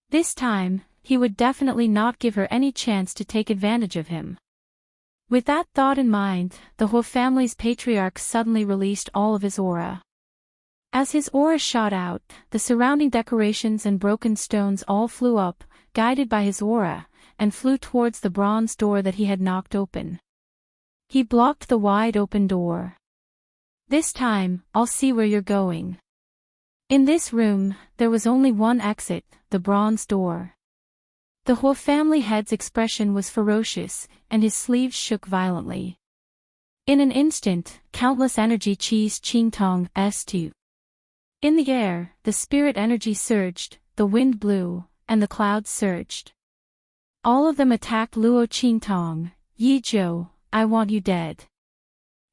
This time, he would definitely not give her any chance to take advantage of him. With that thought in mind, the Huo family's patriarch suddenly released all of his aura. As his aura shot out, the surrounding decorations and broken stones all flew up, guided by his aura, and flew towards the bronze door that he had knocked open. He blocked the wide-open door. This time, I'll see where you're going. In this room, there was only one exit, the bronze door. The Huo family head's expression was ferocious, and his sleeves shook violently. In an instant, countless energy cheesed Qingtong S2. In the air, the spirit energy surged, the wind blew, and the clouds surged. All of them attacked Luo Qingtong. Yi Zhou, I want you dead.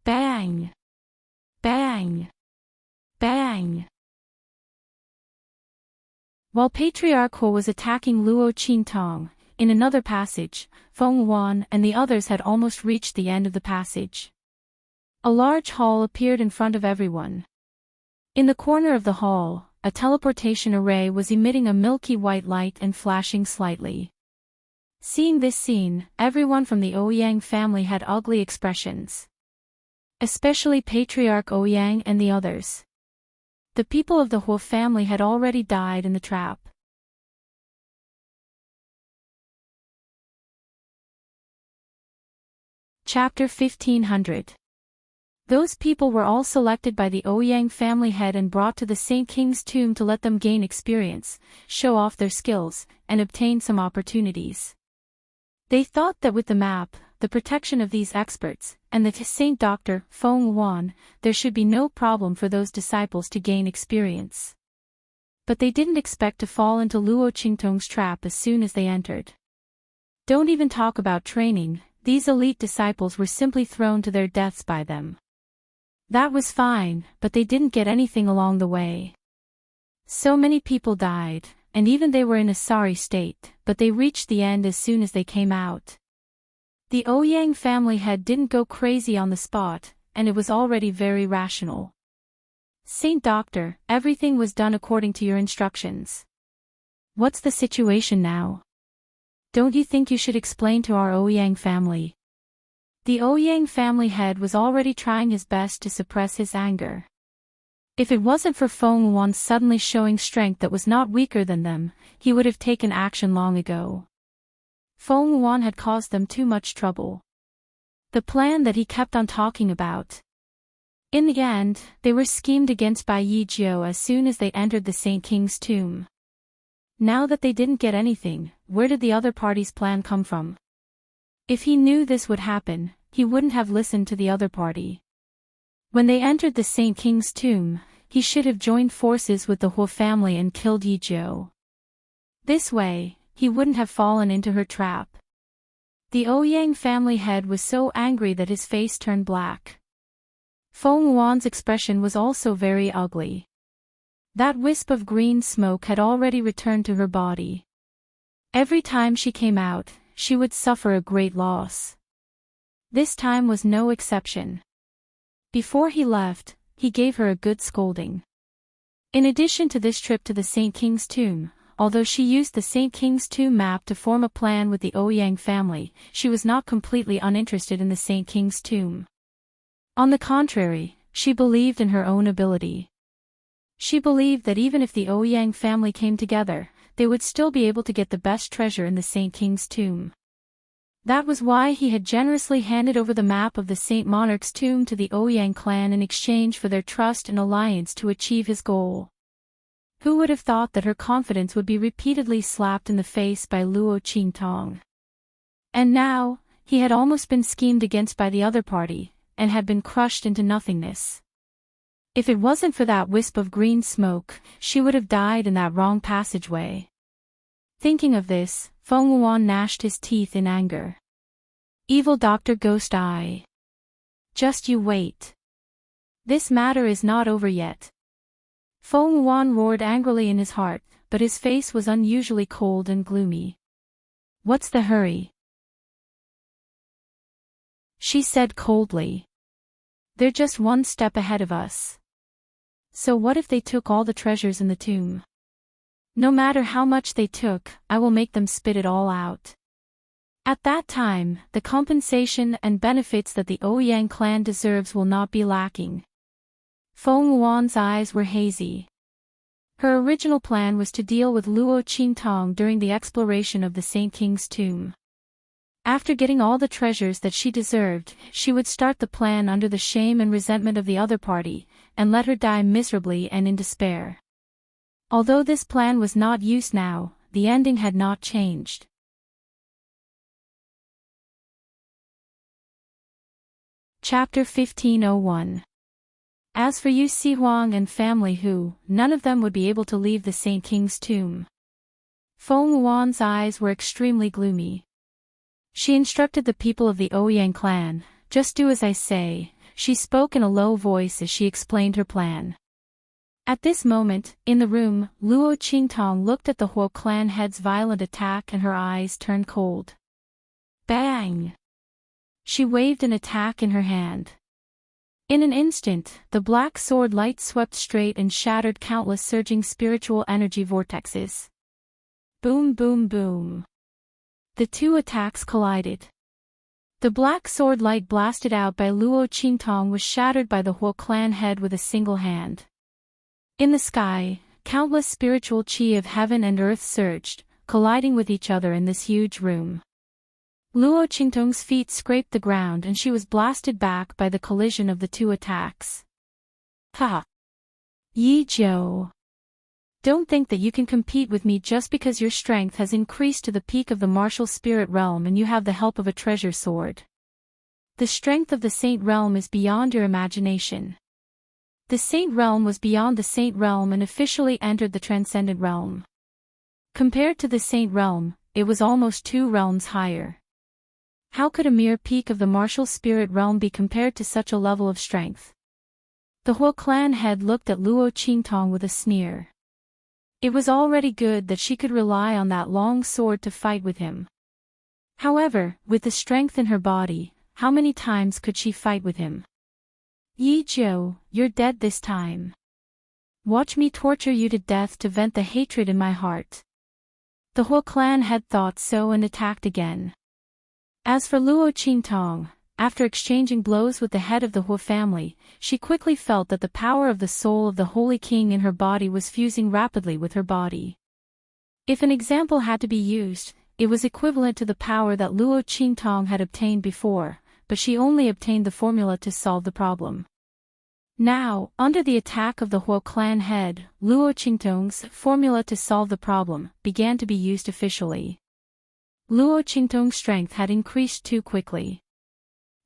Bang! Bang! Bang! While Patriarch Ho was attacking Luo Qingtong, in another passage, Feng Wan and the others had almost reached the end of the passage. A large hall appeared in front of everyone. In the corner of the hall, a teleportation array was emitting a milky white light and flashing slightly. Seeing this scene, everyone from the Ouyang family had ugly expressions. Especially Patriarch Ouyang and the others. The people of the Huo family had already died in the trap. Chapter 1500. Those people were all selected by the Ouyang family head and brought to the Saint King's tomb to let them gain experience, show off their skills, and obtain some opportunities. They thought that with the map, the protection of these experts, and the Saint Doctor, Feng Wan, there should be no problem for those disciples to gain experience. But they didn't expect to fall into Luo Qingtong's trap as soon as they entered. Don't even talk about training, these elite disciples were simply thrown to their deaths by them. That was fine, but they didn't get anything along the way. So many people died, and even they were in a sorry state, but they reached the end as soon as they came out. The Ouyang family head didn't go crazy on the spot, and it was already very rational. Saint Doctor, everything was done according to your instructions. What's the situation now? Don't you think you should explain to our Ouyang family? The Ouyang family head was already trying his best to suppress his anger. If it wasn't for Feng Wan suddenly showing strength that was not weaker than them, he would have taken action long ago. Feng Wan had caused them too much trouble. The plan that he kept on talking about. In the end, they were schemed against by Yi Jiao as soon as they entered the Saint King's tomb. Now that they didn't get anything, where did the other party's plan come from? If he knew this would happen, he wouldn't have listened to the other party. When they entered the Saint King's tomb, he should have joined forces with the Huo family and killed Yi Jiao. This way, he wouldn't have fallen into her trap. The Ouyang family head was so angry that his face turned black. Feng Wan's expression was also very ugly. That wisp of green smoke had already returned to her body. Every time she came out, she would suffer a great loss. This time was no exception. Before he left, he gave her a good scolding. In addition to this trip to the Saint King's tomb, although she used the Saint King's tomb map to form a plan with the Ouyang family, she was not completely uninterested in the Saint King's tomb. On the contrary, she believed in her own ability. She believed that even if the Ouyang family came together, they would still be able to get the best treasure in the Saint King's tomb. That was why he had generously handed over the map of the Saint Monarch's tomb to the Ouyang clan in exchange for their trust and alliance to achieve his goal. Who would have thought that her confidence would be repeatedly slapped in the face by Luo Qingtong? And now, he had almost been schemed against by the other party, and had been crushed into nothingness. If it wasn't for that wisp of green smoke, she would have died in that wrong passageway. Thinking of this, Feng Wan gnashed his teeth in anger. Evil Dr. Ghost Eye. Just you wait. This matter is not over yet. Feng Wan roared angrily in his heart, but his face was unusually cold and gloomy. What's the hurry? She said coldly. They're just one step ahead of us. So what if they took all the treasures in the tomb? No matter how much they took, I will make them spit it all out. At that time, the compensation and benefits that the Ouyang clan deserves will not be lacking. Feng Wan's eyes were hazy. Her original plan was to deal with Luo Qingtong during the exploration of the Saint King's tomb. After getting all the treasures that she deserved, she would start the plan under the shame and resentment of the other party, and let her die miserably and in despair. Although this plan was not used now, the ending had not changed. Chapter 1501. As for Yu Sihuang and family Hu, none of them would be able to leave the Saint King's tomb. Feng Wan's eyes were extremely gloomy. She instructed the people of the Ouyang clan, just do as I say. She spoke in a low voice as she explained her plan. At this moment, in the room, Luo Qingtong looked at the Huo clan head's violent attack and her eyes turned cold. Bang! She waved an attack in her hand. In an instant, the black sword light swept straight and shattered countless surging spiritual energy vortexes. Boom boom boom. The two attacks collided. The black sword light blasted out by Luo Qingtong was shattered by the Huo clan head with a single hand. In the sky, countless spiritual qi of heaven and earth surged, colliding with each other in this huge room. Luo Qingtong's feet scraped the ground and she was blasted back by the collision of the two attacks. Ha! Yi Jiu! Don't think that you can compete with me just because your strength has increased to the peak of the martial spirit realm and you have the help of a treasure sword. The strength of the Saint Realm is beyond your imagination. The Saint Realm was beyond the Saint Realm and officially entered the Transcendent Realm. Compared to the Saint Realm, it was almost 2 realms higher. How could a mere peak of the martial spirit realm be compared to such a level of strength? The Huo clan head looked at Luo Qingtong with a sneer. It was already good that she could rely on that long sword to fight with him. However, with the strength in her body, how many times could she fight with him? Yi Jiu, you're dead this time. Watch me torture you to death to vent the hatred in my heart. The Huo clan head thought so and attacked again. As for Luo Qingtong, after exchanging blows with the head of the Huo family, she quickly felt that the power of the soul of the Holy King in her body was fusing rapidly with her body. If an example had to be used, it was equivalent to the power that Luo Qingtong had obtained before, but she only obtained the formula to solve the problem. Now, under the attack of the Huo clan head, Luo Qingtong's formula to solve the problem began to be used officially. Luo Qingtong's strength had increased too quickly.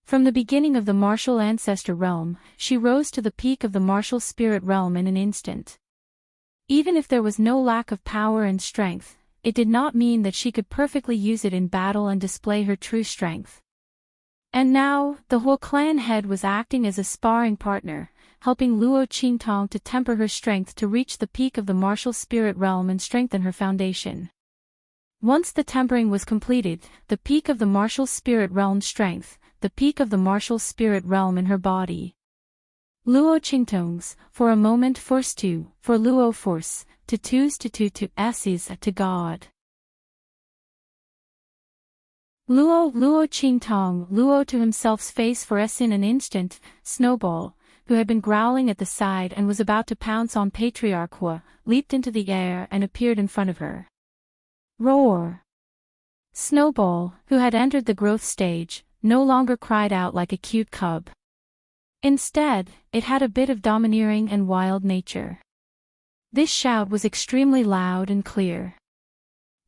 From the beginning of the martial ancestor realm, she rose to the peak of the martial spirit realm in an instant. Even if there was no lack of power and strength, it did not mean that she could perfectly use it in battle and display her true strength. And now, the Huo clan head was acting as a sparring partner, helping Luo Qingtong to temper her strength to reach the peak of the martial spirit realm and strengthen her foundation. Once the tempering was completed, the peak of the martial spirit realm strength, the peak of the martial spirit realm in her body. Luo Qingtong's, for a moment force to, for Luo force, to twos to two to s's to God. Luo Qingtong, Luo to himself's face for s in an instant, Snowball, who had been growling at the side and was about to pounce on Patriarch Huo, leaped into the air and appeared in front of her. Roar! Snowball, who had entered the growth stage, no longer cried out like a cute cub. Instead, it had a bit of domineering and wild nature. This shout was extremely loud and clear.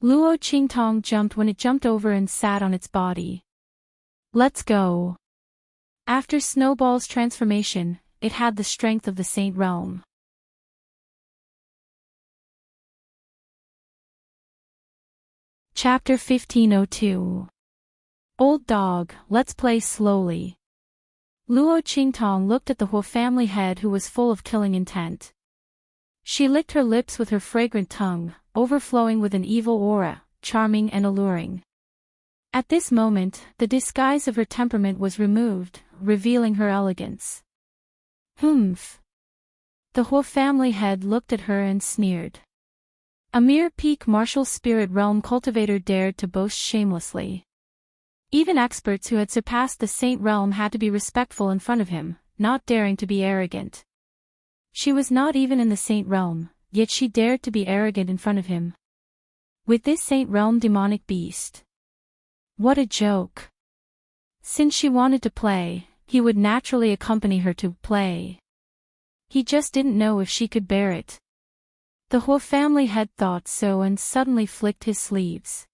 Luo Qingtong jumped when it jumped over and sat on its body. Let's go! After Snowball's transformation, it had the strength of the Saint Realm. Chapter 1502. Old dog, let's play slowly. Luo Qingtong looked at the Huo family head who was full of killing intent. She licked her lips with her fragrant tongue, overflowing with an evil aura, charming and alluring. At this moment, the disguise of her temperament was removed, revealing her elegance. Humph! The Huo family head looked at her and sneered. A mere peak martial spirit realm cultivator dared to boast shamelessly. Even experts who had surpassed the Saint Realm had to be respectful in front of him, not daring to be arrogant. She was not even in the Saint Realm, yet she dared to be arrogant in front of him. With this Saint Realm demonic beast. What a joke! Since she wanted to play, he would naturally accompany her to play. He just didn't know if she could bear it. The Huo family head thought so and suddenly flicked his sleeves.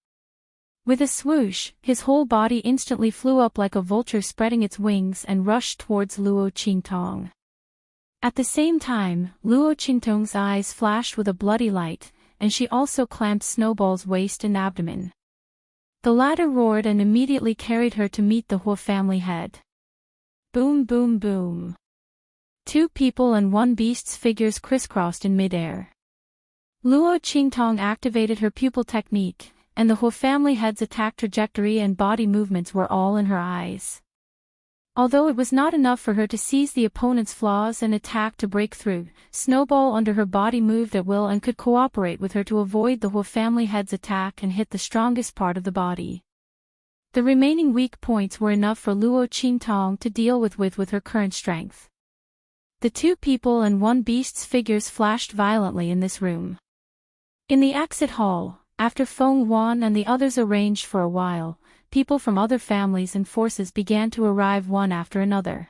With a swoosh, his whole body instantly flew up like a vulture spreading its wings and rushed towards Luo Qingtong. At the same time, Luo Qingtong's eyes flashed with a bloody light, and she also clamped Snowball's waist and abdomen. The latter roared and immediately carried her to meet the Huo family head. Boom boom boom. 2 people and 1 beast's figures crisscrossed in midair. Luo Qingtong activated her pupil technique, and the whole family head's attack trajectory and body movements were all in her eyes. Although it was not enough for her to seize the opponent's flaws and attack to break through, Snowball under her body moved at will and could cooperate with her to avoid the whole family head's attack and hit the strongest part of the body. The remaining weak points were enough for Luo Qingtong to deal with her current strength. The 2 people and 1 beast's figures flashed violently in this room. In the exit hall, after Feng Wan and the others arranged for a while, people from other families and forces began to arrive one after another.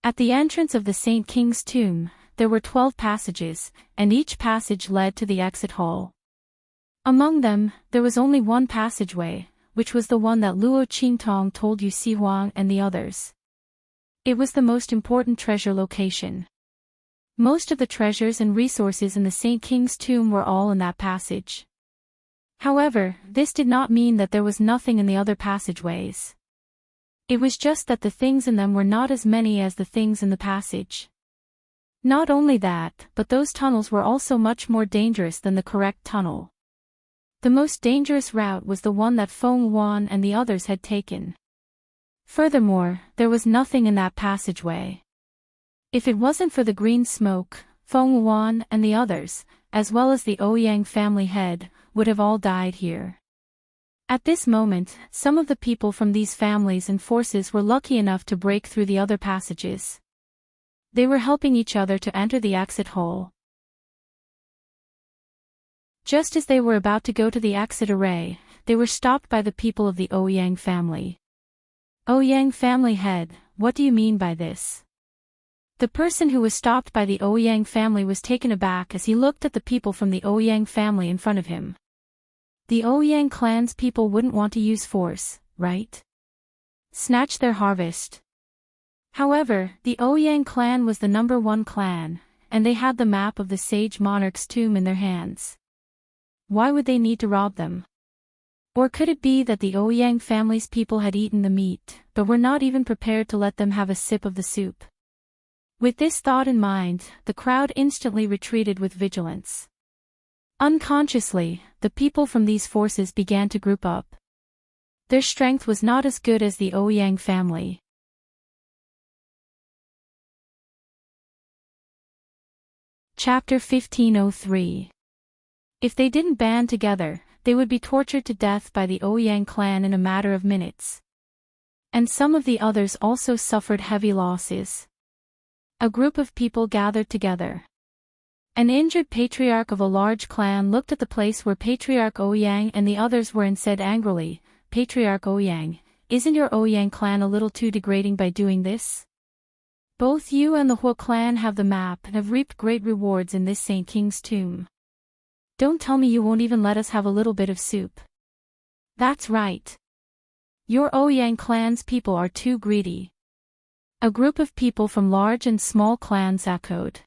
At the entrance of the Saint King's tomb, there were 12 passages, and each passage led to the exit hall. Among them, there was only one passageway, which was the one that Luo Qingtong told Yu Sihuang and the others. It was the most important treasure location. Most of the treasures and resources in the Saint King's tomb were all in that passage. However, this did not mean that there was nothing in the other passageways. It was just that the things in them were not as many as the things in the passage. Not only that, but those tunnels were also much more dangerous than the correct tunnel. The most dangerous route was the one that Feng Wan and the others had taken. Furthermore, there was nothing in that passageway. If it wasn't for the green smoke, Feng Wan and the others, as well as the Ouyang family head, would have all died here. At this moment, some of the people from these families and forces were lucky enough to break through the other passages. They were helping each other to enter the exit hole. Just as they were about to go to the exit array, they were stopped by the people of the Ouyang family. Ouyang family head, what do you mean by this? The person who was stopped by the Ouyang family was taken aback as he looked at the people from the Ouyang family in front of him. The Ouyang clan's people wouldn't want to use force, right? Snatch their harvest. However, the Ouyang clan was the #1 clan, and they had the map of the sage monarch's tomb in their hands. Why would they need to rob them? Or could it be that the Ouyang family's people had eaten the meat, but were not even prepared to let them have a sip of the soup? With this thought in mind, the crowd instantly retreated with vigilance. Unconsciously, the people from these forces began to group up. Their strength was not as good as the Ouyang family. Chapter 1503. If they didn't band together, they would be tortured to death by the Ouyang clan in a matter of minutes. And some of the others also suffered heavy losses. A group of people gathered together. An injured patriarch of a large clan looked at the place where Patriarch Ouyang and the others were and said angrily, "Patriarch Ouyang, isn't your Ouyang clan a little too degrading by doing this? Both you and the Hua clan have the map and have reaped great rewards in this Saint King's tomb. Don't tell me you won't even let us have a little bit of soup." "That's right. Your Ouyang clan's people are too greedy." A group of people from large and small clans echoed.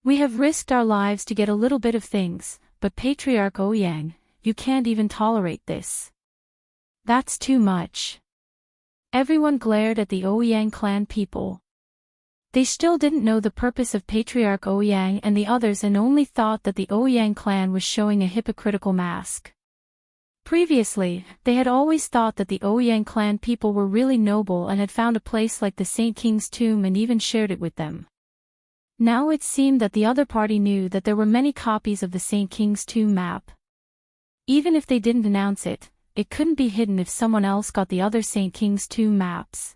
"We have risked our lives to get a little bit of things, but Patriarch Ouyang, you can't even tolerate this. That's too much." Everyone glared at the Ouyang clan people. They still didn't know the purpose of Patriarch Ouyang and the others and only thought that the Ouyang clan was showing a hypocritical mask. Previously, they had always thought that the Ouyang clan people were really noble and had found a place like the Saint King's tomb and even shared it with them. Now it seemed that the other party knew that there were many copies of the Saint King's tomb map. Even if they didn't announce it, it couldn't be hidden if someone else got the other Saint King's tomb maps.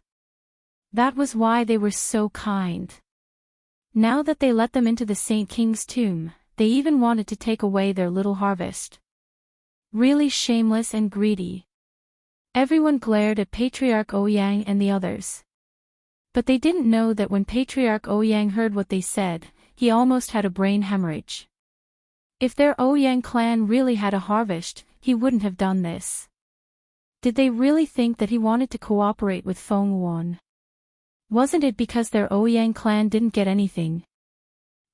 That was why they were so kind. Now that they let them into the Saint King's tomb, they even wanted to take away their little harvest. Really shameless and greedy. Everyone glared at Patriarch Ouyang and the others. But they didn't know that when Patriarch Ouyang heard what they said, he almost had a brain hemorrhage. If their Ouyang clan really had a harvest, he wouldn't have done this. Did they really think that he wanted to cooperate with Feng Wan? Wasn't it because their Ouyang clan didn't get anything?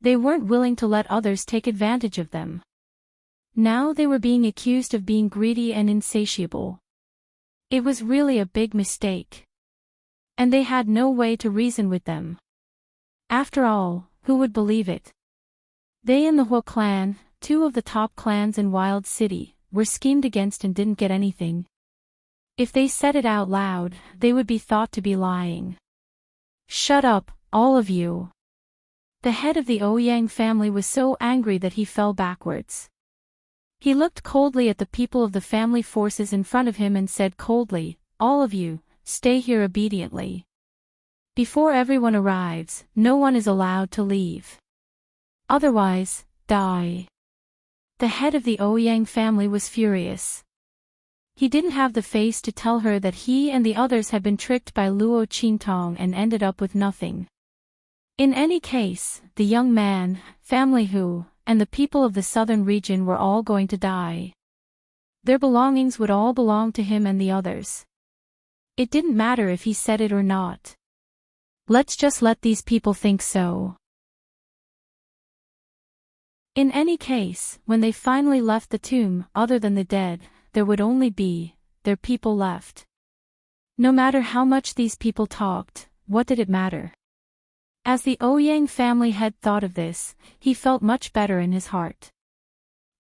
They weren't willing to let others take advantage of them. Now they were being accused of being greedy and insatiable. It was really a big mistake. And they had no way to reason with them. After all, who would believe it? They and the Huo clan, two of the top clans in Wild City, were schemed against and didn't get anything. If they said it out loud, they would be thought to be lying. Shut up, all of you. The head of the Ouyang family was so angry that he fell backwards. He looked coldly at the people of the family forces in front of him and said coldly, "All of you, stay here obediently. Before everyone arrives, no one is allowed to leave. Otherwise, die." The head of the Ouyang family was furious. He didn't have the face to tell her that he and the others had been tricked by Luo Qingtong and ended up with nothing. In any case, the young man, family Hu, and the people of the southern region were all going to die. Their belongings would all belong to him and the others. It didn't matter if he said it or not. Let's just let these people think so. In any case, when they finally left the tomb, other than the dead, there would only be their people left. No matter how much these people talked, what did it matter? As the Ouyang family head thought of this, he felt much better in his heart.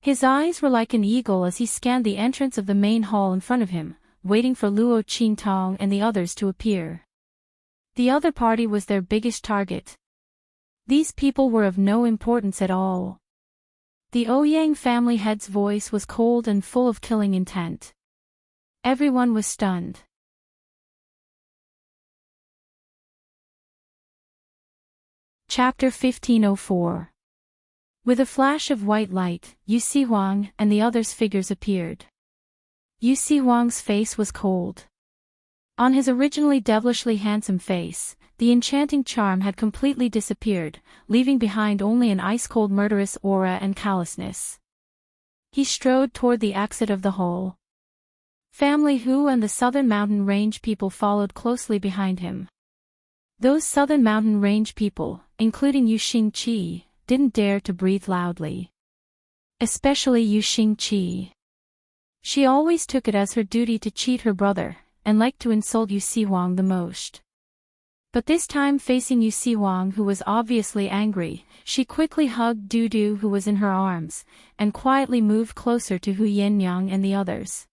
His eyes were like an eagle as he scanned the entrance of the main hall in front of him, waiting for Luo Qingtong and the others to appear. The other party was their biggest target. These people were of no importance at all. The Ouyang family head's voice was cold and full of killing intent. Everyone was stunned. Chapter 1504. With a flash of white light, Yu Huang and the others' figures appeared. Yu Huang's face was cold. On his originally devilishly handsome face, the enchanting charm had completely disappeared, leaving behind only an ice-cold murderous aura and callousness. He strode toward the exit of the hall. Family Hu and the Southern Mountain Range people followed closely behind him. Those Southern Mountain Range people, including Yu Xingqi, didn't dare to breathe loudly. Especially Yu Xingqi. She always took it as her duty to cheat her brother, and liked to insult Yu Huang the most. But this time facing Yu Huang, who was obviously angry, she quickly hugged Dudu, who was in her arms, and quietly moved closer to Hu Yinyang and the others.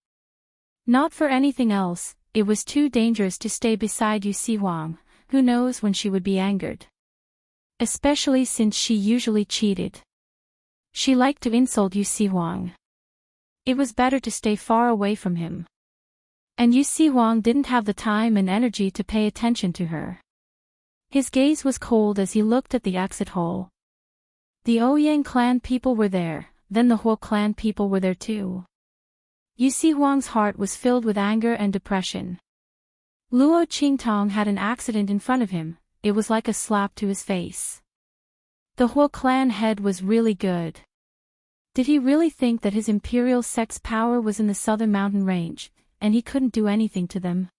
Not for anything else, it was too dangerous to stay beside Yu Huang, who knows when she would be angered. Especially since she usually cheated. She liked to insult Yu Huang. It was better to stay far away from him. And Yu Huang didn't have the time and energy to pay attention to her. His gaze was cold as he looked at the exit hole. The Ouyang clan people were there, then the Huo clan people were there too. Yu Huang's heart was filled with anger and depression. Luo Qingtong had an accident in front of him, it was like a slap to his face. The Huo clan head was really good. Did he really think that his imperial sex power was in the southern mountain range, and he couldn't do anything to them?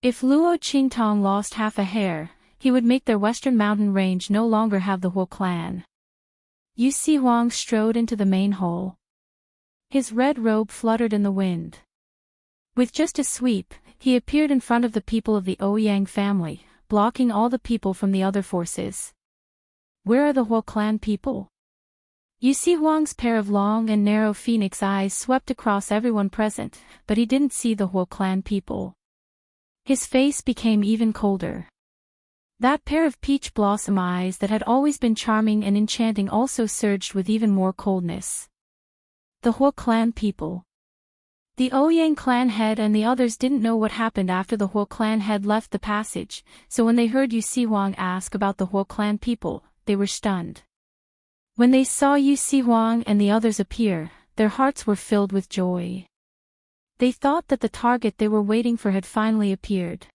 If Luo Qingtong lost half a hair, he would make their western mountain range no longer have the Huo clan. Yu Huang strode into the main hall. His red robe fluttered in the wind. With just a sweep, he appeared in front of the people of the Ouyang family, blocking all the people from the other forces. Where are the Huo clan people? Yu Huang's pair of long and narrow phoenix eyes swept across everyone present, but he didn't see the Huo clan people. His face became even colder. That pair of peach blossom eyes that had always been charming and enchanting also surged with even more coldness. The Huo clan people. The Ouyang clan head and the others didn't know what happened after the Huo clan head left the passage, so when they heard Yu Huang ask about the Huo clan people, they were stunned. When they saw Yu Huang and the others appear, their hearts were filled with joy. They thought that the target they were waiting for had finally appeared.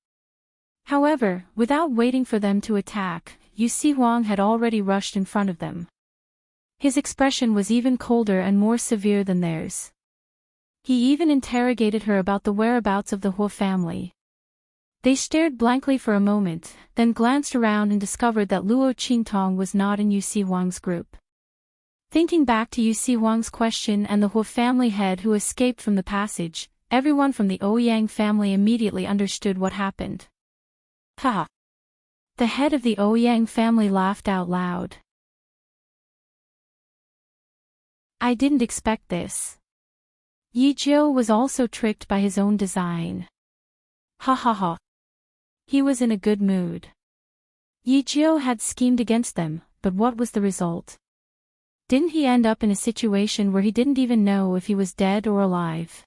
However, without waiting for them to attack, Yu Huang had already rushed in front of them. His expression was even colder and more severe than theirs. He even interrogated her about the whereabouts of the Huo family. They stared blankly for a moment, then glanced around and discovered that Luo Qingtong was not in Yu Huang's group. Thinking back to Yu Huang's question and the Huo family head who escaped from the passage, everyone from the Ouyang family immediately understood what happened. Ha! The head of the Ouyang family laughed out loud. I didn't expect this. Yi Jiu was also tricked by his own design. Ha ha ha. He was in a good mood. Yi Jiu had schemed against them, but what was the result? Didn't he end up in a situation where he didn't even know if he was dead or alive?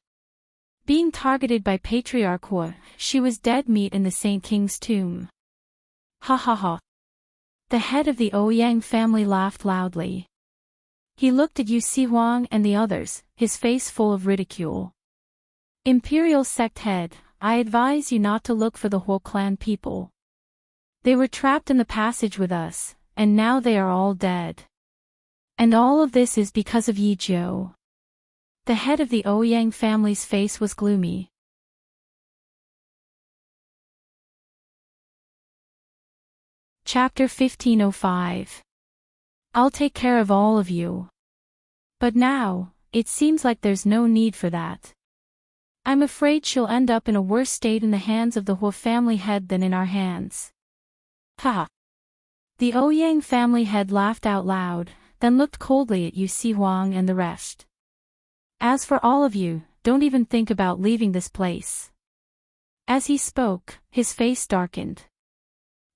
Being targeted by Patriarch Hua, she was dead meat in the Saint King's tomb. Ha ha ha. The head of the Ouyang family laughed loudly. He looked at Yu Sihuang and the others, his face full of ridicule. Imperial sect head, I advise you not to look for the whole clan people. They were trapped in the passage with us, and now they are all dead. And all of this is because of Yi Jiu. The head of the Ouyang family's face was gloomy. Chapter 1505. I'll take care of all of you. But now, it seems like there's no need for that. I'm afraid she'll end up in a worse state in the hands of the Hua family head than in our hands. Ha! The Ouyang family head laughed out loud, then looked coldly at Yu Sihuang and the rest. As for all of you, don't even think about leaving this place. As he spoke, his face darkened.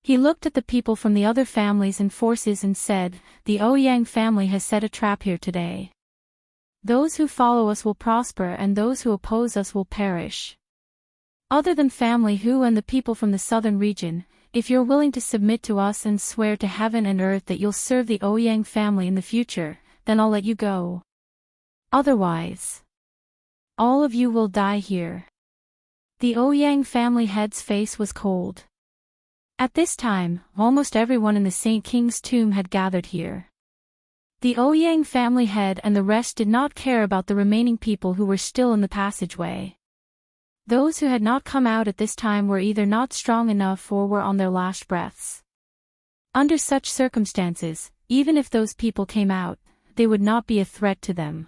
He looked at the people from the other families and forces and said, the Ouyang family has set a trap here today. Those who follow us will prosper and those who oppose us will perish. Other than family Hu and the people from the southern region, if you're willing to submit to us and swear to heaven and earth that you'll serve the Ouyang family in the future, then I'll let you go. Otherwise, all of you will die here. The Ouyang family head's face was cold. At this time, almost everyone in the Saint King's tomb had gathered here. The Ouyang family head and the rest did not care about the remaining people who were still in the passageway. Those who had not come out at this time were either not strong enough or were on their last breaths. Under such circumstances, even if those people came out, they would not be a threat to them.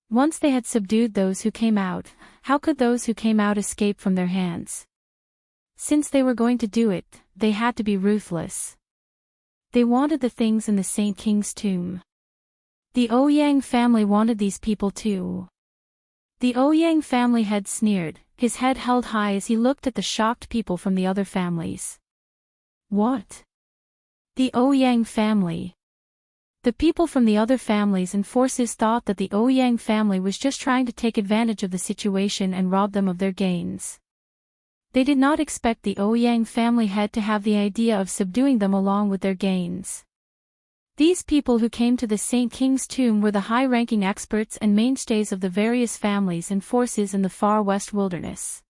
Once they had subdued those who came out, how could those who came out escape from their hands? Since they were going to do it, they had to be ruthless. They wanted the things in the Saint King's tomb. The Ouyang family wanted these people too. The Ouyang family head sneered, his head held high as he looked at the shocked people from the other families. What? The Ouyang family. The people from the other families and forces thought that the Ouyang family was just trying to take advantage of the situation and rob them of their gains. They did not expect the Ouyang family head to have the idea of subduing them along with their gains. These people who came to the Saint King's tomb were the high-ranking experts and mainstays of the various families and forces in the far west wilderness.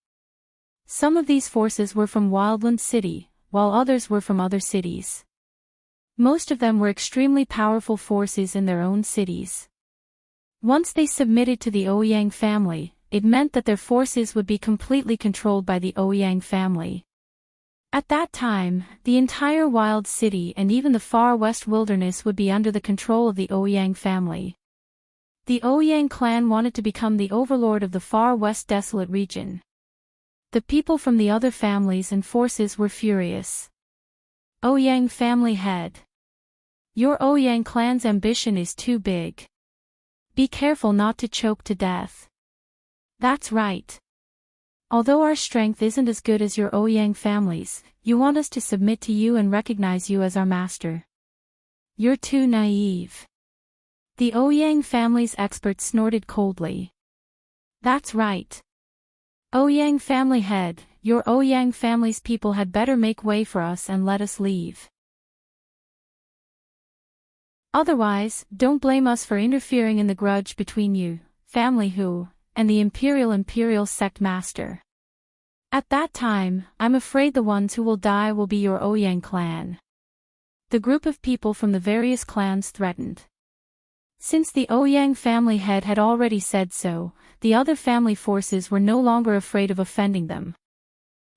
Some of these forces were from Wildland City, while others were from other cities. Most of them were extremely powerful forces in their own cities. Once they submitted to the Ouyang family, it meant that their forces would be completely controlled by the Ouyang family. At that time, the entire Wild City and even the far west wilderness would be under the control of the Ouyang family. The Ouyang clan wanted to become the overlord of the far west desolate region. The people from the other families and forces were furious. Ouyang family head. Your Ouyang clan's ambition is too big. Be careful not to choke to death. That's right. Although our strength isn't as good as your Ouyang family's, you want us to submit to you and recognize you as our master. You're too naive. The Ouyang family's expert snorted coldly. That's right. Ouyang family head, your Ouyang family's people had better make way for us and let us leave. Otherwise, don't blame us for interfering in the grudge between you, family Hu, and the Imperial sect master. At that time, I'm afraid the ones who will die will be your Ouyang clan. The group of people from the various clans threatened. Since the Ouyang family head had already said so, the other family forces were no longer afraid of offending them.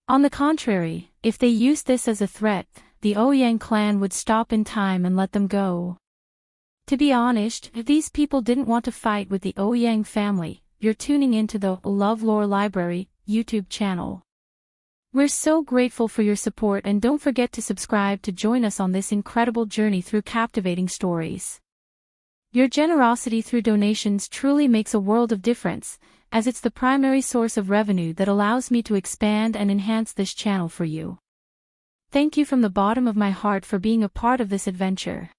On the contrary, if they used this as a threat, the Ouyang clan would stop in time and let them go. To be honest, these people didn't want to fight with the Ouyang family. You're tuning into the LoveLore Library YouTube channel. We're so grateful for your support, and don't forget to subscribe to join us on this incredible journey through captivating stories. Your generosity through donations truly makes a world of difference, as it's the primary source of revenue that allows me to expand and enhance this channel for you. Thank you from the bottom of my heart for being a part of this adventure.